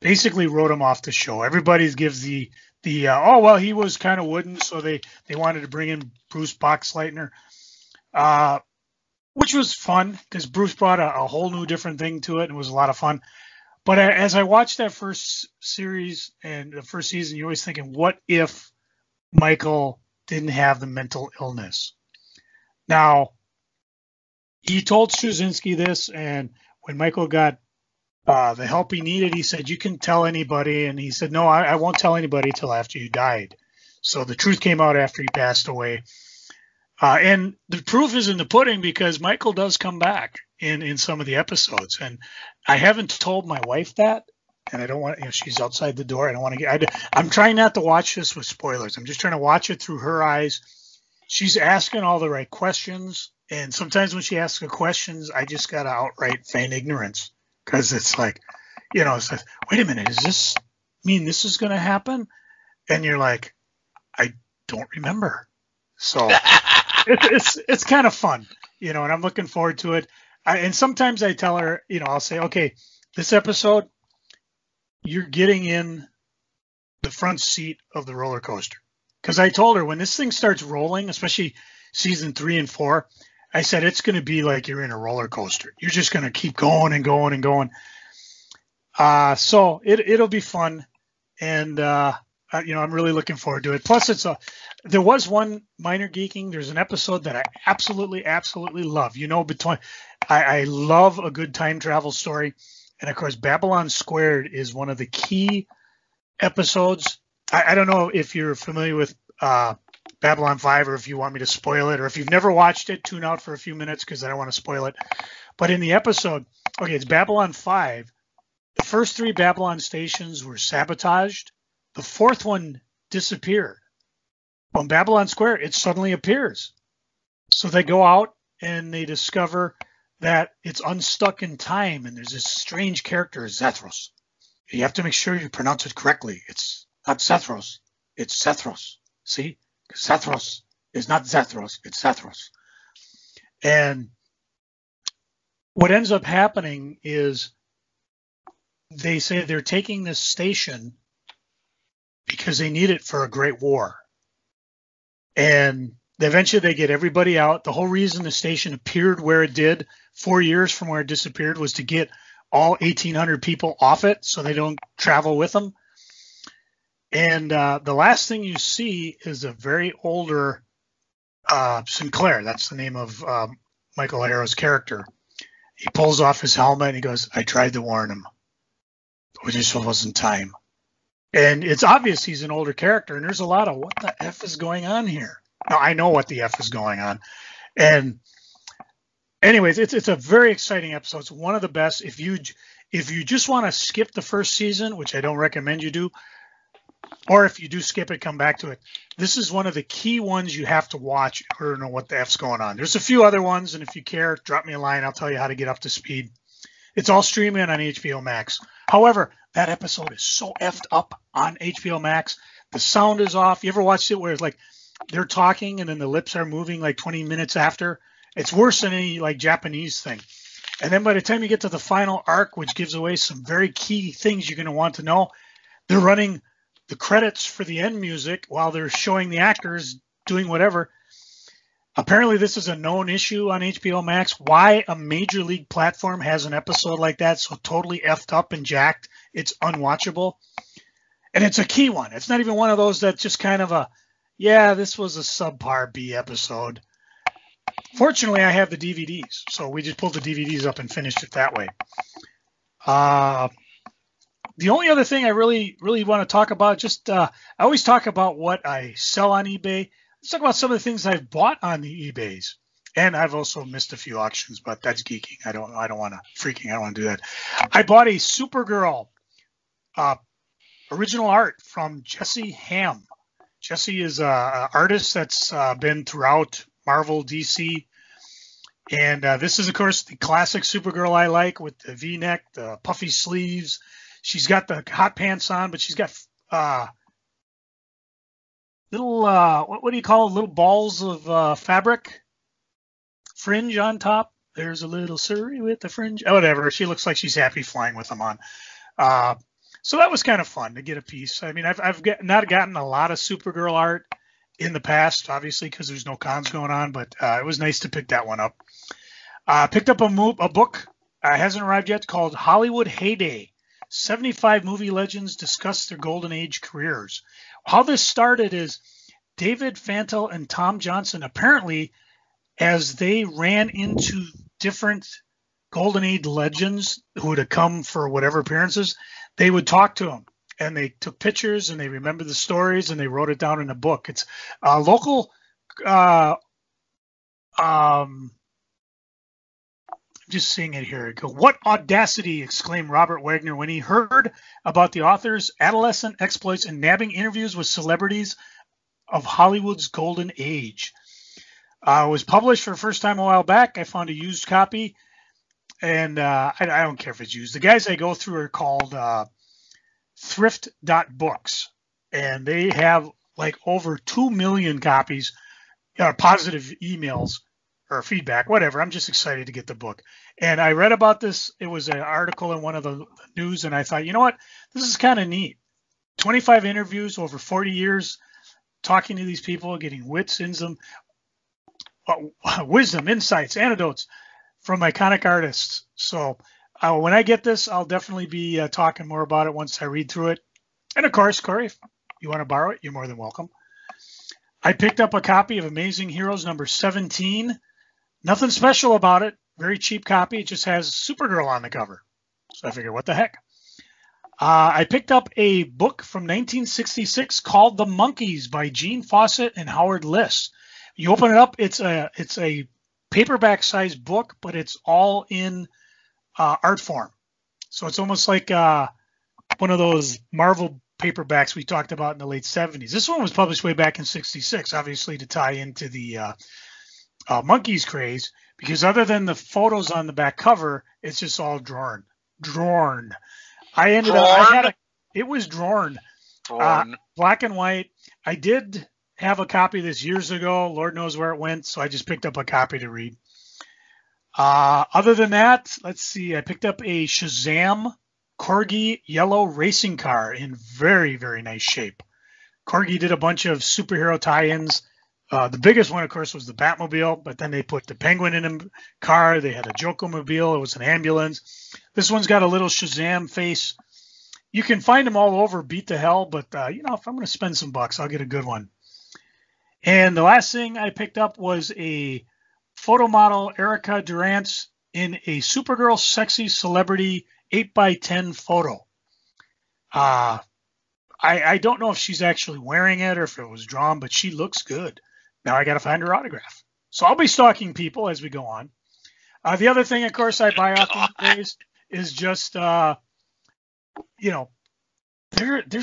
basically wrote him off the show. Everybody gives the oh, well, he was kind of wooden, so they wanted to bring in Bruce Boxleitner, which was fun because Bruce brought a whole new different thing to it, and it was a lot of fun. But as I watched that first series and the first season, you're always thinking, what if Michael didn't have the mental illness? Now, he told Straczynski this, and when Michael got the help he needed, he said, you can tell anybody. And he said, no, I won't tell anybody till after you died. So the truth came out after he passed away. And the proof is in the pudding because Michael does come back in some of the episodes. And I haven't told my wife that, and I don't want, she's outside the door. I don't want to I'm trying not to watch this with spoilers. I'm just trying to watch it through her eyes. She's asking all the right questions. And sometimes when she asks the questions, I just got to outright feign ignorance because it's like, it's like, wait a minute, does this mean this is going to happen? And you're like, I don't remember. So it's kind of fun, and I'm looking forward to it. And sometimes I tell her, I'll say, okay, this episode, you're getting in the front seat of the roller coaster. Because I told her when this thing starts rolling, especially season 3 and 4, I said, it's going to be like you're in a roller coaster. You're just going to keep going and going and going. So it'll be fun. And, I'm really looking forward to it. Plus, there was one minor geeking. There's an episode that I absolutely, absolutely love. I love a good time travel story. And, of course, Babylon Squared is one of the key episodes. I don't know if you're familiar with Babylon 5 or if you want me to spoil it, or if you've never watched it, tune out for a few minutes because I don't want to spoil it. But in the episode, okay, it's Babylon 5. The first 3 Babylon stations were sabotaged. The 4th one disappeared. On Babylon Square, it suddenly appears. So they go out and they discover that it's unstuck in time, and there's this strange character, Zethros. You have to make sure you pronounce it correctly. It's not Zethros. It's Zethros. See? Zethros is not Zethros. It's Zethros. And what ends up happening is they say they're taking this station because they need it for a great war. And eventually they get everybody out. The whole reason the station appeared where it did 4 years from where it disappeared was to get all 1,800 people off it so they don't travel with them. And the last thing you see is a very older Sinclair. That's the name of Michael O'Hara's character. He pulls off his helmet and he goes, I tried to warn him, but it just wasn't time. And it's obvious he's an older character, and there's a lot of what the F is going on here. Now, I know what the F is going on. And anyways, it's a very exciting episode. It's one of the best. If you just want to skip the first season, which I don't recommend you do, or if you do skip it, come back to it. This is one of the key ones you have to watch in order to know what the F's going on. There's a few other ones, and if you care, drop me a line. I'll tell you how to get up to speed. It's all streaming on HBO Max. However, that episode is so effed up on HBO Max. The sound is off. You ever watched it where it's like they're talking and then the lips are moving like 20 minutes after? It's worse than any like Japanese thing. And then by the time you get to the final arc, which gives away some very key things you're going to want to know, they're running the credits for the end music while they're showing the actors doing whatever. Apparently, this is a known issue on HBO Max. Why a major league platform has an episode like that so totally effed up and jacked, it's unwatchable. And it's a key one. It's not even one of those that's just kind of yeah, this was a subpar B episode. Fortunately, I have the DVDs, so we just pulled the DVDs up and finished it that way. The only other thing I really want to talk about, I always talk about what I sell on eBay. Let's talk about some of the things I've bought on the eBays. And I've also missed a few auctions, but that's geeking. I don't want to do that. I bought a Supergirl original art from Jesse Ham. Jesse is an artist that's been throughout Marvel, DC. And this is, of course, the classic Supergirl I like with the V-neck, the puffy sleeves. She's got the hot pants on, but she's got little, what do you call it? Little balls of fabric, fringe on top. There's a little Surrey with the fringe. Oh, whatever. She looks like she's happy flying with them on. So that was kind of fun to get a piece. I mean, I've not gotten a lot of Supergirl art in the past, obviously, because there's no cons going on, but it was nice to pick that one up. Picked up a book, hasn't arrived yet, called Hollywood Heyday. 75 movie legends discuss their golden age careers. How this started is David Fantel and Tom Johnson, apparently, as they ran into different golden age legends who would have come for whatever appearances, they would talk to them. And they took pictures and they remembered the stories and they wrote it down in a book. It's a local, just seeing it here. What audacity, exclaimed Robert Wagner when he heard about the author's adolescent exploits and nabbing interviews with celebrities of Hollywood's golden age. It was published for the first time a while back. I found a used copy, and I don't care if it's used. The guys I go through are called thrift.books, and they have like over 2 million copies, positive emails or feedback, whatever. I'm just excited to get the book. And I read about this. It was an article in one of the news, and I thought, you know what? This is kind of neat. 25 interviews over 40 years, talking to these people, getting wits in them, wisdom, insights, anecdotes from iconic artists. So when I get this, I'll definitely be talking more about it once I read through it. And of course, Cory, if you want to borrow it, you're more than welcome. I picked up a copy of Amazing Heroes number 17. Nothing special about it. Very cheap copy. It just has Supergirl on the cover. So I figured, what the heck? I picked up a book from 1966 called The Monkees by Gene Fawcett and Howard Liss. You open it up, it's a paperback sized book, but it's all in art form. So it's almost like one of those Marvel paperbacks we talked about in the late 70s. This one was published way back in 66, obviously to tie into the Monkees craze, because other than the photos on the back cover, it's just all drawn. It was drawn. Black and white. I did have a copy of this years ago. Lord knows where it went, so I just picked up a copy to read. Other than that, let's see. I picked up a Shazam Corgi yellow racing car in very, very nice shape. Corgi did a bunch of superhero tie-ins. The biggest one, of course, was the Batmobile, but then they put the Penguin in a car. They had a Jokomobile. It was an ambulance. This one's got a little Shazam face. You can find them all over Beat the Hell, but, if I'm going to spend some bucks, I'll get a good one. And the last thing I picked up was a photo model, Erica Durance, in a Supergirl sexy celebrity 8x10 photo. I don't know if she's actually wearing it or if it was drawn, but she looks good. Now I got to find her autograph. So I'll be stalking people as we go on. The other thing, of course, I buy off these days is just, there's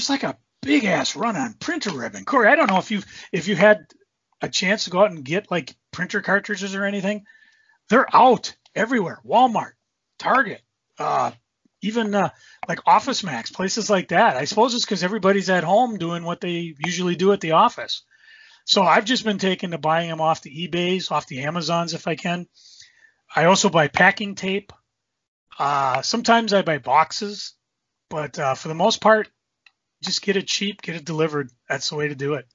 like a big ass run on printer ribbon. Cory, I don't know if you had a chance to go out and get like printer cartridges or anything. They're out everywhere. Walmart, Target, even like Office Max, places like that. I suppose it's because everybody's at home doing what they usually do at the office. So I've just been taking to buying them off the eBays, off the Amazons if I can. I also buy packing tape. Sometimes I buy boxes, but for the most part, just get it cheap, get it delivered. That's the way to do it.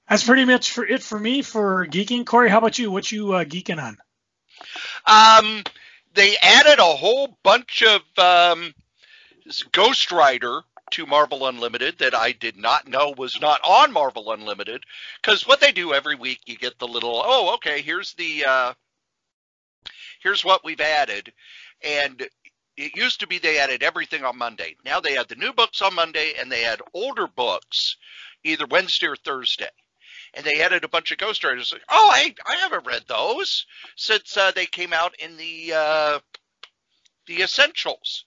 That's pretty much for me for geeking. Corey, how about you? What you geeking on? They added a whole bunch of Ghost Rider to Marvel Unlimited that I did not know was not on Marvel Unlimited, because what they do every week, you get the little, oh, okay, here's what we've added, and it used to be they added everything on Monday. Now they add the new books on Monday, and they add older books either Wednesday or Thursday. And they added a bunch of Ghost Riders. Like, oh, I haven't read those since they came out in the Essentials,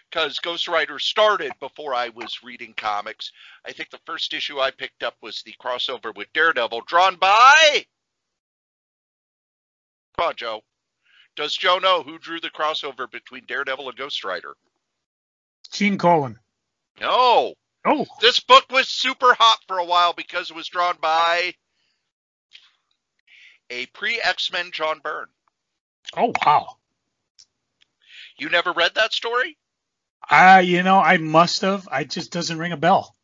because Ghost Rider started before I was reading comics. I think the first issue I picked up was the crossover with Daredevil, drawn by... Come on, Joe. Does Joe know who drew the crossover between Daredevil and Ghost Rider? Gene Colan. No. Oh. This book was super hot for a while because it was drawn by a pre-X-Men John Byrne. Oh, wow. You never read that story? I must have. It just doesn't ring a bell.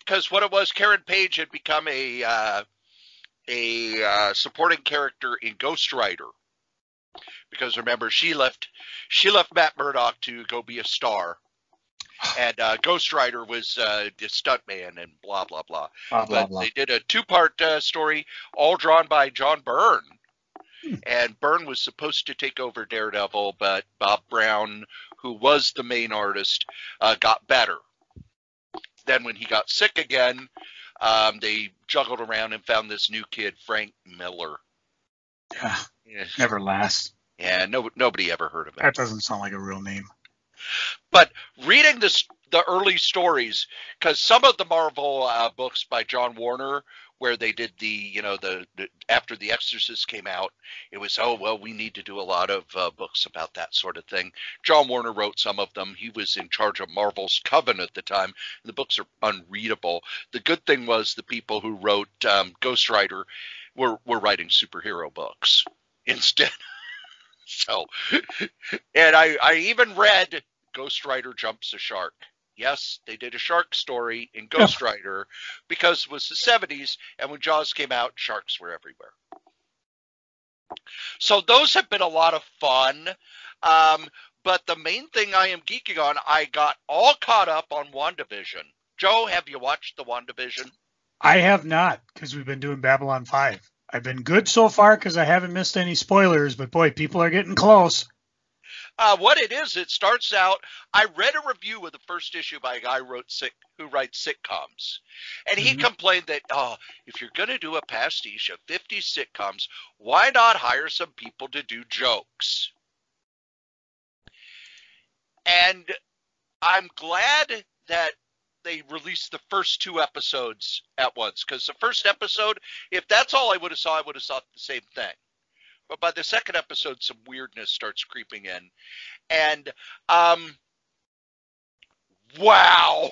Because what it was, Karen Page had become a supporting character in Ghost Rider. Because remember, she left Matt Murdock to go be a star. And Ghost Rider was the stuntman and blah, blah, blah. But they did a two-part story, all drawn by John Byrne. And Byrne was supposed to take over Daredevil, but Bob Brown, who was the main artist, got better. Then when he got sick again, they juggled around and found this new kid, Frank Miller. Yeah, never lasts. Yeah, nobody ever heard of him. That doesn't sound like a real name. But reading the early stories, because some of the Marvel books by John Warner, where they did the after The Exorcist came out, it was, oh, well, we need to do a lot of books about that sort of thing. John Warner wrote some of them. He was in charge of Marvel's Coven at the time. The books are unreadable. The good thing was the people who wrote Ghost Rider were writing superhero books instead. So, and I even read Ghost Rider Jumps a Shark. Yes, they did a shark story in Ghost Rider because it was the 70s, and when Jaws came out, sharks were everywhere. So those have been a lot of fun. But the main thing I am geeking on, I got all caught up on WandaVision. Joe, have you watched the WandaVision? I have not, because we've been doing Babylon 5. I've been good so far because I haven't missed any spoilers, but boy, people are getting close. What it is, it starts out, I read a review of the first issue by a guy who writes sitcoms. And he complained that, if you're going to do a pastiche of 50 sitcoms, why not hire some people to do jokes? And I'm glad that they released the first two episodes at once. Because the first episode, if that's all I would have thought the same thing. But by the second episode, some weirdness starts creeping in. And, wow.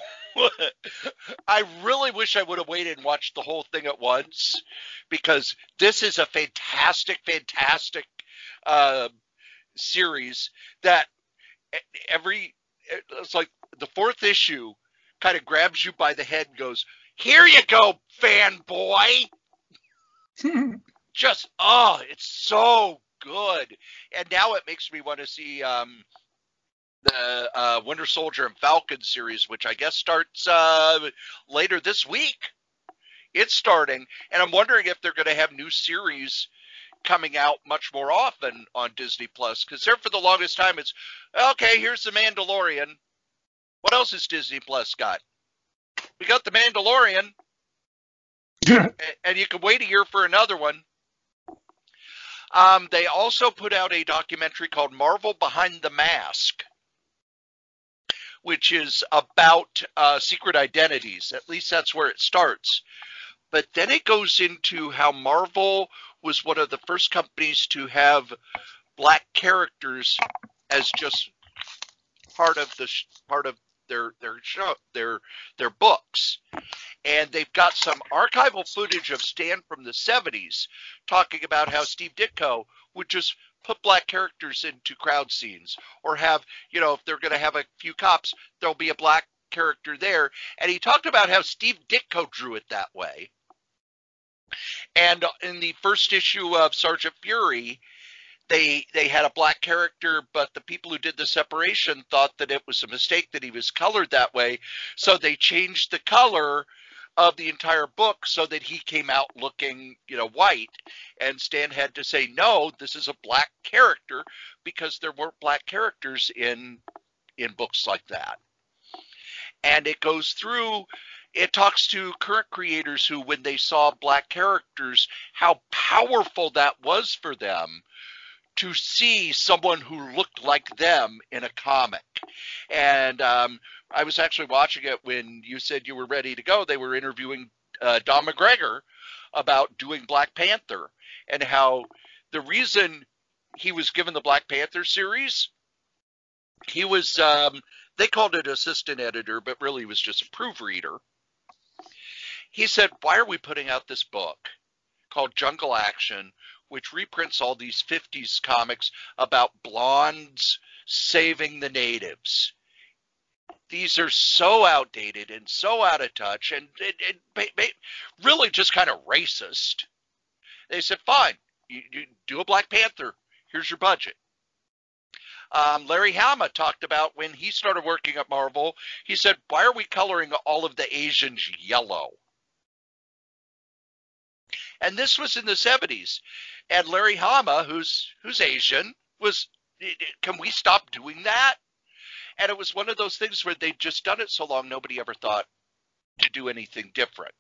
I really wish I would have waited and watched the whole thing at once. Because this is a fantastic, fantastic series that it's like the fourth issue kind of grabs you by the head and goes, here you go, fanboy. Just, it's so good. And now it makes me want to see the Winter Soldier and Falcon series, which I guess starts later this week. It's starting, and I'm wondering if they're going to have new series coming out much more often on Disney Plus, because there for the longest time it's, okay, here's the Mandalorian. What else has Disney Plus got? We got the Mandalorian, and you can wait a year for another one. They also put out a documentary called Marvel Behind the Mask, which is about secret identities. At least that's where it starts. But then it goes into how Marvel was one of the first companies to have black characters as just part of their show, their books. And they've got some archival footage of Stan from the 70s talking about how Steve Ditko would just put black characters into crowd scenes, or have, if they're going to have a few cops, there'll be a black character there. And he talked about how Steve Ditko drew it that way. And in the first issue of Sergeant Fury, they had a black character, but the people who did the separation thought that it was a mistake that he was colored that way. So they changed the color of the entire book so that he came out looking, white. And Stan had to say, no, this is a black character, because there weren't black characters in books like that. And it goes through, it talks to current creators who, when they saw black characters, how powerful that was for them to see someone who looked like them in a comic. And I was actually watching it when you said you were ready to go. They were interviewing Don McGregor about doing Black Panther, and how the reason he was given the Black Panther series, he was, they called it assistant editor, but really he was just a proofreader. He said, why are we putting out this book called Jungle Action, which reprints all these 50s comics about blondes saving the natives? These are so outdated and so out of touch, and really just kind of racist. They said, fine, you do a Black Panther. Here's your budget. Larry Hama talked about when he started working at Marvel, he said, why are we coloring all of the Asians yellow? And this was in the 70s. And Larry Hama, who's Asian, was, can we stop doing that? And it was one of those things where they'd just done it so long, nobody ever thought to do anything different.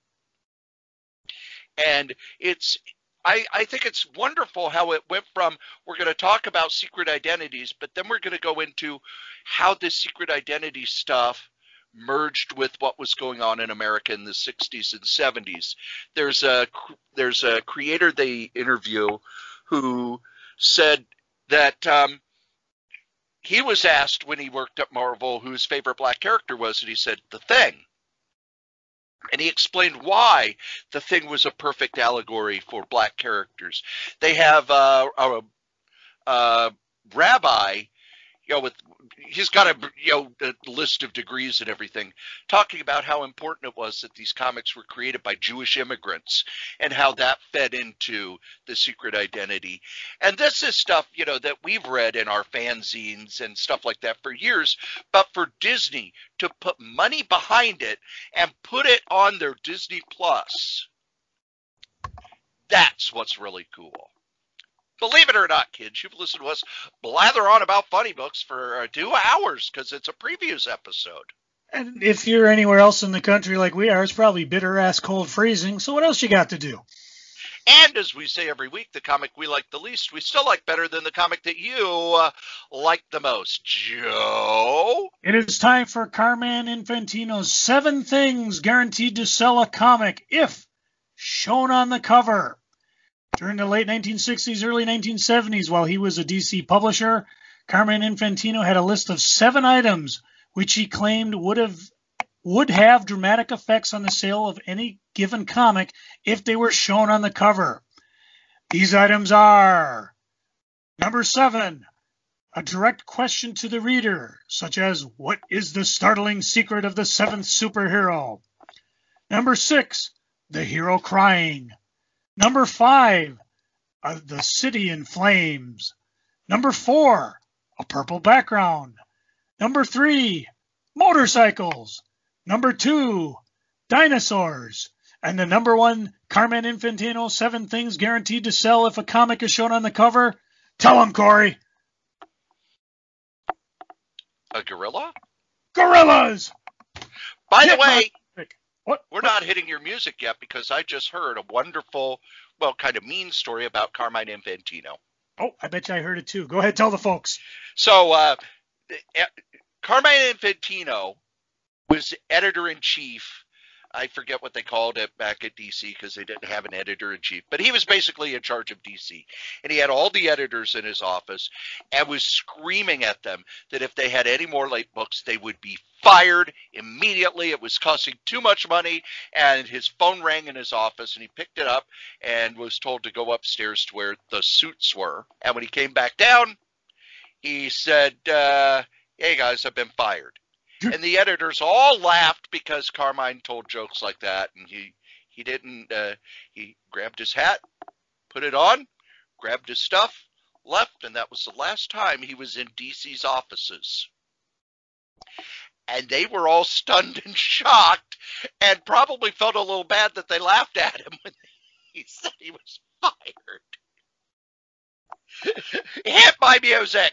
And I think it's wonderful how it went from, we're going to talk about secret identities, but then we're going to go into how this secret identity stuff merged with what was going on in America in the 60s and 70s. There's a creator they interview who said that he was asked when he worked at Marvel who his favorite black character was, and he said, The Thing. And he explained why The Thing was a perfect allegory for black characters. They have a rabbi, he's got a list of degrees and everything, talking about how important it was that these comics were created by Jewish immigrants and how that fed into the secret identity. And this is stuff, that we've read in our fanzines and stuff like that for years, but for Disney to put money behind it and put it on their Disney Plus, that's what's really cool. Believe it or not, kids, you've listened to us blather on about funny books for 2 hours because it's a previews episode. And if you're anywhere else in the country like we are, it's probably bitter ass cold freezing. So what else you got to do? And as we say every week, the comic we like the least, we still like better than the comic that you like the most. Joe? It is time for Carmine Infantino's 7 Things Guaranteed to Sell a Comic If Shown on the Cover. During the late 1960s, early 1970s, while he was a DC publisher, Carmine Infantino had a list of 7 items which he claimed would have dramatic effects on the sale of any given comic if they were shown on the cover. These items are: number 7, a direct question to the reader, such as, what is the startling secret of the 7th superhero? Number 6, the hero crying. Number 5, the city in flames. Number 4, a purple background. Number 3, motorcycles. Number 2, dinosaurs. And the number 1 Carmine Infantino 7 Things Guaranteed to Sell if a comic is shown on the cover. Tell him, Cory. A gorilla? Gorillas! By the way, we're What? not hitting your music yet because I just heard a wonderful, kind of mean story about Carmine Infantino. Oh, I bet you I heard it too. Go ahead, tell the folks. So, Carmine Infantino was editor-in-chief I forget what they called it back at DC because they didn't have an editor-in-chief, but he was basically in charge of DC. And he had all the editors in his office and was screaming at them that if they had any more late books, they would be fired immediately. It was costing too much money, and his phone rang in his office, and he picked it up and was told to go upstairs to where the suits were. And when he came back down, he said, hey, guys, I've been fired. And the editors all laughed because Carmine told jokes like that, and he didn't. He grabbed his hat, put it on, grabbed his stuff, left, and that was the last time he was in DC's offices. And they were all stunned and shocked, and probably felt a little bad that they laughed at him when he said he was fired. Hit my music.